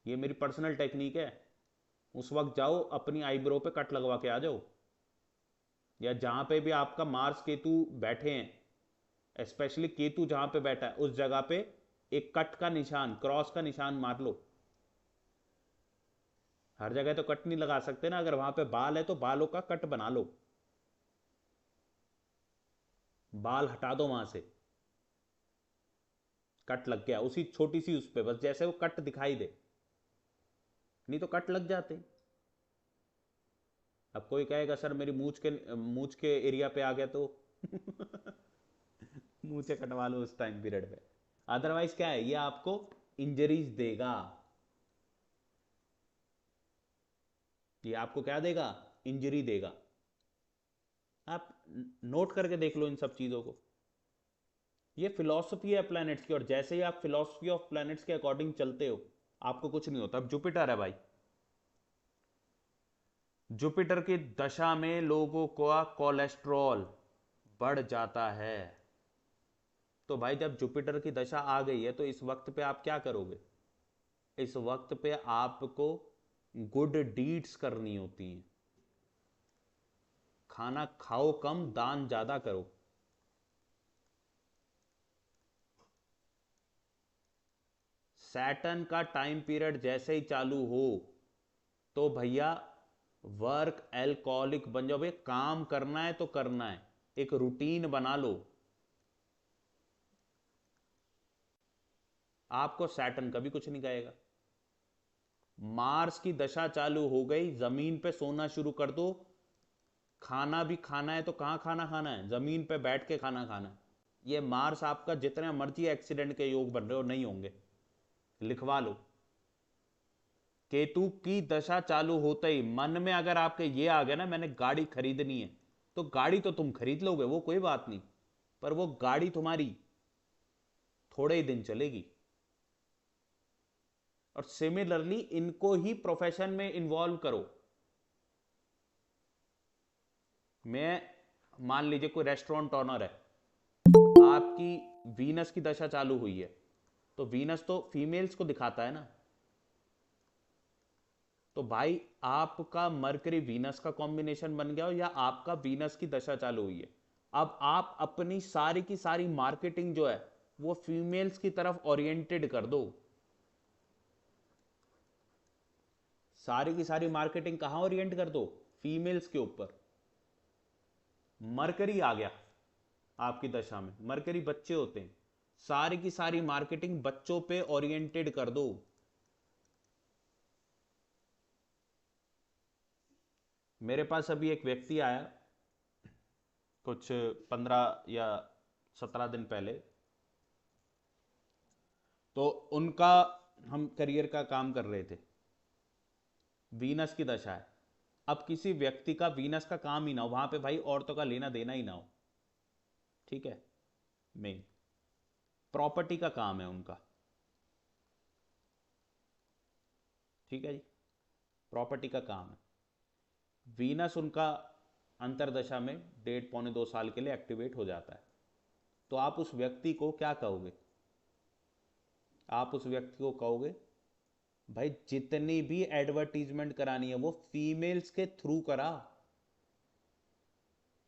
ये मेरी पर्सनल टेक्निक है। उस वक्त जाओ अपनी आईब्रो पे कट लगवा के आ जाओ, या जहां पे भी आपका मार्स केतु बैठे हैं, स्पेशली केतु जहां पे बैठा है उस जगह पे एक कट का निशान, क्रॉस का निशान मार लो। हर जगह तो कट नहीं लगा सकते ना, अगर वहां पे बाल है तो बालों का कट बना लो। बाल हटा दो वहां से, कट लग गया उसी छोटी सी उस पे, बस जैसे वो कट दिखाई दे, नहीं तो कट लग जाते। अब कोई कहेगा सर मेरी मूछ के एरिया पे आ गया तो मुंह से कटवा लो उस टाइम पीरियड पे। अदरवाइज क्या है, ये आपको इंजरीज देगा। ये आपको क्या देगा, इंजरी देगा। आप नोट करके देख लो इन सब चीजों को। ये फिलॉसफी है प्लैनेट्स की, और जैसे ही आप फिलॉसफी ऑफ प्लैनेट्स के अकॉर्डिंग चलते हो आपको कुछ नहीं होता। अब जुपिटर है भाई, जुपिटर की दशा में लोगों का कोलेस्ट्रॉल बढ़ जाता है। तो भाई जब जुपिटर की दशा आ गई है तो इस वक्त पे आप क्या करोगे, इस वक्त पे आपको गुड डीड्स करनी होती हैं। खाना खाओ कम, दान ज्यादा करो। सैटर्न का टाइम पीरियड जैसे ही चालू हो तो भैया वर्क एल्कोहलिक बन जाओ। भाई काम करना है तो करना है, एक रूटीन बना लो। आपको सैटर्न कभी कुछ नहीं कहेगा। मार्स की दशा चालू हो गई, जमीन पे सोना शुरू कर दो। खाना भी खाना है तो कहां खाना खाना है, जमीन पे बैठ के खाना खाना है। ये मार्स आपका जितने मर्जी एक्सीडेंट के योग बन रहे हो नहीं होंगे, लिखवा लो। केतु की दशा चालू होते ही मन में अगर आपके ये आ गया ना मैंने गाड़ी खरीदनी है, तो गाड़ी तो तुम खरीद लोगे, वो कोई बात नहीं, पर वो गाड़ी तुम्हारी थोड़े ही दिन चलेगी। और सिमिलरली इनको ही प्रोफेशन में इन्वॉल्व करो। मैं मान लीजिए कोई रेस्टोरेंट ऑनर है, आपकी वीनस की दशा चालू हुई है, तो वीनस तो फीमेल्स को दिखाता है ना। तो भाई आपका मरकरी वीनस का कॉम्बिनेशन बन गया हो, या आपका वीनस की दशा चालू हुई है, अब आप अपनी सारी की सारी मार्केटिंग जो है वो फीमेल्स की तरफ ओरिएंटेड कर दो। सारी की सारी मार्केटिंग कहां ओरिएंट कर दो, फीमेल्स के ऊपर। मरकरी आ गया आपकी दशा में, मरकरी बच्चे होते हैं, सारी की सारी मार्केटिंग बच्चों पे ओरिएंटेड कर दो। मेरे पास अभी एक व्यक्ति आया कुछ 15 या 17 दिन पहले, तो उनका, हम करियर का काम कर रहे थे, वीनस की दशा है। अब किसी व्यक्ति का वीनस का काम ही ना हो, वहां पे भाई औरतों का लेना देना ही ना हो, ठीक है, मेन प्रॉपर्टी का काम है उनका, ठीक है जी, प्रॉपर्टी का काम है। वीनस उनका अंतरदशा में 1.5 पौने 2 साल के लिए एक्टिवेट हो जाता है। तो आप उस व्यक्ति को क्या कहोगे, आप उस व्यक्ति को कहोगे भाई जितनी भी एडवर्टीजमेंट करानी है वो फीमेल्स के थ्रू करा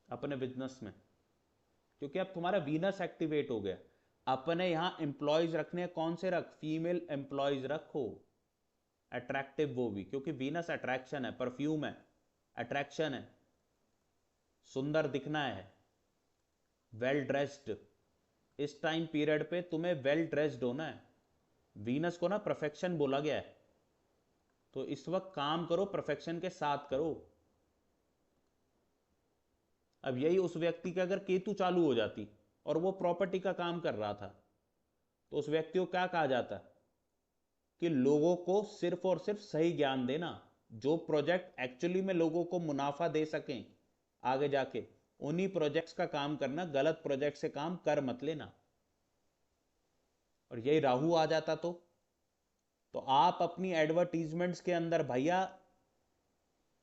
अपने बिजनेस में, क्योंकि अब तुम्हारा वीनस एक्टिवेट हो गया। अपने यहां एम्प्लॉयज रखने हैं, कौन से रख, फीमेल एम्प्लॉयज रखो, अट्रैक्टिव वो भी, क्योंकि वीनस अट्रैक्शन है, परफ्यूम है, अट्रैक्शन है, सुंदर दिखना है, वेल ड्रेस्ड। इस टाइम पीरियड पे तुम्हें वेल ड्रेस्ड होना है। वीनस को ना परफेक्शन बोला गया है, तो इस वक्त काम करो परफेक्शन के साथ करो। अब यही उस व्यक्ति के अगर केतु चालू हो जाती और वो प्रॉपर्टी का काम कर रहा था, तो उस व्यक्ति को क्या कहा जाता कि लोगों को सिर्फ और सिर्फ सही ज्ञान देना, जो प्रोजेक्ट एक्चुअली में लोगों को मुनाफा दे सकें आगे जाके, उन्हीं प्रोजेक्ट्स का काम करना, गलत प्रोजेक्ट से काम कर मत लेना। और यही राहु आ जाता तो आप अपनी एडवर्टीजमेंट्स के अंदर भैया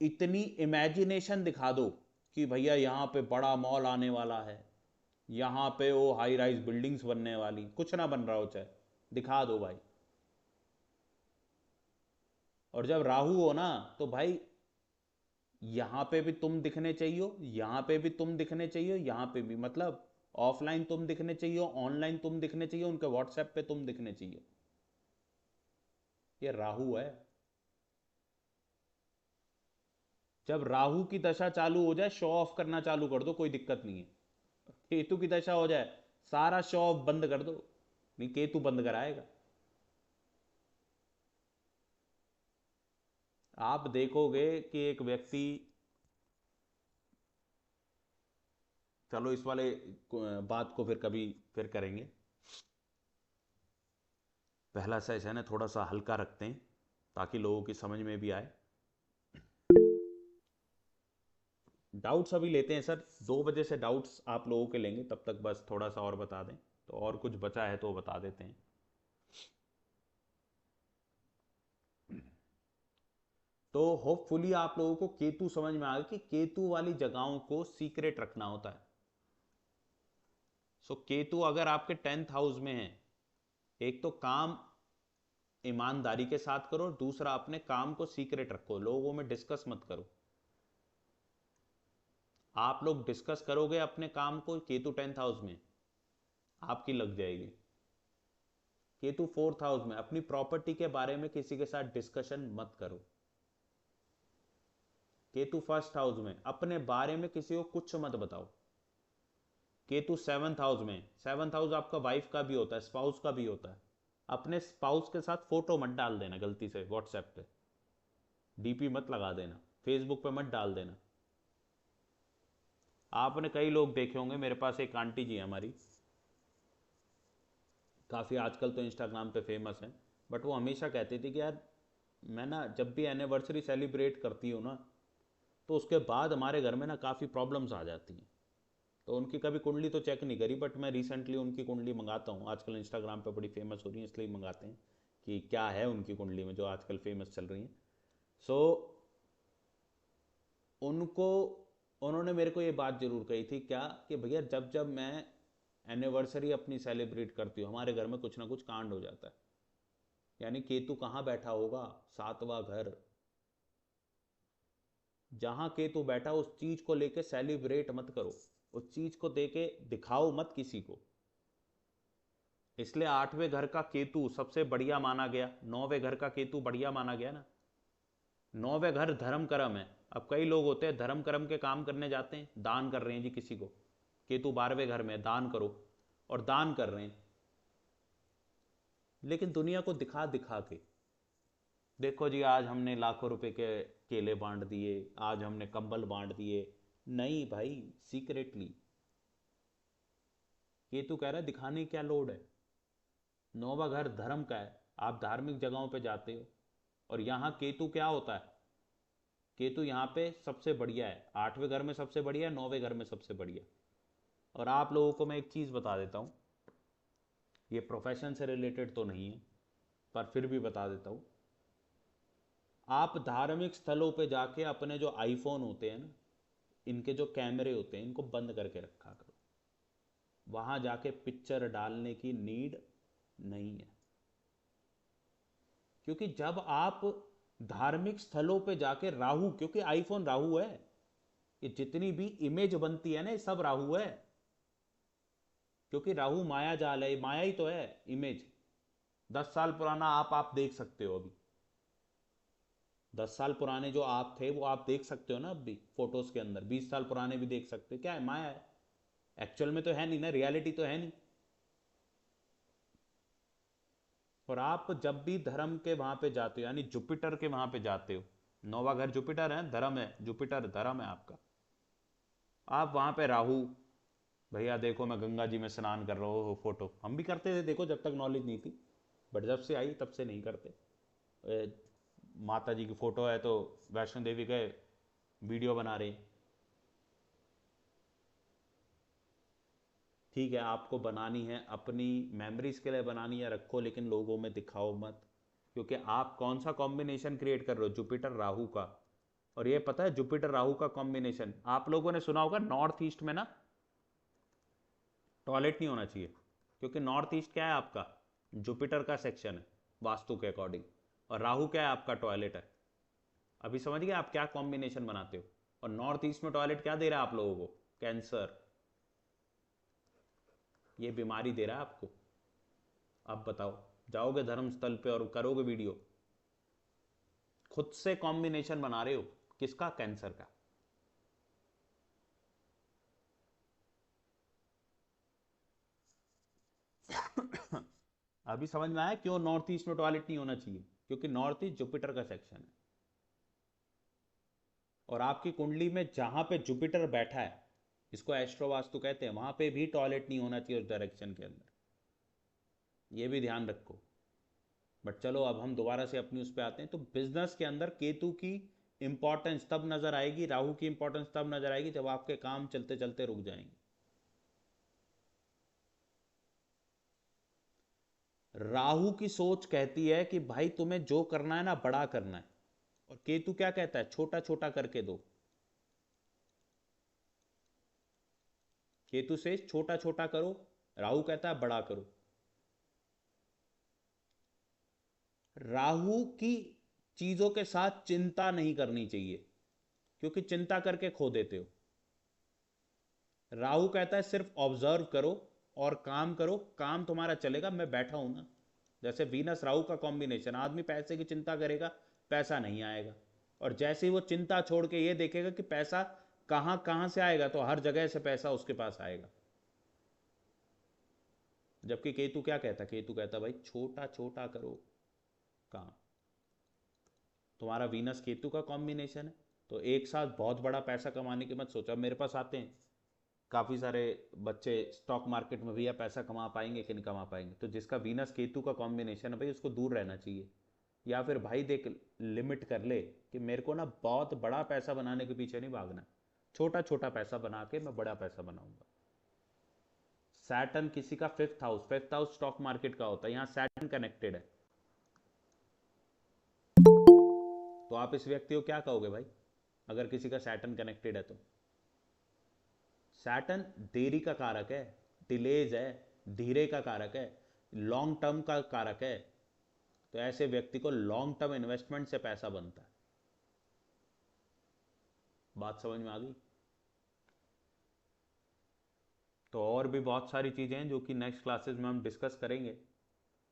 इतनी इमेजिनेशन दिखा दो कि भैया यहाँ पे बड़ा मॉल आने वाला है, यहाँ पे वो हाई राइज बिल्डिंग्स बनने वाली, कुछ ना बन रहा हो चाहे, दिखा दो भाई। और जब राहु हो ना तो भाई यहां पे भी तुम दिखने चाहिए, यहां पे भी तुम दिखने चाहिए, यहां पे भी, मतलब ऑफलाइन तुम दिखने चाहिए, ऑनलाइन तुम दिखने चाहिए, उनके व्हाट्सएप पे तुम दिखने चाहिए। ये राहु है। जब राहु की दशा चालू हो जाए शो ऑफ करना चालू कर दो, कोई दिक्कत नहीं है। केतु की दशा हो जाए, सारा शो ऑफ बंद कर दो, नहीं केतु बंद कराएगा। आप देखोगे कि एक व्यक्ति, चलो इस वाले बात को फिर कभी फिर करेंगे, पहला सेशन है थोड़ा सा हल्का रखते हैं ताकि लोगों की समझ में भी आए। डाउट्स अभी लेते हैं सर, 2 बजे से डाउट्स आप लोगों के लेंगे, तब तक बस थोड़ा सा और बता दें, तो और कुछ बचा है तो बता देते हैं। तो होपफुली आप लोगों को केतु समझ में आ गया कि केतु वाली जगहों को सीक्रेट रखना होता है। सो केतु अगर आपके 10th हाउस में है, एक तो काम ईमानदारी के साथ करो, दूसरा अपने काम को सीक्रेट रखो, लोगों में डिस्कस मत करो। आप लोग डिस्कस करोगे अपने काम को, केतु 10th हाउस में, आपकी लग जाएगी। केतु 4th हाउस में, अपनी प्रॉपर्टी के बारे में किसी के साथ डिस्कशन मत करो। केतु 1st हाउस में, अपने बारे में किसी को कुछ मत बताओ। केतु 7th हाउस में, 7th हाउस आपका वाइफ का भी होता है, स्पाउस का भी होता है, अपने स्पाउस के साथ फोटो मत डाल देना गलती से व्हाट्सएप पे, डीपी मत लगा देना, फेसबुक पे मत डाल देना। आपने कई लोग देखे होंगे, मेरे पास एक आंटी जी है हमारी, काफ़ी आजकल तो इंस्टाग्राम पे फेमस हैं, बट वो हमेशा कहती थी कि यार मैं ना जब भी एनिवर्सरी सेलिब्रेट करती हूँ ना, तो उसके बाद हमारे घर में ना काफ़ी प्रॉब्लम्स आ जाती हैं। तो उनकी कभी कुंडली तो चेक नहीं करी, बट मैं रिसेंटली उनकी कुंडली मंगाता हूँ, आजकल इंस्टाग्राम पे बड़ी फेमस हो रही है इसलिए मंगाते हैं कि क्या है उनकी कुंडली में जो आजकल फेमस चल रही हैं। सो उनको, उन्होंने मेरे को ये बात ज़रूर कही थी क्या, कि भैया जब जब मैं एनिवर्सरी अपनी सेलिब्रेट करती हूँ, हमारे घर में कुछ ना कुछ कांड हो जाता है। यानी केतु कहाँ बैठा होगा? 7वां घर। जहाँ केतु बैठा उस चीज़ को लेके सेलिब्रेट मत करो, उस चीज़ को देके दिखाओ मत किसी को। इसलिए 8वें घर का केतु सबसे बढ़िया माना गया, 9वें घर का केतु बढ़िया माना गया ना। 9वें घर धर्म कर्म है। अब कई लोग होते हैं धर्म कर्म के काम करने जाते हैं, दान कर रहे हैं जी किसी को, केतु 12वें घर में दान करो, और दान कर रहे हैं, लेकिन दुनिया को दिखा दिखा के, देखो जी आज हमने लाखों रुपए के केले बांट दिए, आज हमने कंबल बांट दिए। नहीं भाई, सीक्रेटली। केतु कह रहा है दिखाने की क्या लोड है। 9वां घर धर्म का है, आप धार्मिक जगहों पे जाते हो, और यहाँ केतु क्या होता है? केतु यहाँ पे सबसे बढ़िया है, 8वें घर में सबसे बढ़िया है, 9वें घर में सबसे बढ़िया। और आप लोगों को मैं एक चीज़ बता देता हूँ, ये प्रोफेशन से रिलेटेड तो नहीं है, पर फिर भी बता देता हूँ। आप धार्मिक स्थलों पे जाके अपने जो आईफोन होते हैं ना, इनके जो कैमरे होते हैं, इनको बंद करके रखा करो। वहाँ जाके पिक्चर डालने की नीड नहीं है, क्योंकि जब आप धार्मिक स्थलों पे जाके राहु, क्योंकि आईफोन राहु है, ये जितनी भी इमेज बनती है ना ये सब राहु है, क्योंकि राहु माया जाल है, माया ही तो है इमेज। 10 साल पुराना आप देख सकते हो अभी, 10 साल पुराने जो आप थे वो आप देख सकते हो ना अब भी फोटोज के अंदर, 20 साल पुराने भी देख सकते हो, क्या है? माया है, एक्चुअल में तो है नहीं ना, रियलिटी तो है नहीं। और आप जब भी धर्म के वहां पे जाते हो, यानी जुपिटर के वहां पे जाते हो, 9वां घर जुपिटर है, धर्म है, जुपिटर धर्म है आपका, आप वहां पे राहु, भैया देखो मैं गंगा जी में स्नान कर रहा हूँ, फोटो हम भी करते थे देखो जब तक नॉलेज नहीं थी, बट जब से आई तब से नहीं करते। माता जी की फोटो है तो वैष्णो देवी गए, वीडियो बना रहे हैं। ठीक है, आपको बनानी है अपनी मेमोरीज के लिए बनानी है, रखो, लेकिन लोगों में दिखाओ मत, क्योंकि आप कौन सा कॉम्बिनेशन क्रिएट कर रहे हो जुपिटर राहु का। और ये पता है जुपिटर राहु का कॉम्बिनेशन, आप लोगों ने सुना होगा नॉर्थ ईस्ट में ना टॉयलेट नहीं होना चाहिए, क्योंकि नॉर्थ ईस्ट क्या है आपका? जुपिटर का सेक्शन है वास्तु के अकॉर्डिंग, और राहु क्या है आपका? टॉयलेट है। अभी समझ गए आप क्या कॉम्बिनेशन बनाते हो? और नॉर्थ ईस्ट में टॉयलेट क्या दे रहा है आप लोगों को? कैंसर, ये बीमारी दे रहा है आपको। अब बताओ, जाओगे धर्म स्थल पे और करोगे वीडियो, खुद से कॉम्बिनेशन बना रहे हो, किसका? कैंसर का। अभी समझ में आया क्यों नॉर्थ ईस्ट में टॉयलेट नहीं होना चाहिए? क्योंकि नॉर्थ ईस्ट जुपिटर का सेक्शन है, और आपकी कुंडली में जहां पे जुपिटर बैठा है, इसको एस्ट्रो वास्तु कहते हैं, वहां पे भी टॉयलेट नहीं होना चाहिए उस डायरेक्शन के अंदर, ये भी ध्यान रखो। बट चलो अब हम दोबारा से अपनी उस पर आते हैं। तो बिजनेस के अंदर केतु की इंपॉर्टेंस तब नजर आएगी, राहु की इंपॉर्टेंस तब नजर आएगी जब आपके काम चलते चलते रुक जाएंगे। राहु की सोच कहती है कि भाई तुम्हें जो करना है ना बड़ा करना है, और केतु क्या कहता है? छोटा छोटा करके दो। केतु से छोटा छोटा करो, राहु कहता है बड़ा करो। राहु की चीजों के साथ चिंता नहीं करनी चाहिए, क्योंकि चिंता करके खो देते हो। राहु कहता है सिर्फ ऑब्जर्व करो और काम करो, काम तुम्हारा चलेगा, मैं बैठा हूं ना। जैसे वीनस राहु का कॉम्बिनेशन, आदमी पैसे की चिंता करेगा, पैसा नहीं आएगा, और जैसे ही वो चिंता छोड़ के ये देखेगा कि पैसा कहां कहां से आएगा, तो हर जगह से पैसा उसके पास आएगा। जबकि केतु क्या कहता? केतु कहता भाई छोटा छोटा करो काम। तुम्हारा वीनस केतु का कॉम्बिनेशन है, तो एक साथ बहुत बड़ा पैसा कमाने की मत सोचो। मेरे पास आते हैं काफ़ी सारे बच्चे स्टॉक मार्केट में, भैया पैसा कमा पाएंगे कि नहीं कमा पाएंगे? तो जिसका वीनस केतु का कॉम्बिनेशन है भाई, उसको दूर रहना चाहिए। या फिर भाई देख, लिमिट कर ले कि मेरे को ना बहुत बड़ा पैसा बनाने के पीछे नहीं भागना, छोटा छोटा पैसा बना के मैं बड़ा पैसा बनाऊंगा। सैटर्न किसी का फिफ्थ हाउस स्टॉक मार्केट का होता है, यहां सैटर्न कनेक्टेड है। तो आप इस व्यक्ति को क्या कहोगे भाई, अगर किसी का सैटर्न कनेक्टेड है तो? सैटर्न देरी का कारक है, डिलेज है, धीरे का कारक है, लॉन्ग टर्म का कारक है। तो ऐसे व्यक्ति को लॉन्ग टर्म इन्वेस्टमेंट से पैसा बनता है। बात समझ में आ गई? तो और भी बहुत सारी चीजें हैं जो कि नेक्स्ट क्लासेस में हम डिस्कस करेंगे।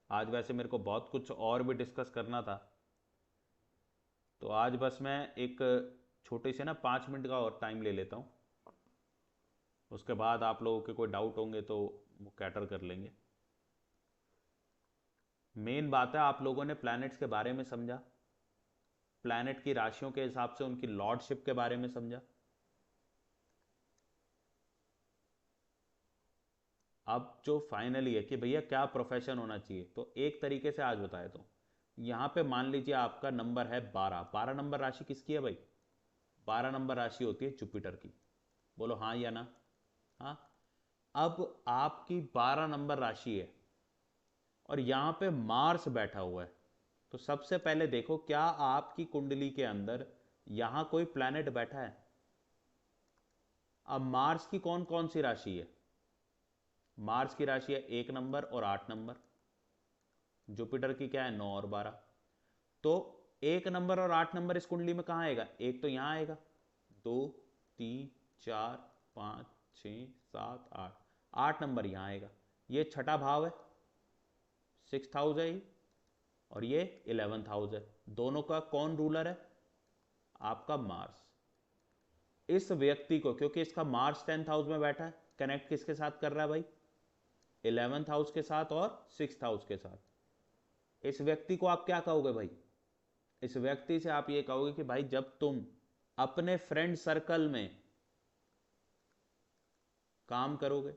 आज वैसे मेरे को बहुत कुछ और भी डिस्कस करना था, तो आज बस मैं एक छोटे से ना 5 मिनट का और टाइम ले लेता हूँ। उसके बाद आप लोगों के कोई डाउट होंगे तो वो कैटर कर लेंगे। मेन बात है, आप लोगों ने प्लैनेट्स के बारे में समझा, प्लैनेट की राशियों के हिसाब से उनकी लॉर्डशिप के बारे में समझा। अब जो फाइनली है कि भैया क्या प्रोफेशन होना चाहिए, तो एक तरीके से आज बताया तो यहाँ पे मान लीजिए आपका नंबर है 12। 12 नंबर राशि किसकी है भाई? 12 नंबर राशि होती है जुपिटर की। बोलो हाँ या ना? हाँ। अब आपकी 12 नंबर राशि है और यहाँ पे मार्स बैठा हुआ है, तो सबसे पहले देखो क्या आपकी कुंडली के अंदर यहाँ कोई प्लैनेट बैठा है? अब मार्स की कौन कौन सी राशि है? मार्स की राशि है 1 नंबर और 8 नंबर। जुपिटर की क्या है? 9 और 12। तो 1 नंबर और 8 नंबर इस कुंडली में कहाँ आएगा? एक तो यहाँ आएगा, 2 3 4 5 6 7 8, 8 नंबर यहाँ आएगा। ये छठा भाव है, 6th हाउस है ये, और ये 11th हाउस है। दोनों का कौन रूलर है? आपका मार्स। इस व्यक्ति को, क्योंकि इसका मार्स 10th हाउस में बैठा है, कनेक्ट किसके साथ कर रहा है भाई? 11th हाउस के साथ और 6th हाउस के साथ। इस व्यक्ति को आप क्या कहोगे भाई? इस व्यक्ति से आप ये कहोगे कि भाई जब तुम अपने फ्रेंड सर्कल में काम करोगे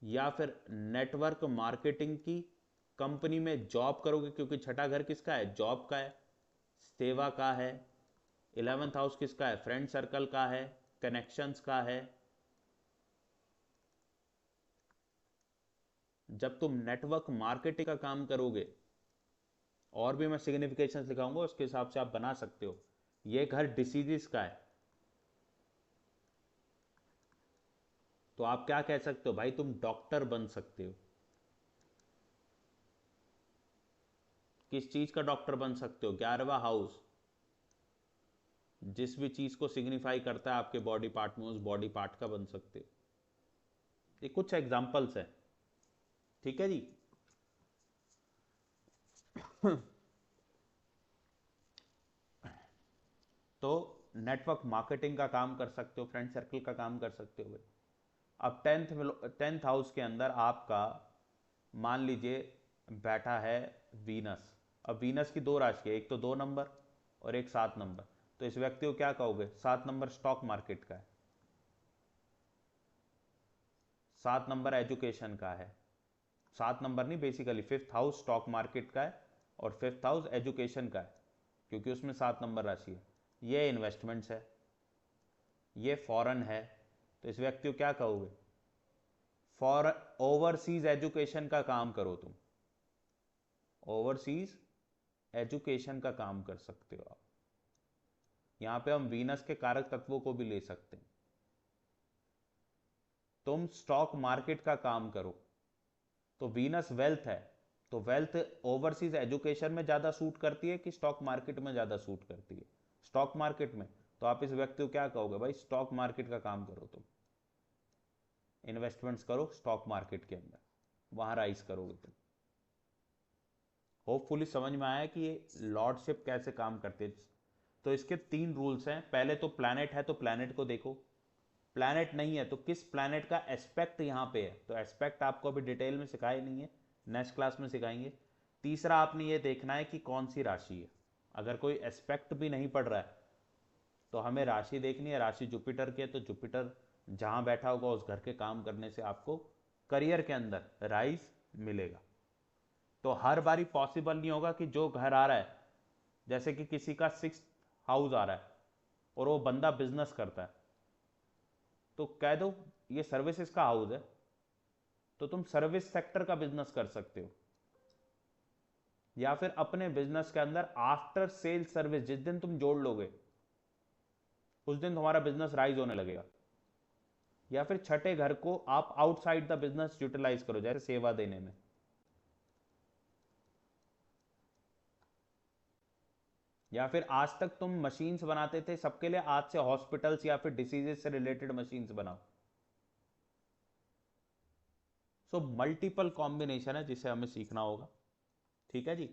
या फिर नेटवर्क मार्केटिंग की कंपनी में जॉब करोगे, क्योंकि छठा घर किसका है? जॉब का है, सेवा का है। 11th हाउस किसका है? फ्रेंड सर्कल का है, कनेक्शंस का है। जब तुम नेटवर्क मार्केटिंग का काम करोगे, और भी मैं सिग्निफिकेशन दिखाऊंगा, उसके हिसाब से आप बना सकते हो। ये घर डिसीजेस का है, तो आप क्या कह सकते हो भाई? तुम डॉक्टर बन सकते हो। किस चीज का डॉक्टर बन सकते हो? 11वां हाउस जिस भी चीज को सिग्निफाई करता है आपके बॉडी पार्ट में, उस बॉडी पार्ट का बन सकते हो। ये कुछ एग्जाम्पल्स है, ठीक है जी। तो नेटवर्क मार्केटिंग का काम कर सकते हो, फ्रेंड सर्कल का काम कर सकते हो भाई। अब टेंथ हाउस के अंदर आपका मान लीजिए बैठा है वीनस। अब वीनस की दो राशि है, एक तो 2 नंबर और एक 7 नंबर। तो इस व्यक्ति को क्या कहोगे? 7 नंबर स्टॉक मार्केट का है, 7 नंबर एजुकेशन का है। 7 नंबर नहीं, basically 5th house stock market का है और 5th हाउस एजुकेशन का है, क्योंकि उसमें 7 नंबर राशि है। ये इन्वेस्टमेंट्स है, ये फॉरेन है। तो इस व्यक्ति को क्या कहोगे? फॉर ओवरसीज एजुकेशन का काम करो तुम, ओवरसीज एजुकेशन का काम कर सकते हो आप। यहां पे हम वीनस के कारक तत्वों को भी ले सकते हैं। तुम स्टॉक मार्केट का काम करो, तो वीनस वेल्थ है, तो वेल्थ ओवरसीज एजुकेशन में ज्यादा सूट करती है कि स्टॉक मार्केट में ज्यादा सूट करती है? स्टॉक मार्केट में। तो आप इस व्यक्ति को क्या कहोगे? भाई स्टॉक मार्केट का काम करो तुम, इन्वेस्टमेंट्स करो स्टॉक मार्केट के अंदर, वहां राइज करोगे तुम। होपफुली समझ में आया कि ये लॉर्डशिप कैसे काम करती है। तो इसके 3 रूल्स हैं। पहले तो प्लैनेट है तो प्लैनेट को देखो, प्लैनेट नहीं है तो किस प्लैनेट का एस्पेक्ट यहाँ पे है। तो एस्पेक्ट आपको अभी डिटेल में सिखाया नहीं है, नेक्स्ट क्लास में सिखाएंगे। तीसरा आपने ये देखना है कि कौन सी राशि है। अगर कोई एस्पेक्ट भी नहीं पड़ रहा है तो हमें राशि देखनी है। राशि जुपिटर की है तो जुपिटर जहां बैठा होगा उस घर के काम करने से आपको करियर के अंदर राइज मिलेगा। तो हर बारी पॉसिबल नहीं होगा कि जो घर आ रहा है, जैसे कि किसी का 6th हाउस आ रहा है और वो बंदा बिजनेस करता है, तो कह दो ये सर्विसेज का हाउस है, तो तुम सर्विस सेक्टर का बिजनेस कर सकते हो। या फिर अपने बिजनेस के अंदर आफ्टर सेल सर्विस जिस दिन तुम जोड़ लोगे उस दिन तुम्हारा बिजनेस राइज होने लगेगा। या फिर छठे घर को आप आउटसाइड द बिजनेस यूटिलाइज करो, जैसे सेवा देने में। या फिर आज तक तुम मशीन्स बनाते थे सबके लिए, आज से हॉस्पिटल्स या फिर डिसीजेस से रिलेटेड मशीन्स बनाओ। सो मल्टीपल कॉम्बिनेशन है जिसे हमें सीखना होगा। ठीक है जी।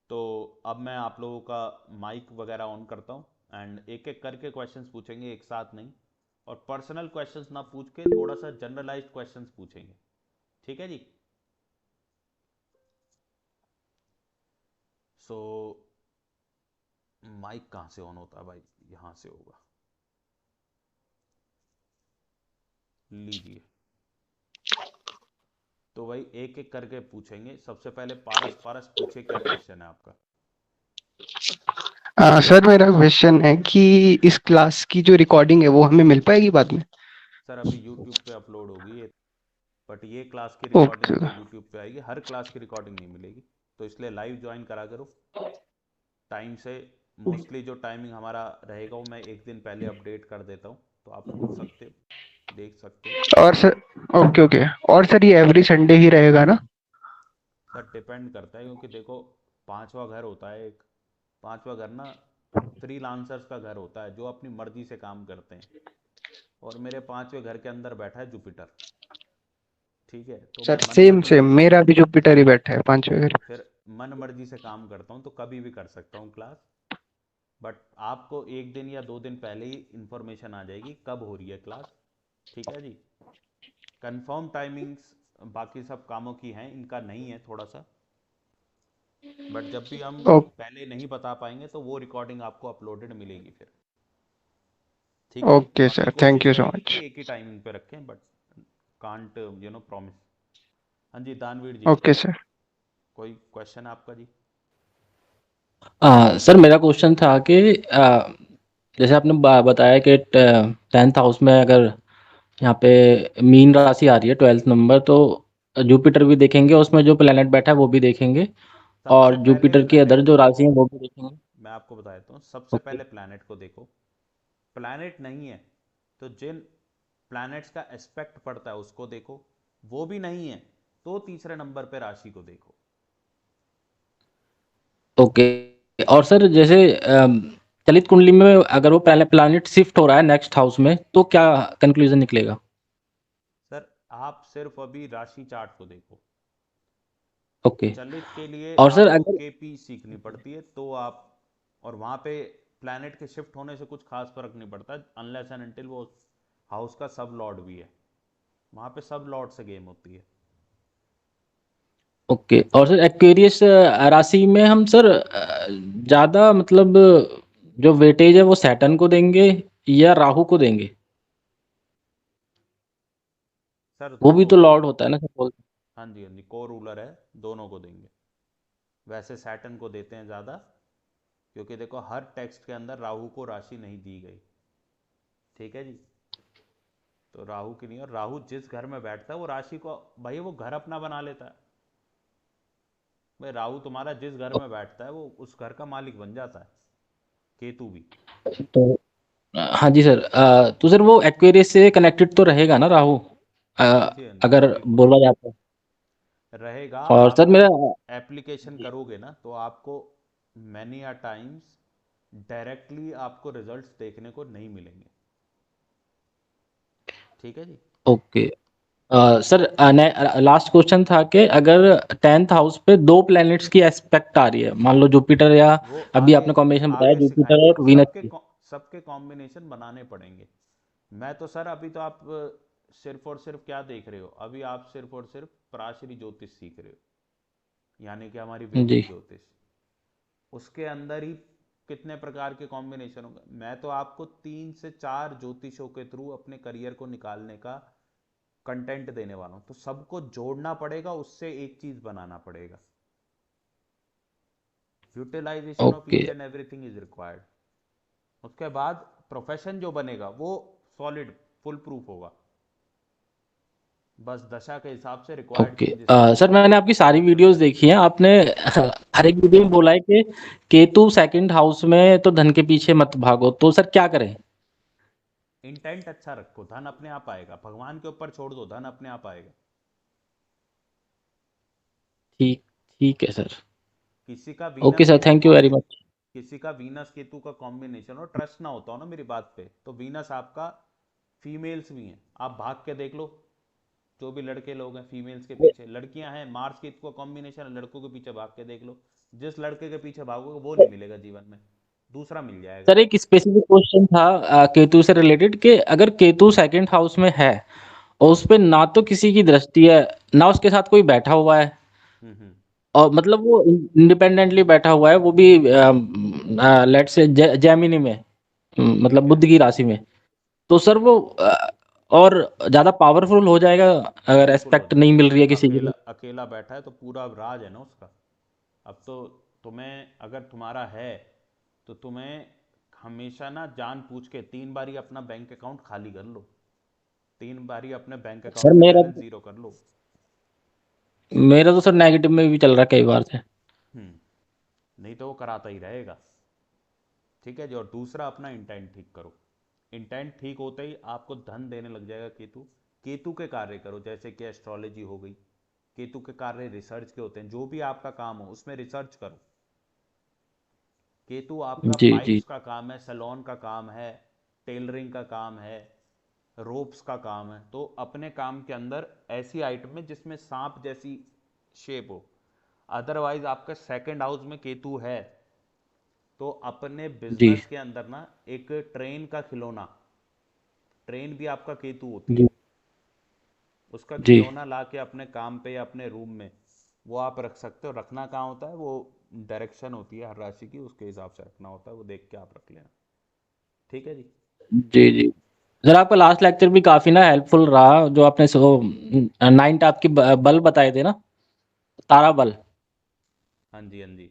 तो अब मैं आप लोगों का माइक वगैरह ऑन करता हूँ एंड एक एक करके क्वेश्चंस पूछेंगे, एक साथ नहीं। और पर्सनल क्वेश्चंस ना पूछ के थोड़ा सा जनरलाइज्ड क्वेश्चंस पूछेंगे। ठीक है जी। सो माइक कहाँ से ऑन होता है भाई? यहाँ से होगा, लीजिए। तो भाई एक एक करके पूछेंगे। सबसे पहले पारस, पारस पूछे क्या क्वेश्चन है आपका? सर मेरा क्वेश्चन है कि इस क्लास की जो रिकॉर्डिंग है वो हमें मिल पाएगी बाद में? सर अभी यूट्यूब पे अपलोड होगी ये, बट ये क्लास की रिकॉर्डिंग ओके। तो यूट्यूब पे आएगी, हर क्लास की रिकॉर्डिंग नहीं मिलेगी। तो इसलिए लाइव ज्वाइन करा करो टाइम से। मोस्टली जो टाइमिंग हमारा रहेगा वो मैं एक दिन पहले अपडेट कर देता हूँ, तो आप पूछ सकते हो, देख सकते हो। और सर, ओके ओके, और सर ये एवरी संडे ही रहेगा ना? सर डिपेंड करता है, क्योंकि देखो 5वां घर होता है एक, 5वां घर ना फ्रीलांसर्स का घर होता है जो अपनी मर्जी से काम करते हैं। और मेरे 5वें घर के अंदर बैठा है जुपिटर। ठीक है, तो मैं सर मन सेम मर्जी सेम से, मेरा भी जुपिटर ही बैठा है 5वें घर। फिर मन मर्जी से काम करता हूँ तो कभी भी कर सकता हूँ क्लास। बट आपको एक दिन या 2 दिन पहले ही इंफॉर्मेशन आ जाएगी कब हो रही है क्लास। ठीक है जी। कंफर्म टाइमिंग्स बाकी सब कामों की हैं, इनका नहीं है थोड़ा सा। बट जब भी हम ओ, पहले नहीं बता पाएंगे तो वो रिकॉर्डिंग आपको अपलोडेड मिलेगी फिर। ठीक है जी। ओके बाकी सर, थैंक कोशिश यू सो रहेगी मच। कि एक ही टाइमिंग पे रखें, बट कांट प्रॉमिस। हाँ जी, दानवीर जी, ओके सर। कोई क्वेश्चन आपका जी? सर मेरा क्वेश्चन था कि जैसे आपने बताया कि 10th हाउस में अगर यहाँ पे मीन राशि आ रही है 12th नंबर, तो जुपिटर भी देखेंगे, उसमें जो प्लेनेट बैठा है वो भी देखेंगे, सबसे और पहले जुपिटर की अदर प्लैनेट को जो राशि देखो। है वो भी देखेंगे। मैं आपको बता देता हूँ, सबसे ओके। पहले प्लैनेट को देखो। प्लैनेट नहीं है तो जिन प्लैनेट्स का एस्पेक्ट पड़ता है उसको देखो। वो भी नहीं है तो तीसरे नंबर पे राशि को देखो। ओके। और सर जैसे चलित कुंडली में अगर वो पहले प्लैनेट शिफ्ट हो रहा है नेक्स्ट हाउस में, तो क्या कंक्लूजन निकलेगा? सर आप सिर्फ अभी राशि चार्ट को देखो। ओके। चलित के लिए और सर आपको अगर केपी सीखनी पड़ती है तो आप, और वहाँ पे प्लैनेट के शिफ्ट होने से कुछ खास फर्क नहीं पड़ता, अनलेस एंड अनटिल वो हाउस का सब लॉर्ड भी है। वहाँ पे सब लॉर्ड से गेम होती है। ओके। और सर एक्वेरियस राशि में हम सर ज़्यादा मतलब जो वेटेज है वो सैटर्न को देंगे या राहु को देंगे? सर वो भी देखो, तो लॉर्ड होता है ना सर बोलते हाँ जी हाँ जी, को रूलर है, दोनों को देंगे। वैसे सैटर्न को देते हैं ज़्यादा, क्योंकि देखो हर टेक्स्ट के अंदर राहु को राशि नहीं दी गई। ठीक है जी। तो राहु की नहीं, और राहु जिस घर में बैठता है वो राशि को, भाई वो घर अपना बना लेता है। भाई राहु तुम्हारा जिस घर में बैठता है वो उस घर का मालिक बन जाता है। केतु भी। हैं। तो हाँ जी सर, तो सर वो एक्वेरियस से कनेक्टेड तो रहेगा ना राहु, हाँ जी हाँ जी, अगर बिल्कुल बोला जाता है। रहेगा। और आप सर मेरा जब एप्लीकेशन करोगे ना तो आपको मैनी आ टाइम्स डायरेक्टली आपको रिजल्ट्स देखने को नहीं मिलेंगे। ठीक है जी। ओके। सर लास्ट क्वेश्चन था कि अगर 10th हाउस पे दो प्लैनेट्स की एस्पेक्ट आ रही है, मान लो जुपिटर या वो अभी आगे आपने कॉम्बिनेशन बताया आगे जुपिटर सिखाएंगे, और वीनस की। सबके कॉम्बिनेशन बनाने पड़ेंगे। मैं तो सर अभी तो आप सिर्फ और सिर्फ क्या देख रहे हो, अभी आप सिर्फ और सिर्फ पराशरी ज्योतिष सीख रहे हो, यानी कि हमारी जी वैदिक ज्योतिष। उसके अंदर ही कितने प्रकार के कॉम्बिनेशन होंगे। मैं तो आपको 3 से 4 ज्योतिषों के थ्रू अपने करियर को निकालने का कंटेंट देने वाला हूं, तो सबको जोड़ना पड़ेगा, उससे एक चीज बनाना पड़ेगा। Utilization of okay. Each and everything is required. उसके बाद प्रोफेशन जो बनेगा वो सॉलिड फुल प्रूफ होगा। बस दशा के हिसाब से रिक्वायर्ड ओके। चेंजेस करने सर मैंने पड़ेंगे। आपकी सारी वीडियोस देखी हैं। आपने हर एक वीडियो में बोला है कि केतु सेकंड हाउस में तो धन के पीछे मत भागो, तो सर क्या करें? इंटेंट अच्छा रखो, धन अपने आप आएगा। भगवान के ऊपर छोड़ दो, धन अपने आप आएगा। ठीक ठीक है सर। किसी का okay Venus sir, Ketu thank you very much. किसी का वीनस केतु का कॉम्बिनेशन और ट्रस्ट ना होता हो ना मेरी बात पे, तो वीनस आपका फीमेल्स भी हैं, आप भाग के देख लो। जो भी लड़के लोग हैं फीमेल्स के पीछे, लड़कियां हैं मार्स केतु का कॉम्बिनेशन है, लड़कों के पीछे भाग के देख लो। जिस लड़के के पीछे भागोगे वो नहीं मिलेगा जीवन में, दूसरा मिल जाएगा। सर एक स्पेसिफिक क्वेश्चन था केतु से रिलेटेड, कि अगर केतु सेकंड हाउस में है और उस पे ना तो किसी की दृष्टि है, ना उसके साथ कोई बैठा हुआ है, हम्म। और मतलब वो इंडिपेंडेंटली बैठा हुआ है, वो भी लेट्स से जेमिनी में, मतलब ठीक है। बुध की राशि में, तो सर वो और ज्यादा पावरफुल हो जाएगा अगर बिल्कुल हो एस्पेक्ट नहीं मिल रही है किसी अकेला की। अकेला बैठा है तो पूरा राज है ना उसका। अब तो तुम्हें अगर तुम्हारा है तो तुम्हें हमेशा ना जान पूछ के 3 बारी अपना बैंक अकाउंट खाली कर लो, 3 बारी अपने बैंक सर अकाउंट का मेरा बैलेंस जीरो कर लो। मेरा तो सर नेगेटिव में भी चल रहा है कई बार से। नहीं तो वो कराता ही रहेगा। ठीक है जी। और दूसरा अपना इंटेंट ठीक करो। इंटेंट ठीक होते ही आपको धन देने लग जाएगा केतु। केतु के कार्य करो, जैसे कि एस्ट्रोलॉजी हो गई। केतु के कार्य रिसर्च के होते हैं, जो भी आपका काम हो उसमें रिसर्च करो। केतु आपका जी जी पाइप्स का काम है, सैलून का काम है, टेलरिंग का काम है, रोप्स का काम है, तो अपने काम के अंदर ऐसी आइटम है जिसमें सांप जैसी शेप हो। अदरवाइज आपका सेकंड हाउस में केतु है तो अपने जी बिजनेस के अंदर ना एक ट्रेन का खिलौना, ट्रेन भी आपका केतु होती जी है, उसका जी खिलौना ला के अपने काम पे या अपने रूम में वो आप रख सकते हो। रखना कहाँ होता है, वो डायरेक्शन होती है हर राशि की, उसके हिसाब से रखना होता है, वो देख के आप रख लेना। ठीक है जी। जी जी। सर आपका लास्ट लेक्चर भी काफी ना हेल्पफुल रहा, जो आपने सो 9 टाइप की बल बताए थे ना, तारा बल। हाँ जी हाँ जी,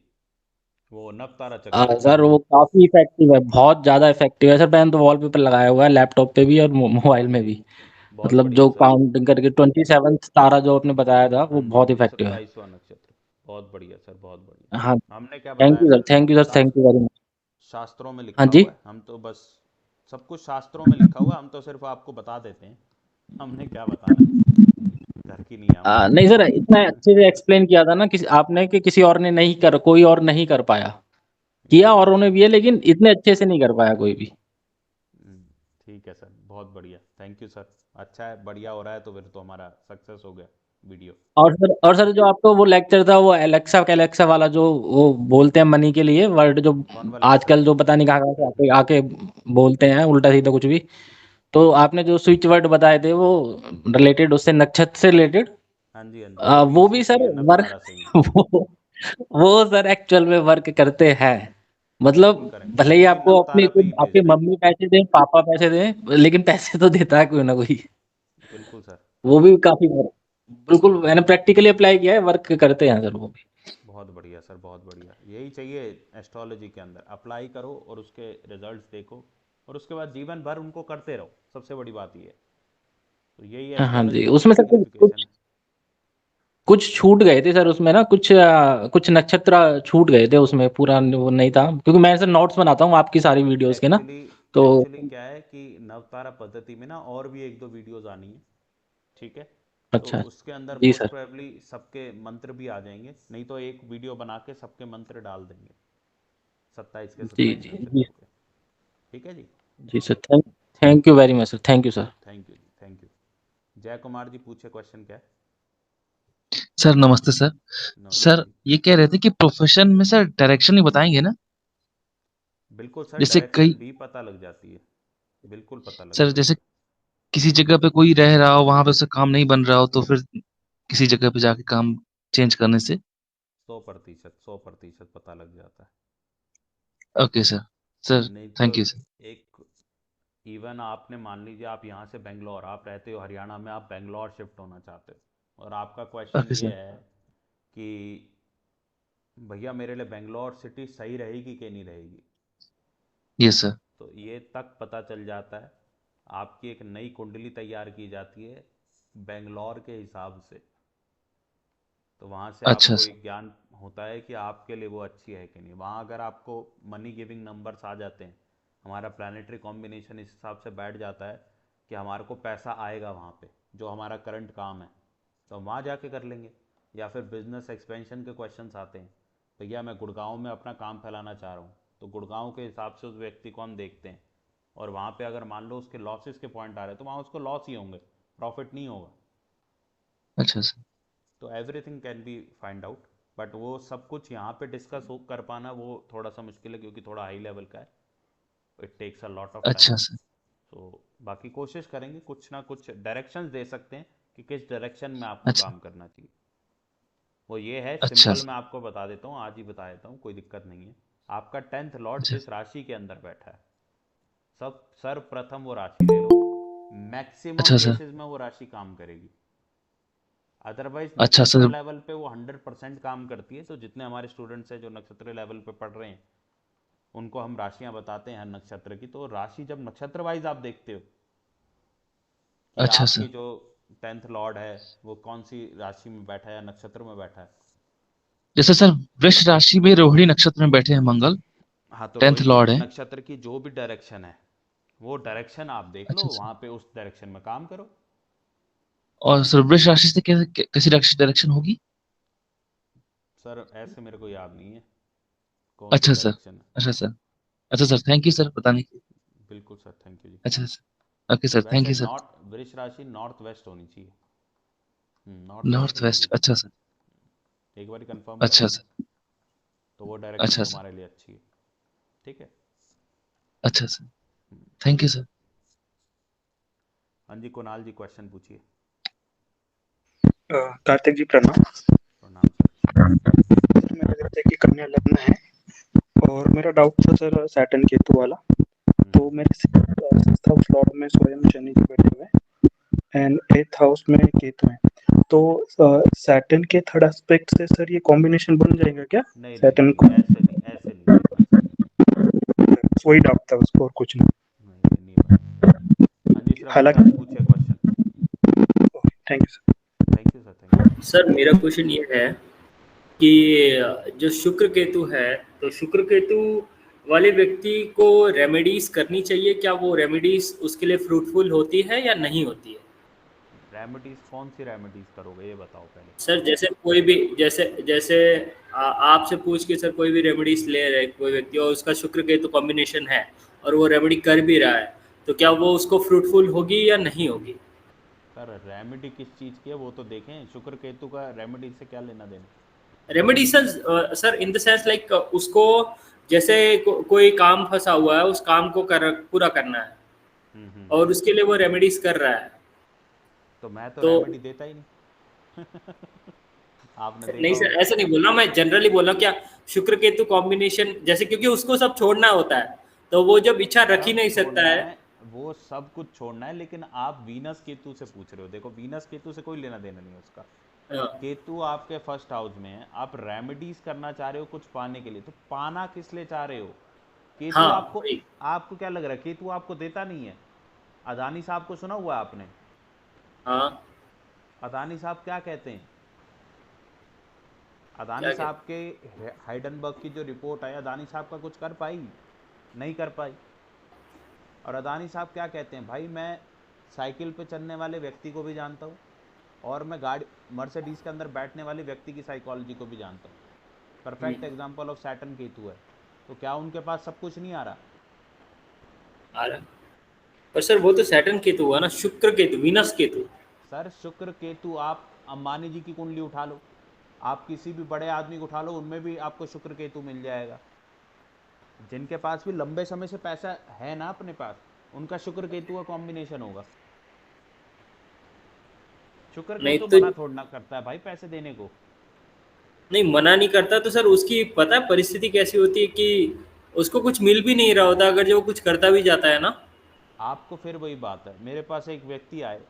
वो नव तारा चक्र। सर वो काफी इफेक्टिव है, बहुत ज्यादा इफेक्टिव है सर। मैंने तो वॉलपेपर लगाया हुआ है लैपटॉप पे भी और मोबाइल में भी। बहुत मतलब बढ़िया जो सर। काउंटिंग करके 27 तारा जो आपने बताया था हाँ वो जी बहुत हाँ जी, इफेक्टिव है। 27वां नक्षत्र। बहुत बढ़िया सर, बहुत हाँ, बढ़िया। हमने क्या थैंक बताया you sir, sir, thank you sir, thank you very much. शास्त्रों में हाँ लिखा जी। हुआ है, हम तो बस सब कुछ शास्त्रों में लिखा हुआ है, हम तो सिर्फ आपको बता देते हैं। हमने क्या बताना है, घर की नियम है। नहीं सर, इतना अच्छे से एक्सप्लेन किया था ना किसी आपने, कि किसी और ने नहीं कर, कोई और नहीं कर पाया। किया जी औरों ने भी है, लेकिन इतने अच्छे से नहीं कर पाया कोई भी। ठीक है सर, बहुत बढ़िया, थैंक यू सर। अच्छा है, बढ़िया हो रहा है तो फिर तो हमारा सक्सेस हो गया वीडियो। और सर जो आपका वो लेक्चर था, वो एलेक्सा एलेक्सा वाला, जो वो बोलते हैं मनी के लिए वर्ड, जो कॉन्वलेक्शन। आजकल जो पता नहीं कहाँ कहाँ से आके आके बोलते हैं उल्टा सीधा कुछ भी, तो आपने जो स्विच वर्ड बताए थे वो रिलेटेड उससे, नक्षत्र से रिलेटेड। हाँ जी, हाँ जी, थ्री वो भी सिक्सटी सर है, वर्क नज़ारा सही है। वो सर एक्चुअल में वर्क करते हैं। मतलब बिल्कुल करेंगे, भले ही क्योंकि आपको अपनी नवतारा पे ही आपकी बेस्ड है। मम्मी पैसे दें, पापा पैसे दें, लेकिन पैसे तो देता है कोई ना कोई। बिल्कुल सर। वो भी काफ़ी वर्क बिल्कुल मैंने प्रैक्टिकली अप्लाई किया है, वर्क करते हैं सर वो भी। बहुत बढ़िया सर, बहुत बढ़िया, यही चाहिए एस्ट्रोलॉजी के अंदर। अप्लाई करो और उसके रिजल्ट्स देखो, और उसके बाद जीवन भर उनको करते रहो, सबसे बड़ी बात ये है। तो यही हाँ जी, एस्ट्रोलॉजी की उसमें सर कुछ सिग्निफिकेशन कुछ है। कुछ छूट गए थे सर उसमें ना, कुछ नक्षत्र छूट गए थे उसमें, पूरा वो नहीं था, क्योंकि मैं सर नोट्स बनाता हूँ आपकी सारी वीडियोज़ के ना, एक्चुअली तो एक्चुअली क्या है कि नवतारा पद्धति में ना और भी एक दो वीडियोस आनी है, ठीक है। तो अच्छा। उसके अंदर जी मोस्ट सर। प्रोबेबली सबके मंत्र भी आ जाएंगे, नहीं तो एक वीडियो बना के सबके मंत्र डाल देंगे 27 के जी, 27 जी, जी। नक्षत्रों के। ठीक है जी। जी sir, thank you very much sir, thank you sir. Thank you जी, थैंक यू। जय कुमार जी, पूछे क्वेश्चन क्या है। सर नमस्ते सर। नमस्ते सर जी। ये कह रहे थे कि प्रोफेशन में सर डायरेक्शन ही बताएंगे ना? बिल्कुल सर, जैसे डायरेक्शन कई भी पता लग जाती है, बिल्कुल पता लग सर जाती जैसे है। किसी जगह पे कोई रह रहा हो, वहां पे उससे काम नहीं बन रहा हो, तो फिर किसी जगह पे जाके काम चेंज करने से। 100%, 100% पता लग जाता ओके सर। सर है। नहीं तो थैंक यू सर। एक, इवन आपने मान लीजिए आप यहाँ से बेंगलोर, आप रहते हो हरियाणा में, आप बेंगलोर शिफ्ट होना चाहते हो, और आपका क्वेश्चन ओके ये सर। है कि भैया मेरे लिए बेंगलोर सिटी सही रहेगी कि नहीं रहेगी, यस सर। तो ये तक पता चल जाता है। आपकी एक नई कुंडली तैयार की जाती है बेंगलोर के हिसाब से, तो वहाँ से अच्छा आपको सर। एक ज्ञान होता है कि आपके लिए वो अच्छी है कि नहीं। वहाँ अगर आपको मनी गिविंग नंबर्स आ जाते हैं, हमारा प्लानिटरी कॉम्बिनेशन इस हिसाब से बैठ जाता है कि हमारे को पैसा आएगा वहाँ पे, जो हमारा करंट काम है, तो हम वहाँ जाके कर लेंगे। या फिर बिजनेस एक्सपेंशन के क्वेश्चंस आते हैं, भैया मैं गुड़गांव में अपना काम फैलाना चाह रहा हूँ, तो गुड़गांव के हिसाब से उस व्यक्ति को हम देखते हैं, और वहाँ पे अगर मान लो उसके लॉसेस के पॉइंट आ रहे हैं, तो वहाँ उसको लॉस ही होंगे, प्रॉफिट नहीं होगा। अच्छा सर। तो everything can be find out, but वो सब कुछ यहाँ पे डिस्कस हो कर पाना वो थोड़ा सा मुश्किल है, क्योंकि थोड़ा हाई लेवल का है, it takes a lot of time. अच्छा सर। तो बाकी कोशिश करेंगे, कुछ ना कुछ डायरेक्शंस दे सकते हैं कि किस डायरेक्शन में आपको अच्छा। काम करना चाहिए। वो ये है अच्छा सिंपल, सर। मैं आपको बता देता हूँ, आज ही बता देता हूँ, कोई दिक्कत नहीं है। आपका 10th लॉर्ड अच्छा जिस राशि के अंदर बैठा है, सब सर्वप्रथम वो राशि ले लो, मैक्सिमम अच्छा सर। केसेस में वो राशि काम करेगी। अदरवाइज अच्छा नक्षत्र सर। लेवल पे वो 100% काम करती है। तो जितने हमारे स्टूडेंट्स हैं जो नक्षत्र लेवल पे पढ़ रहे हैं, उनको हम राशियां बताते हैं हर नक्षत्र की, तो राशि जब नक्षत्र वाइज आप देखते हो कि अच्छा सर। आपकी जो 10th लॉर्ड है वो कौन सी राशि में बैठा है या नक्षत्र में बैठा है। जैसे सर वृष राशि में रोहिणी नक्षत्र में बैठे हैं मंगल, हाँ, तो 10th रोहिणी लॉर्ड है। नक्षत्र की जो भी डायरेक्शन है, वो डायरेक्शन आप देख लो, अच्छा सर। वहां पे उस डायरेक्शन में काम करो। और सर वृष राशि से कैसे कैसी डायरेक्शन होगी? सर ऐसे मेरे को याद नहीं है कौन सी अच्छा सर। डायरेक्शन है। अच्छा सर। अच्छा सर, थैंक यू सर बताने के लिए। बिल्कुल सर, थैंक यू जी। अच्छा सर। ओके सर, थैंक वैसे यू सर। नॉर्थ, वृष राशि नॉर्थ वेस्ट होनी चाहिए। नॉर्थ वेस्ट नॉर्थ होनी वेस्ट, चाहिए, अच्छा सर। एक बार कंफर्म कर अच्छा लेना, सर। तो वो डायरेक्शन अच्छा सर। तुम्हारे लिए अच्छी है। ठीक है। अच्छा सर, थैंक यू सर। हाँ जी, कुणाल जी क्वेश्चन पूछिए। कार्तिक जी प्रणाम। प्रणाम सर। सर मेरे बेटे की कन्या लग्न है और मेरा डाउट था सर सैटर्न केतु वाला। तो मेरे सिक्स्थ हाउस लॉर्ड में स्वयं शनि जी बैठे हुए हैं एंड 8th हाउस में केतु है। तो सैटर्न के थर्ड एस्पेक्ट से सर ये कॉम्बिनेशन बन जाएगा क्या? नहीं नहीं सैटर्न नहीं, ऐसे नहीं, ऐसे नहीं देखना चाहिए। वही डाउट था उसको और कुछ नहीं। नहीं नहीं, नहीं बनेगा। हाँ जी श्रवण हालांकि सर, पूछिए question. Thank you sir. Thank you sir, thank you. Sir मेरा क्वेश्चन ये है कि जो शुक्र केतु है, तो शुक्र केतु वाले व्यक्ति को रेमेडीज करनी चाहिए क्या? वो रेमेडीज उसके लिए फ्रूटफुल होती है या नहीं होती है? रेमेडीज कौन सी रेमेडीज करोगे ये बताओ पहले। सर जैसे कोई भी, जैसे जैसे आपसे पूछ के सर कोई भी रेमेडीज ले रहा है कोई व्यक्ति और उसका शुक्र केतु कॉम्बिनेशन है और वो रेमेडी कर भी रहा है, तो क्या वो उसको फ्रूटफुल होगी या नहीं होगी? सर रेमेडी किस चीज़ की है वो तो देखें, शुक्र केतु का रेमेडी से क्या लेना देना। Remedy sir, sir in the sense like उसको जैसे कोई काम फंसा हुआ है, उस काम को पूरा करना है और हम्म। उसके लिए वो रेमेडीज कर रहा है। तो मैं तो तो रेमेडी देता ही नहीं। आपने देखा नहीं सर, होगा। ऐसा नहीं बोल रहा, मैं जनरली बोल रहा हूँ, क्या शुक्र केतु कॉम्बिनेशन जैसे, क्योंकि उसको सब छोड़ना होता है, तो वो जब इच्छा रख ही सब नहीं सकता छोड़ना है। है, वो सब कुछ छोड़ना है, लेकिन आप वीनस केतु से पूछ रहे हो। देखो वीनस केतु से कोई लेना देना नहीं है उसका। हाँ केतु आपके फर्स्ट हाउस में है, आप रेमेडीज करना चाह रहे हो कुछ पाने के लिए, तो पाना किस लिए चाह रहे हो? केतु हाँ आपको, वही। आपको क्या लग रहा है केतु आपको देता नहीं है? अदानी साहब को सुना हुआ है आपने? हाँ अदानी साहब क्या कहते हैं? अदानी क्या साहब कहते के हाइडनबर्ग की जो रिपोर्ट आई, अदानी साहब का कुछ कर पाई? नहीं कर पाई। और अदानी साहब क्या कहते हैं, भाई मैं साइकिल पे चलने वाले व्यक्ति को भी जानता हूँ, और मैं गाड़ी मर्सिडीज के अंदर बैठने वाले व्यक्ति की साइकोलॉजी को भी जानता हूँ। Perfect example of Saturn Ketu है। तो क्या उनके पास सब कुछ नहीं आ रहा? आ रहा। पर सर वो तो सैटर्न केतु हुआ ना, शुक्र केतु, वीनस केतु। सर शुक्र केतु, आप अंबानी जी की कुंडली उठा लो, आप किसी भी बड़े आदमी को उठा लो, उनमें भी आपको शुक्र केतु मिल जाएगा। जिनके पास भी लंबे समय से पैसा है ना अपने पास, उनका शुक्र केतु का कॉम्बिनेशन होगा। शुक्र नहीं केतु तो, मना थोड़ा करता है भाई पैसे देने को। नहीं मना नहीं करता, तो सर उसकी पता है परिस्थिति कैसी होती है कि उसको कुछ मिल भी नहीं रहा होता अगर जो कुछ करता भी जाता है ना। आपको फिर वही बात है, मेरे पास एक व्यक्ति आए,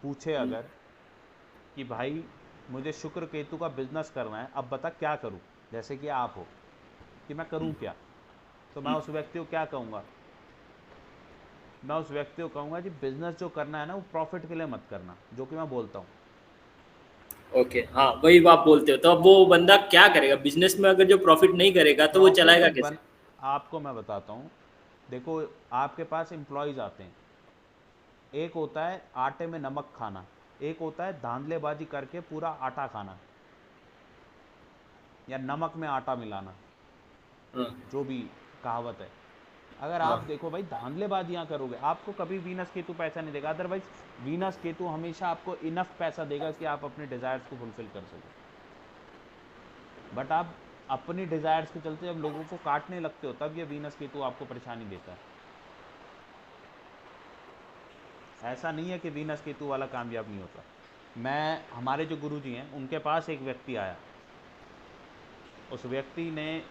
पूछे अगर कि भाई मुझे शुक्र केतु का बिजनेस करना है, अब बता क्या करूं, जैसे कि आप हो कि मैं करूं क्या, तो मैं उस व्यक्ति को क्या कहूँगा? मैं उस व्यक्ति को कहूँगा जी बिजनेस जो करना है ना, वो प्रॉफिट के लिए मत करना, जो कि मैं बोलता हूँ। ओके, हाँ वही आप बोलते हो, तो अब वो बंदा क्या करेगा बिजनेस में, अगर जो प्रॉफिट नहीं करेगा तो वो चलाएगा प्रॉफिट कैसे? बन, आपको मैं बताता हूँ। देखो, आपके पास एम्प्लॉयज़ आते हैं, एक होता है आटे में नमक खाना, एक होता है धांधलेबाजी करके पूरा आटा खाना, या नमक में आटा मिलाना, हाँ जो भी कहावत है। अगर आप हाँ देखो भाई धांधलेबाजियाँ करोगे, आपको कभी वीनस केतु पैसा नहीं देगा। अदरवाइज वीनस केतु हमेशा आपको इनफ पैसा देगा कि आप अपने डिज़ायर्स को फुलफिल कर सको। बट आप अपनी डिज़ायर्स के चलते जब लोगों को काटने लगते हो, तब ये वीनस केतु आपको परेशानी देता है। ऐसा नहीं है कि वीनस केतु वाला कामयाब नहीं होता। मैं, हमारे जो गुरुजी हैं, उनके पास एक व्यक्ति आया, उस व्यक्ति ने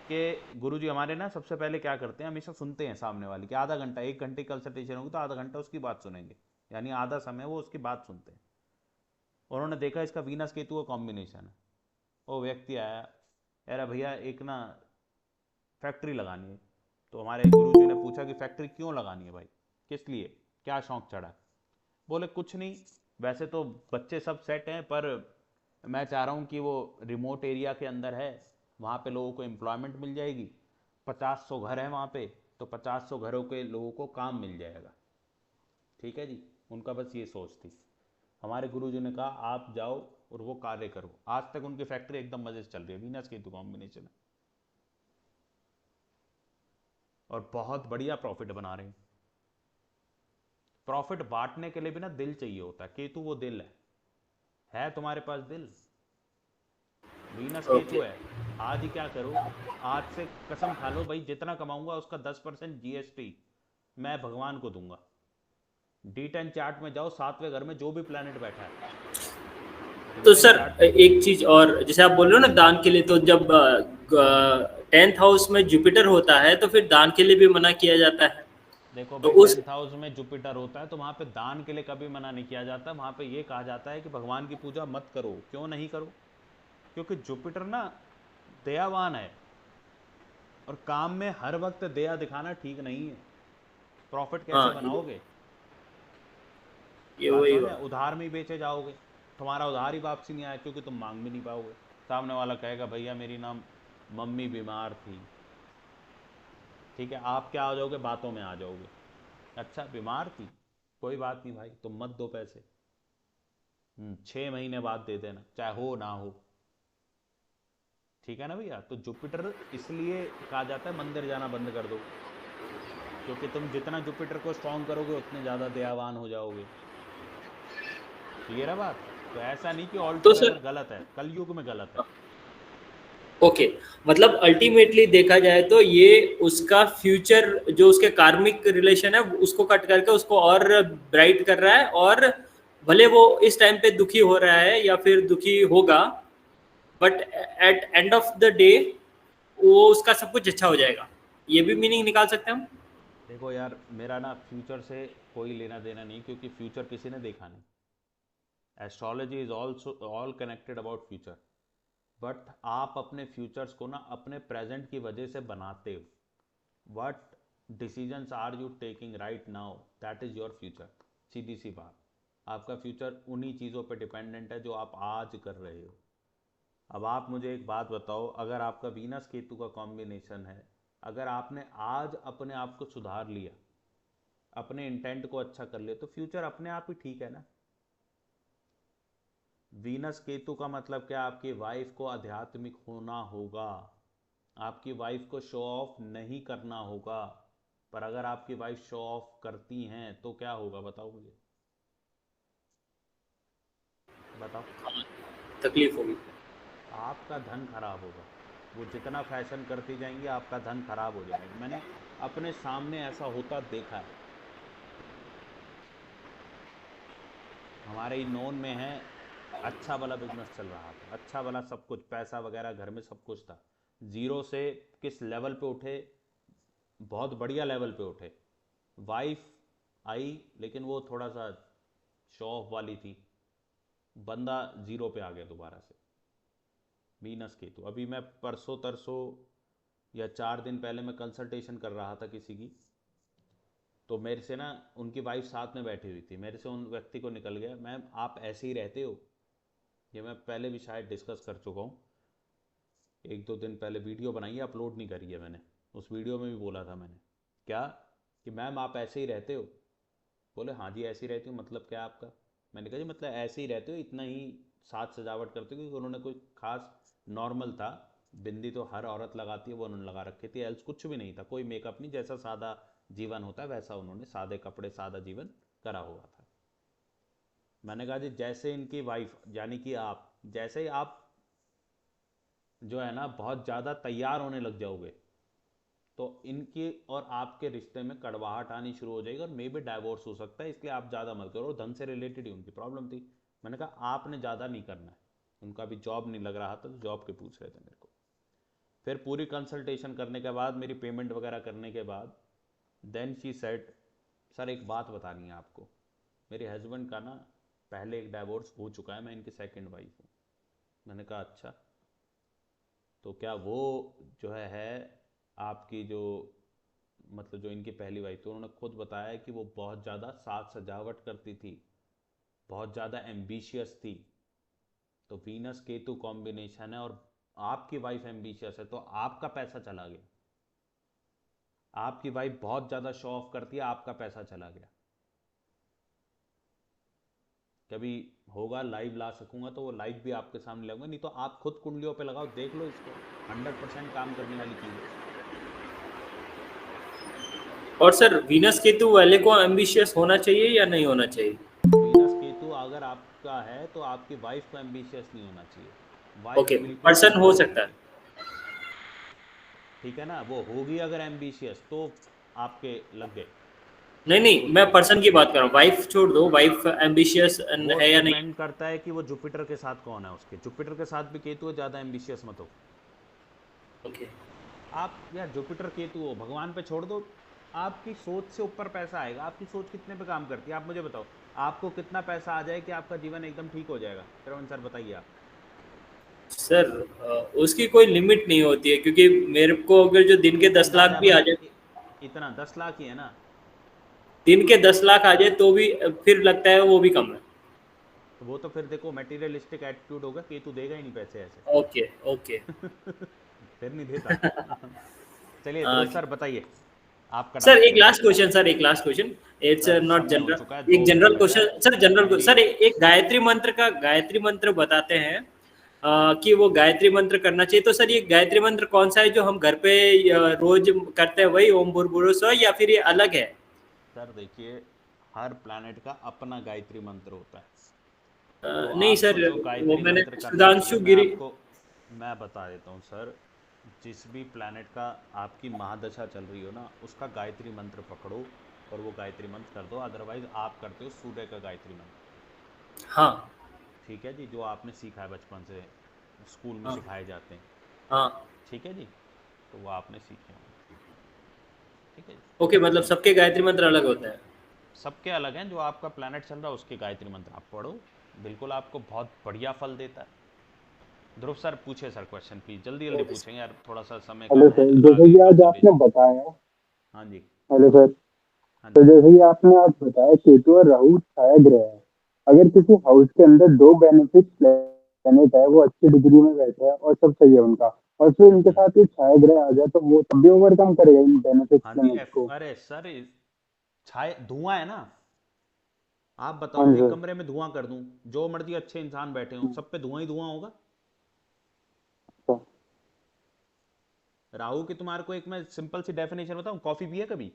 कि गुरुजी हमारे ना सबसे पहले क्या करते हैं, हमेशा सुनते हैं सामने वाले की, आधा घंटा, 1 घंटे कंसल्टेशन होगी तो आधा घंटा उसकी बात सुनेंगे, यानी आधा समय वो उसकी बात सुनते हैं। उन्होंने देखा इसका वीनस केतु का कॉम्बिनेशन है। वो व्यक्ति आया, अरे भैया एक ना फैक्ट्री लगानी है। तो हमारे गुरुजी ने पूछा कि फैक्ट्री क्यों लगानी है भाई, किस लिए, क्या शौक चढ़ा? बोले कुछ नहीं, वैसे तो बच्चे सब सेट हैं, पर मैं चाह रहा हूँ कि वो रिमोट एरिया के अंदर है, वहाँ पे लोगों को एम्प्लॉयमेंट मिल जाएगी, 50-100 घर हैं वहाँ पे, तो 50-100 घरों के लोगों को काम मिल जाएगा। ठीक है जी, उनका बस ये सोच थी। हमारे गुरुजी ने कहा आप जाओ और वो कार्य करो। आज तक उनकी फैक्ट्री एकदम मजे से चल रही है, वीनस केतु कॉम्बिनेशन है, और बहुत बढ़िया प्रॉफिट बना रहे हैं। प्रॉफिट बांटने के लिए भी ना दिल चाहिए होता है, केतु वो दिल है तुम्हारे पास दिल? Venus Ketu okay. है। आज ही क्या करो, आज से कसम खा लो भाई, जितना कमाऊंगा उसका 10% जीएसटी मैं भगवान को दूंगा। D10 चार्ट में जाओ, 7वें घर में जो भी प्लैनेट बैठा है, तो D10 सर चार्ट। एक चीज और, जैसे आप बोल रहे हो ना दान के लिए, तो जब 10th हाउस में जुपिटर होता है तो फिर दान के लिए भी मना किया जाता है। देखो तो भाई, उस 10th हाउस में जुपिटर होता है तो वहां पे दान के लिए कभी मना नहीं किया जाता। वहां पे ये कहा जाता है कि भगवान की पूजा मत करो। क्यों नहीं करो? क्योंकि जुपिटर ना दयावान है, और काम में हर वक्त दया दिखाना ठीक नहीं है। प्रॉफिट कैसे हाँ बनाओगे? ये बात वही समझ में? बात। उधार में ही बेचे जाओगे, तुम्हारा उधार ही वापसी नहीं आया, क्योंकि तुम मांग भी नहीं पाओगे। सामने वाला कहेगा भैया मेरी ना मम्मी बीमार थी, ठीक है, आप क्या आ जाओगे, बातों में आ जाओगे, अच्छा बीमार थी, कोई बात नहीं भाई, तुम मत दो पैसे, 6 महीने बाद दे देना, चाहे हो ना हो। ठीक है ना भैया? तो जुपिटर इसलिए कहा जाता है मंदिर जाना बंद कर दो, क्योंकि तुम जितना जुपिटर को स्ट्रॉन्ग करोगे उतने ज़्यादा दयावान हो जाओगे। क्लियर है बात? तो ऐसा नहीं कि ऑल तो टुगेदर सर गलत है, कलयुग में गलत है। ओके, मतलब अल्टीमेटली देखा जाए तो ये उसका फ्यूचर, जो उसके कार्मिक रिलेशन है उसको कट करके उसको और ब्राइट कर रहा है, और भले वो इस टाइम पे दुखी हो रहा है या फिर दुखी होगा, but at end of the day वो उसका सब कुछ अच्छा हो जाएगा। ये भी मीनिंग निकाल सकते हैं हम। देखो यार, मेरा ना फ्यूचर से कोई लेना देना नहीं, क्योंकि फ्यूचर किसी ने देखा नहीं। Astrology is also all connected about future, but आप अपने फ्यूचर्स को ना अपने प्रेजेंट की वजह से बनाते हो। What decisions are you taking right now, that is your future. सीधी सी बात, आपका फ्यूचर उन्हीं चीज़ों पे डिपेंडेंट है जो आप आज कर रहे हो। अब आप मुझे एक बात बताओ, अगर आपका वीनस केतु का कॉम्बिनेशन है, अगर आपने आज अपने आप को सुधार लिया, अपने इंटेंट को अच्छा कर लिया, तो फ्यूचर अपने आप ही ठीक है ना। वीनस केतु का मतलब क्या, आपकी वाइफ को आध्यात्मिक होना होगा, आपकी वाइफ को शो ऑफ नहीं करना होगा। पर अगर आपकी वाइफ शो ऑफ करती हैं तो क्या होगा, बताओ मुझे, बताओ। तकलीफ होगी। आपका धन खराब होगा। वो जितना फैशन करती जाएंगी आपका धन खराब हो जाएगा। मैंने अपने सामने ऐसा होता देखा है। हमारे ही नोन में है, अच्छा वाला बिजनेस चल रहा था, अच्छा वाला सब कुछ, पैसा वगैरह घर में सब कुछ था। जीरो से किस लेवल पे उठे, बहुत बढ़िया लेवल पे उठे। वाइफ आई, लेकिन वो थोड़ा सा शो ऑफ वाली थी, बंदा जीरो पे आ गया दोबारा से। वीनस केतु। अभी मैं परसों तरसों या 4 दिन पहले मैं कंसल्टेशन कर रहा था किसी की, तो मेरे से ना उनकी वाइफ साथ में बैठी हुई थी, मेरे से उन व्यक्ति को निकल गया, मैम आप ऐसे ही रहते हो। ये मैं पहले भी शायद डिस्कस कर चुका हूँ, 1-2 दिन पहले वीडियो बनाई है, अपलोड नहीं करी है मैंने। उस वीडियो में भी बोला था मैंने, क्या कि मैम आप ऐसे ही रहते हो। बोले हाँ जी ऐसे ही रहती हूँ, मतलब क्या आपका। मैंने कहा जी मतलब ऐसे ही रहते हो, इतना ही साज सजावट करते हो, क्योंकि उन्होंने कोई खास, नॉर्मल था, बिंदी तो हर औरत लगाती है, वो उन्होंने लगा रखी थी, एल्स कुछ भी नहीं था, कोई मेकअप नहीं, जैसा सादा जीवन होता है वैसा उन्होंने सादे कपड़े सादा जीवन करा हुआ था। मैंने कहा जी जैसे इनकी वाइफ यानी कि आप, जैसे ही आप जो है ना बहुत ज़्यादा तैयार होने लग जाओगे, तो इनके और आपके रिश्ते में कड़वाहट आनी शुरू हो जाएगी और मे भी डाइवोर्स हो सकता है, इसलिए आप ज़्यादा मत करो। धन से रिलेटेड ही उनकी प्रॉब्लम थी। मैंने कहा आपने ज़्यादा नहीं करना है। उनका भी जॉब नहीं लग रहा था, तो जॉब के पूछ रहे थे मेरे को। फिर पूरी कंसल्टेशन करने के बाद, मेरी पेमेंट वगैरह करने के बाद, देन शी सेड सर एक बात बतानी है आपको, मेरे हस्बैंड का ना पहले एक डाइवोर्स हो चुका है, मैं इनकी सेकंड वाइफ हूँ। मैंने कहा अच्छा, तो क्या वो जो है आपकी जो, मतलब जो इनकी पहली वाइफ थी, उन्होंने खुद बताया कि वो बहुत ज़्यादा साज सजावट करती थी, बहुत ज़्यादा एम्बिशियस थी। तो वीनस केतु कॉम्बिनेशन है और आपकी वाइफ एम्बिशियस है, तो आपका पैसा चला गया। आपकी वाइफ बहुत ज़्यादा शो ऑफ करती है, आपका पैसा चला गया। कभी होगा लाइव ला सकूंगा तो वो लाइव भी आपके सामने लाऊंगा, नहीं तो आप खुद कुंडलियों पे लगाओ, देख लो इसको, 100% काम करने वाली चीज़ है। और सर वीनस केतु वाले को एम्बिशियस होना चाहिए या नहीं होना चाहिए? वीनस केतु अगर आपका है तो आपकी वाइफ को एम्बिशियस नहीं होना चाहिए, वाइफ ओके, बिल्कुल पर्सन हो कंट्रोल सकता होगी। है। ठीक है ना, वो होगी अगर एम्बिशियस तो आपके लग गए। नहीं नहीं, तो मैं समझ, पर्सन की बात कर रहा हूँ, वाइफ छोड़ दो, वाइफ एम्बिशियस वो है या नहीं? डिपेंड करता है कि वो जुपिटर के साथ कौन है उसके। जुपिटर के साथ भी केतु है, ज़्यादा एम्बिशियस मत हो। ओके। आप यार जुपिटर केतु हो, भगवान पे छोड़ दो, आपकी सोच से ऊपर पैसा आएगा। आपकी सोच कितने पे काम करती है, आप मुझे बताओ, आपको कितना पैसा आ जाए कि आपका जीवन एकदम ठीक हो जाएगा? श्रवण सर बताइए आप। सर उसकी कोई लिमिट नहीं होती है, क्योंकि मेरे को अगर जो दिन के 10 लाख अंदाजा भी आ जाए, इतना 10 लाख ही है ना। दिन के 10 लाख आ जाए तो भी फिर लगता है वो भी कम है। तो वो तो फिर देखो मेटीरियलिस्टिक एटीट्यूड होगा, केतु देगा ही नहीं पैसे ऐसे। Okay okay. फिर नहीं देता। चलिए अ, ध्रुव सर बताइए, आपका सर डाउट एक क्या है? लास्ट क्वेश्चन, सर एक last question, it's sir not समय हो जनरल, चुका है, एक 2 मिनट जनरल बच रहा क्वेश्चन है। सर, जनरल काइंडली सर एक गायत्री मंत्र बताते हैं कि वो गायत्री मंत्र करना चाहिए, तो सर ये गायत्री मंत्र कौन सा है जो हम घर पे रोज करते हैं, वही ओम भूर्भुवः स्वः या फिर ये अलग है? सर देखिए, हर प्लैनेट का अपना गायत्री मंत्र होता है। तो नहीं आपको सर, जो वो गायत्री मैंने मंत्र करना चाहिए, सुधांशु मैं गिरी। आपको मैं बता देता हूँ सर। जिस भी प्लैनेट का आपकी महादशा चल रही हो ना, उसका गायत्री मंत्र पकड़ो और वो गायत्री मंत्र कर दो। अदरवाइज आप करते हो सूर्य का गायत्री मंत्र, हाँ ठीक है जी, जो आपने सीखा है बचपन से, स्कूल में हाँ सिखाए जाते हैं। हाँ। ठीक है जी, तो वो आपने सीखे होंगे। ठीक है जी। ओके, मतलब अब सबके गायत्री मंत्र अलग होते हैं। सबके अलग हैं, जो आपका प्लानट चल रहा है उसके गायत्री मंत्र आप पढ़ो, बिल्कुल आपको बहुत बढ़िया फल देता है। ध्रुव सर पूछे सर क्वेश्चन, प्लीज जल्दी जल्दी पूछेंगे यार, थोड़ा सा समय हेलो कम है, सर, जैसे आगे कि आज क्वेश्चन आपने भेजिए। बताया। हाँ जी। Hello sir. हाँ तो जी। जैसे कि आपने आज बताया केतु और राहु छाया ग्रह है। अगर किसी हाउस के अंदर दो बेनिफिट प्लेनेट है, वो अच्छी डिग्री में बैठे हैं और सब सही है उनका, और फिर इनके हम्म। साथ ये छाया ग्रह आ जाए, तो वो तब भी ओवरकम करेगा इन बेनिफिट हाँ जी, प्लेनेट एफ को? अरे सर, छाए धुआं है ना, आप हाँ बताओ एक सर। कमरे में धुआं कर दूं, जो मर्जी अच्छे इंसान बैठे हों, सब पे धुआं ही धुआं होगा। अच्छा। राहु की तुम्हारे को एक मैं सिंपल सी डेफिनेशन बताऊं, कॉफी पिए कभी?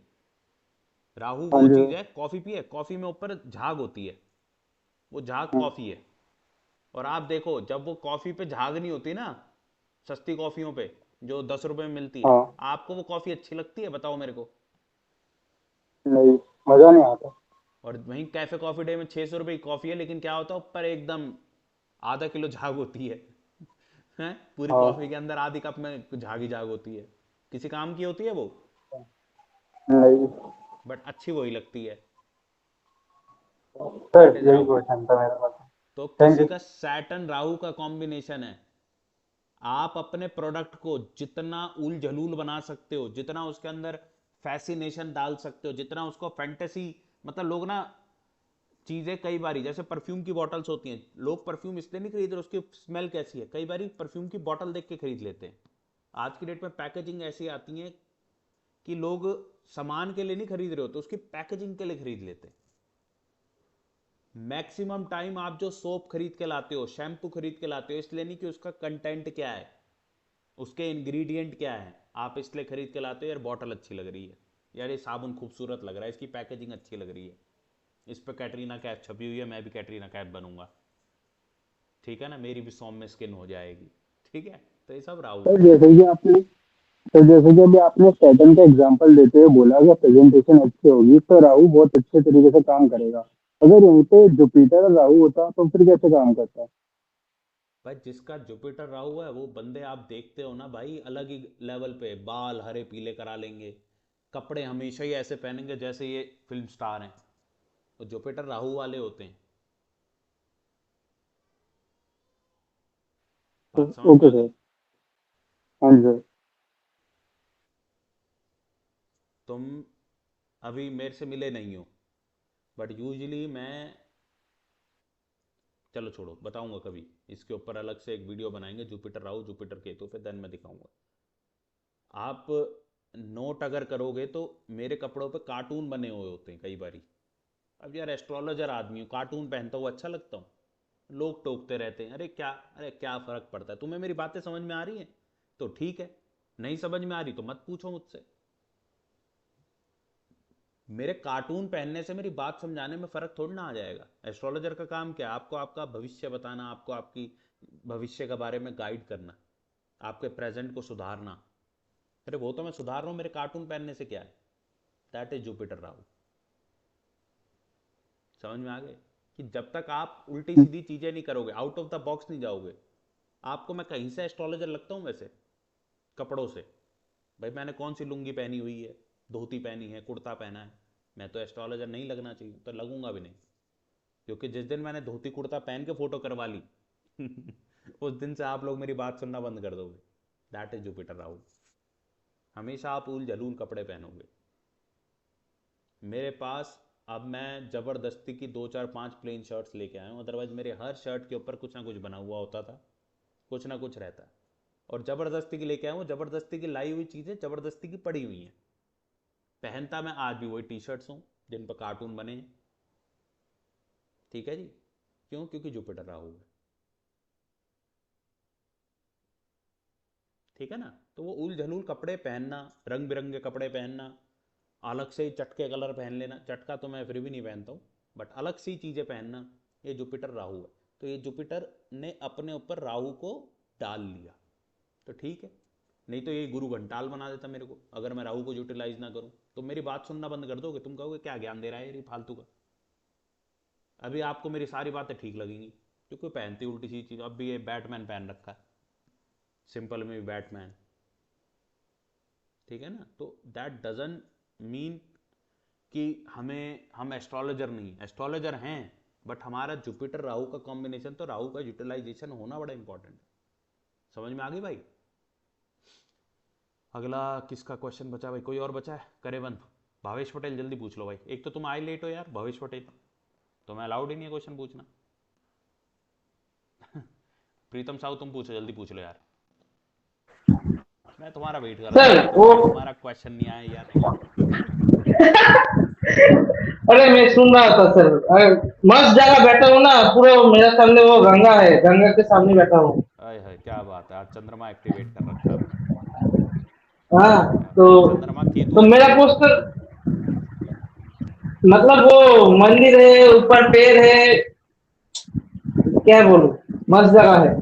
राहु हाँ वो जी चीज सर। है, कॉफी पिए, कॉफी में ऊपर झाग होती है, वो झाग हाँ कॉफी है। और आप देखो जब वो कॉफी पे झाग नहीं होती ना, सस्ती कॉफियों पे जो 10 रुपए में मिलती है, हाँ। आपको वो कॉफी अच्छी लगती है बताओ मेरे को? नहीं, मजा नहीं आता। और वहीं कैफे कॉफी डे में 600 रुपए की कॉफी है, लेकिन क्या होता है ऊपर एकदम आधा किलो झाग होती है। हैं, पूरी कॉफी के हाँ। अंदर आधी कप में झाग ही झाग होती है, किसी काम की होती है वो, नहीं बट अच्छी वही लगती है। सर, दैट इज यही राहु। क्वेश्चन था मेरे पास। तो थैंक किसी यू। का सैटर्न राहु का कॉम्बिनेशन है, आप अपने प्रोडक्ट को जितना उल जलूल बना सकते हो, जितना उसके अंदर फैसिनेशन डाल सकते हो, जितना उसको फैंटेसी, मतलब लोग ना चीजें कई बारी, जैसे परफ्यूम की बॉटल्स होती हैं, लोग परफ्यूम इसलिए नहीं खरीद रहे उसकी स्मेल कैसी है, कई बारी परफ्यूम की बॉटल देख के खरीद लेते हैं। आज की डेट में पैकेजिंग ऐसी आती है कि लोग सामान के लिए नहीं खरीद रहे होते, उसकी पैकेजिंग के लिए खरीद लेते हैं। मैक्सिमम टाइम आप जो सोप खरीद के लाते हो, शैम्पू खरीद के लाते हो, इसलिए नहीं कि उसका कंटेंट क्या है, उसके इंग्रेडिएंट क्या है, आप इसलिए खरीद के लाते हो यार बॉटल अच्छी लग रही है, यार ये साबुन खूबसूरत लग रहा है, इसकी पैकेजिंग अच्छी लग रही है, इस पर कैटरीना कैफ छपी हुई है, मैं भी कैटरीना कैफ बनूंगा, ठीक है ना, मेरी भी सौम्य स्किन हो जाएगी। ठीक है, तो ये सब राहु सर है। जैसे कि आपने तो जैसे कि अभी आपने सैटर्न का एग्जांपल देते हुए बोला कि प्रेजेंटेशन अच्छी होगी तो राहु बहुत अच्छे तरीके से काम करेगा। अगर यहीं पे जुपिटर और राहु होता तो फिर कैसे काम करता? भाई जिसका जुपिटर राहु है वो बंदे आप देखते हो ना भाई, अलग ही लेवल पे, बाल हरे पीले करा लेंगे, कपड़े हमेशा ही ऐसे पहनेंगे जैसे ये फिल्म स्टार हैं, तो जुपिटर राहु वाले होते हैं। बात समझ में ओके आ गई? सर। हाँ जी सर। तुम अभी मेरे से मिले नहीं हो, बट यूजली मैं, चलो छोड़ो बताऊंगा कभी, इसके ऊपर अलग से एक वीडियो बनाएंगे, जुपिटर राहु जुपिटर केतु पे, देन मैं दिखाऊंगा। आप नोट अगर करोगे तो मेरे कपड़ों पे कार्टून बने हुए होते हैं कई बारी। अब यार एस्ट्रोलॉजर आदमी हूँ, कार्टून पहनता हुआ अच्छा लगता हूँ? लोग टोकते रहते हैं, अरे क्या फर्क पड़ता है, तुम्हें मेरी बातें समझ में आ रही हैं तो ठीक है, नहीं समझ में आ रही तो मत पूछो मुझसे। मेरे कार्टून पहनने से मेरी बात समझाने में फर्क थोड़ी ना आ जाएगा। एस्ट्रोलॉजर का काम क्या है? आपको आपका भविष्य बताना, आपको आपकी भविष्य के बारे में गाइड करना, आपके प्रेजेंट को सुधारना। अरे वो तो मैं सुधार रहा हूँ, मेरे कार्टून पहनने से क्या है? That is Jupiter Rahu. समझ में आ गए कि जब तक आप उल्टी सीधी चीजें नहीं करोगे, आउट ऑफ द बॉक्स नहीं जाओगे। आपको मैं कहीं से एस्ट्रोलॉजर लगता हूँ वैसे? कपड़ों से? भाई मैंने कौन सी लुंगी पहनी हुई है, धोती पहनी है, कुर्ता पहना है, मैं तो एस्ट्रोलॉजर नहीं लगना चाहिए, तो लगूंगा भी नहीं। क्योंकि जिस दिन मैंने धोती कुर्ता पहन के फोटो करवा ली उस दिन से आप लोग मेरी बात सुनना बंद कर दोगे। That is Jupiter Rahu. हमेशा आप उल जलूल कपड़े पहनोगे। मेरे पास अब मैं जबरदस्ती की 2 4 5 प्लेन शर्ट्स लेके आया हूँ, अदरवाइज मेरे हर शर्ट के ऊपर कुछ ना कुछ बना हुआ होता था, कुछ ना कुछ रहता है। और जबरदस्ती की लेके आया हूँ, जबरदस्ती की लाई हुई चीज़ें जबरदस्ती की पड़ी हुई हैं। पहनता मैं आज भी वही टी शर्ट्स हूँ जिन पर कार्टून बने हैं। ठीक है जी, क्यों? क्योंकि जुपिटर राहु है। ठीक है ना? तो वो उल झलूल कपड़े पहनना, रंग बिरंगे कपड़े पहनना, अलग से ही चटके कलर पहन लेना, चटका तो मैं फिर भी नहीं पहनता हूँ, बट अलग सी चीज़ें पहनना, ये जुपिटर राहु है। तो ये जुपिटर ने अपने ऊपर राहु को डाल लिया, तो ठीक है। नहीं तो ये गुरु घंटाल बना देता मेरे को, अगर मैं राहु को यूटिलाइज ना करूँ तो मेरी बात सुनना बंद कर दोगे, तुम कहोगे क्या ज्ञान दे रहा है ये फालतू का। अभी आपको मेरी सारी बातें ठीक लगेंगी, क्योंकि पहनती उल्टी सी चीज़। अब भी ये बैटमैन पहन रखा है, सिंपल में भी बैटमैन, ठीक है ना। तो दैट डजन मीन कि हम एस्ट्रोलॉजर नहीं, एस्ट्रोलॉजर हैं, बट हमारा जुपिटर राहु का कॉम्बिनेशन, तो राहु का यूटिलाइजेशन होना बड़ा इंपॉर्टेंट है। समझ में आ गई भाई। अगला किसका क्वेश्चन बचा भाई, कोई और बचा है? करेवन, भावेश पटेल जल्दी पूछ लो भाई। एक तो तुम आए लेट हो यार भावेश पटेल, तो मैं अलाउड ही नहीं है क्वेश्चन पूछना। प्रीतम साहू तुम पूछो, जल्दी पूछ लो यार, मैं तुम्हारा वेट कर रहा था सर भाई, वो तुम्हारा क्वेश्चन नहीं आया यार। अरे मैं सुन रहा था सर। अरे मस्त जगह बैठा हूँ ना, पूरा मेरे सामने वो गंगा है, गंगा के सामने बैठा हूँ। आय हाय क्या बात है, आज चंद्रमा एक्टिवेट कर रखा है आपने। हाँ क्या तो भाई, चंद्रमा केतु मेरा एक्टिवेट कर रखा है। क्वेश्चन मतलब वो मंदिर है, ऊपर पेड़ है, क्या बोलूं, मस्त जगह है।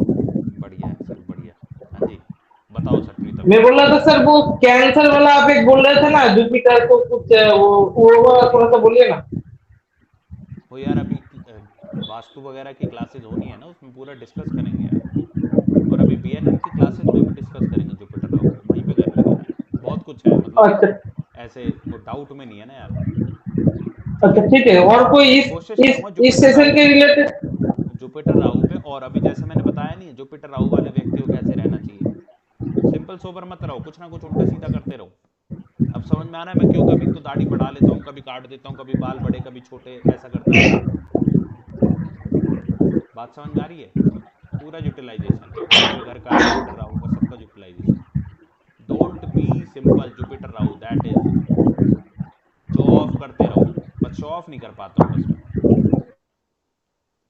बढ़िया है सर, बढ़िया। हाँ जी, बताओ सर प्रीतम मैं जी। बोल रहा था सर, वो कैंसर वाला आप एक बोल रहे थे ना, जुपिटर को कुछ वो थोड़ा सा बोलिए ना। वो यार अभी वास्तु वगैरह की क्लासेस होनी है ना, उसमें पूरा डिस्कस करेंगे यार। और अभी बीएनएन की क्लासेस में भी डिस्कस करेंगे जुपिटर राहु को, वहीं पे कर लेंगे। बहुत कुछ है मतलब, अच्छा ऐसे वो डाउट में नहीं है ना यार। ठीक अच्छा है, ठीक है। और कोई कोशिश करूंगा इस जुपिटर सेशन राहु के पे, रिलेटेड। जुपिटर राहु पे। और अभी जैसे मैंने बताया नहीं, जुपिटर राहु वाले व्यक्ति को कैसे रहना चाहिए। सिंपल सोबर मत रहो, कुछ ना कुछ उल्टा सीधा करते रहो। अब समझ में आ रहा है मैं क्यों कभी तो दाढ़ी बढ़ा लेता हूँ, कभी काट देता हूँ, कभी बाल बड़े कभी छोटे, ऐसा करता रहता हूँ। बात समझ में आ रही है। पूरा यूटिलाइजेशन पूरे घर का, जुपिटर राहु का, सबका utilization. Don't be simple, Jupiter Rahu that is show off करते रहो, बस शो ऑफ नहीं कर पाता हूँ बस मैं,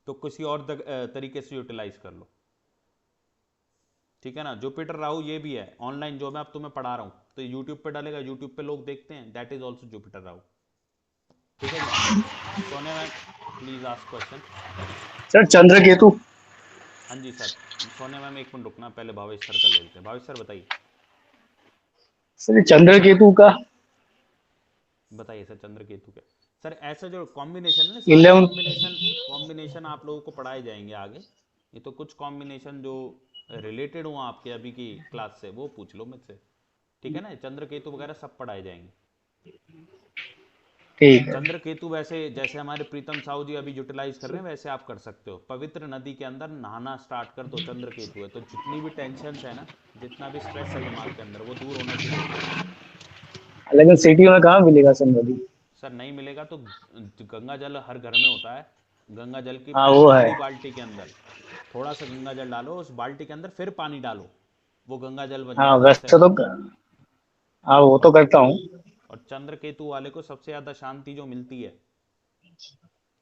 तो किसी और तरीके से यूटिलाइज कर लो। ठीक है ना। जुपिटर राहु ये भी है ऑनलाइन, जो मैं अब तुम्हें पढ़ा रहा हूँ तो यूट्यूब पे डालेगा, यूट्यूब पे लोग देखते हैं, that is also Jupiter Rahu. ठीक है जी। Sonia ma'am please ask question. Sir Chandra Ketu. हाँ जी सर। सोनिया मैम एक मिनट रुकना, पहले भावेश सर का ले लेते हैं। भावेश सर बताइए। सर ये चंद्र केतु का बताइए सर, चंद्र केतु के सर ऐसा जो कॉम्बिनेशन है ना, सारे 11। कॉम्बिनेशन कॉम्बिनेशन आप लोगों को पढ़ाए जाएंगे आगे। ये तो कुछ कॉम्बिनेशन जो रिलेटेड हो आपके अभी की क्लास से, वो पूछ लो मुझसे। ठीक है ना, चंद्र केतु वगैरह सब पढ़ाए जाएंगे। ठीक है। चंद्र केतु वैसे जैसे हमारे प्रीतम साहू जी अभी यूटिलाइज कर रहे हैं, वैसे आप कर सकते हो। पवित्र नदी के अंदर नहाना स्टार्ट कर दो, चंद्र केतु है तो जितनी भी टेंशन है ना, जितना भी स्ट्रेस है दिमाग के अंदर, वो दूर होना शुरू हो जाएगा। लेकिन सिटी में कहाँ मिलेगा सर नदी? सर नहीं मिलेगा तो गंगा जल हर घर में होता है। गंगा जल की हाँ वो है। बड़ी बाल्टी के अंदर थोड़ा सा गंगा जल डालो, उस बाल्टी के अंदर फिर पानी डालो, वो गंगा जल बन हाँ जाता है वैसे उससे। तो हाँ वो तो और करता हूँ। और चंद्र केतु वाले को सबसे ज्यादा शांति जो मिलती है,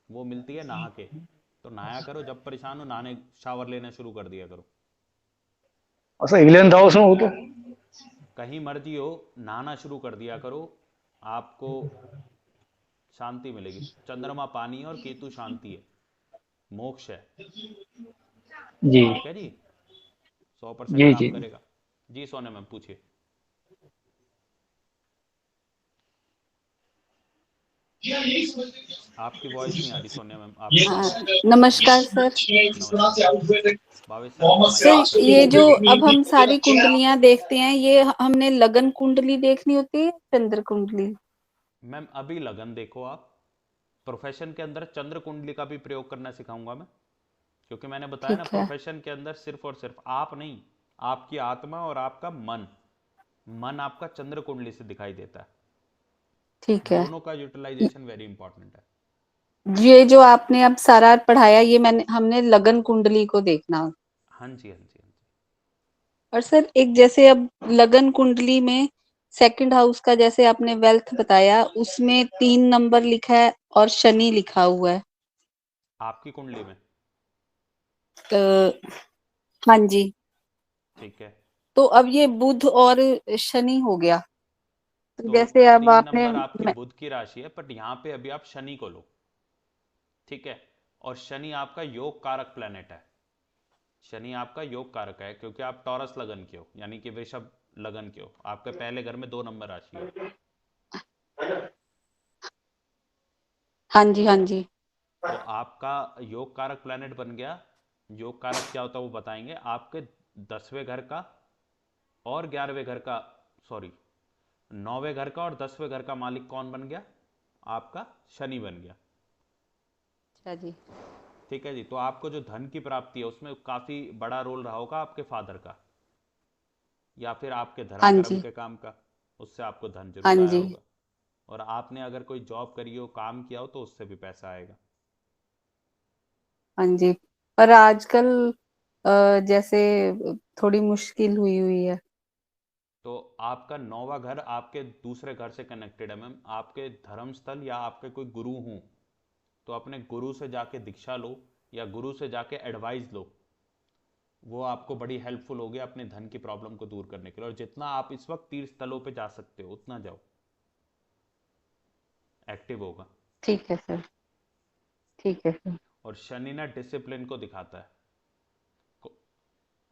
वो मिलती है नहा के। तो नहाया करो, जब परेशान हो नहाने शावर लेना शुरू कर दिया करो। और सर 11th हाउस में हो तो कहीं मर्जी हो, नहाना शुरू कर दिया करो, आपको शांति मिलेगी। चंद्रमा पानी है और केतु शांति है, मोक्ष है। जी ठीक है जी, 100% जी काम जी। करेगा। जी सोने मैम पूछिए। आपकी वॉइस नहीं आ रही सोनिया मैम, आपकी हाँ, वॉइस। नमस्कार सर। नमस्कार। भावेश सर आपका माइक सर ऑन कर ये दीजिए। जो अब हम सारी कुंडलियां देखते हैं, ये हमने लगन कुंडली देखनी होती है, चंद्र कुंडली? मैम अभी लगन देखो आप, प्रोफेशन के अंदर चंद्र कुंडली का भी प्रयोग करना सिखाऊंगा मैं, क्योंकि मैंने बताया ना ठीक है, प्रोफेशन के अंदर सिर्फ और सिर्फ आप नहीं, आपकी आत्मा और आपका मन, मन आपका चंद्र कुंडली से दिखाई देता है। ठीक है। दोनों का यूटिलाइजेशन वेरी इंपॉर्टेंट है। ये जो आपने अब सारा पढ़ाया, ये हमने लगन कुंडली को देखना। हाँ जी हाँ जी हाँ जी। और सर एक जैसे अब लगन कुंडली में सेकंड हाउस का, जैसे आपने वेल्थ बताया, उसमें 3 नंबर लिखा है और शनि लिखा हुआ है। आपकी कुंडली में अ, हाँ जी। ठीक है। तो अब ये बुध और शनि हो गया। तो तो जैसे अब 3 नंबर आपकी बुध की राशि है, बट यहाँ पे अभी आप शनि को लो। ठीक है। और शनि आपका योग कारक प्लेनेट है। शनि आपका योग कारक है, क्योंकि आप टॉरस लगन के हो, यानी कि वृषभ लगन के हो, आपके पहले घर में 2 नंबर राशि है। हाँ जी हाँ जी। तो आपका योग कारक प्लैनेट बन गया। योग कारक क्या होता है वो बताएंगे। आपके 10वें घर का और 11वें घर का, सॉरी 9वें घर का और 10वें घर का मालिक कौन बन गया? आपका शनि बन गया। अच्छा जी। ठीक है जी। तो आपको जो धन की प्राप्ति है उसमें काफी बड़ा रोल रहा होगा आपके फादर का, या फिर आपके धर्म हाँ कर्म जी। के काम का, उससे आपको धन हाँ जरूर आया जी। होगा। और आपने अगर कोई जॉब करी हो, काम किया हो, तो उससे भी पैसा आएगा। हाँ जी। पर आजकल जैसे थोड़ी मुश्किल हुई हुई है। तो आपका 9वां घर आपके दूसरे घर से कनेक्टेड है मैम। आपके धर्म स्थल या आपके कोई गुरु हों तो अपने गुरु से जाके दीक्षा लो या गुरु से जाके एडवाइस लो। वो आपको बड़ी हेल्पफुल होगी अपने धन की प्रॉब्लम को दूर करने के लिए। और जितना आप इस वक्त तीर्थ स्थलों पे जा सकते हो उतना जाओ, एक्टिव होगा। ठीक है सर। ठीक है सर। और शनि ना डिसिप्लिन को दिखाता है।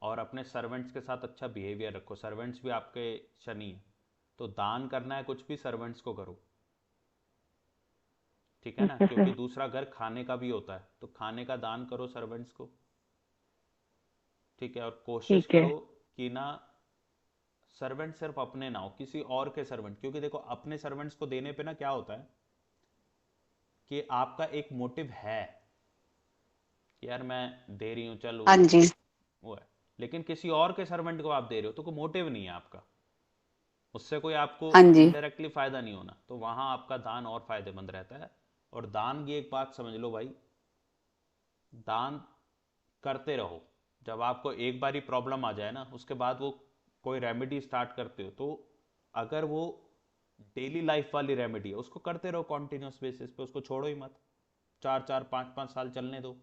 और अपने सर्वेंट्स के साथ अच्छा बिहेवियर रखो। सर्वेंट्स भी आपके शनि है, तो दान करना है कुछ भी सर्वेंट्स को करो। ठीक है ठीक ना, है क्योंकि सर। दूसरा घर खाने का भी होता है, तो खाने का दान करो सर्वेंट्स को। ठीक है। और कोशिश ठीक है। करो कि ना सर्वेंट सिर्फ अपने ना हो, किसी और के सर्वेंट। क्योंकि देखो अपने सर्वेंट्स को देने पे ना क्या होता है कि आपका एक मोटिव है कि यार मैं दे रही हूँ, चल हाँ जी। वो है। लेकिन किसी और के सर्वेंट को आप दे रहे हो तो कोई मोटिव नहीं है आपका, उससे कोई आपको हाँ जी। इनडायरेक्टली फायदा नहीं होना, तो वहां आपका दान और फायदेमंद रहता है। और दान की एक बात समझ लो भाई, दान करते रहो। जब आपको एक बारी प्रॉब्लम आ जाए ना, उसके बाद वो कोई रेमेडी स्टार्ट करते हो, तो अगर वो डेली लाइफ वाली रेमेडी है उसको करते रहो कॉन्टिन्यूस बेसिस पे, उसको छोड़ो ही मत। 4-4 5-5 साल चलने दो,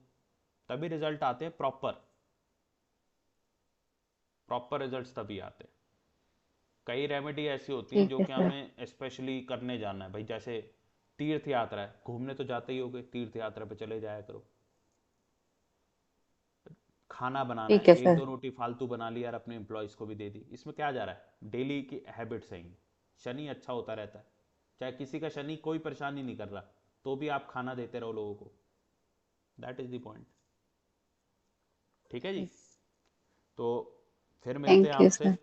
तभी रिजल्ट आते हैं। प्रॉपर प्रॉपर रिजल्ट तभी आते हैं। कई रेमेडी ऐसी होती हैं ठीक जो है कि सर। हमें स्पेशली करने जाना है भाई। जैसे तीर्थ यात्रा है, घूमने तो जाते ही होगे, तीर्थ यात्रा पे चले जाया करो। खाना बनाना है, ठीक है एक सर। दो रोटी फालतू बना ली यार, अपने एम्प्लॉयज़ को भी दे दी, इसमें क्या जा रहा है? डेली की हैबिट्स हैं ये। शनि अच्छा होता रहता है। चाहे किसी का शनि कोई परेशानी नहीं कर रहा, तो भी आप खाना देते रहो लोगों को। That is the point. ठीक है जी। तो फिर मिलते हैं थैंक यू आपसे। सर।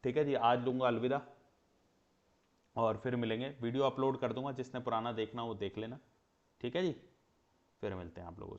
ठीक है जी, आज लूँगा अलविदा। और फिर मिलेंगे, वीडियो अपलोड कर दूंगा, जिसने पुराना देखना वो देख लेना। ठीक है जी, फिर मिलते हैं आप लोगों से।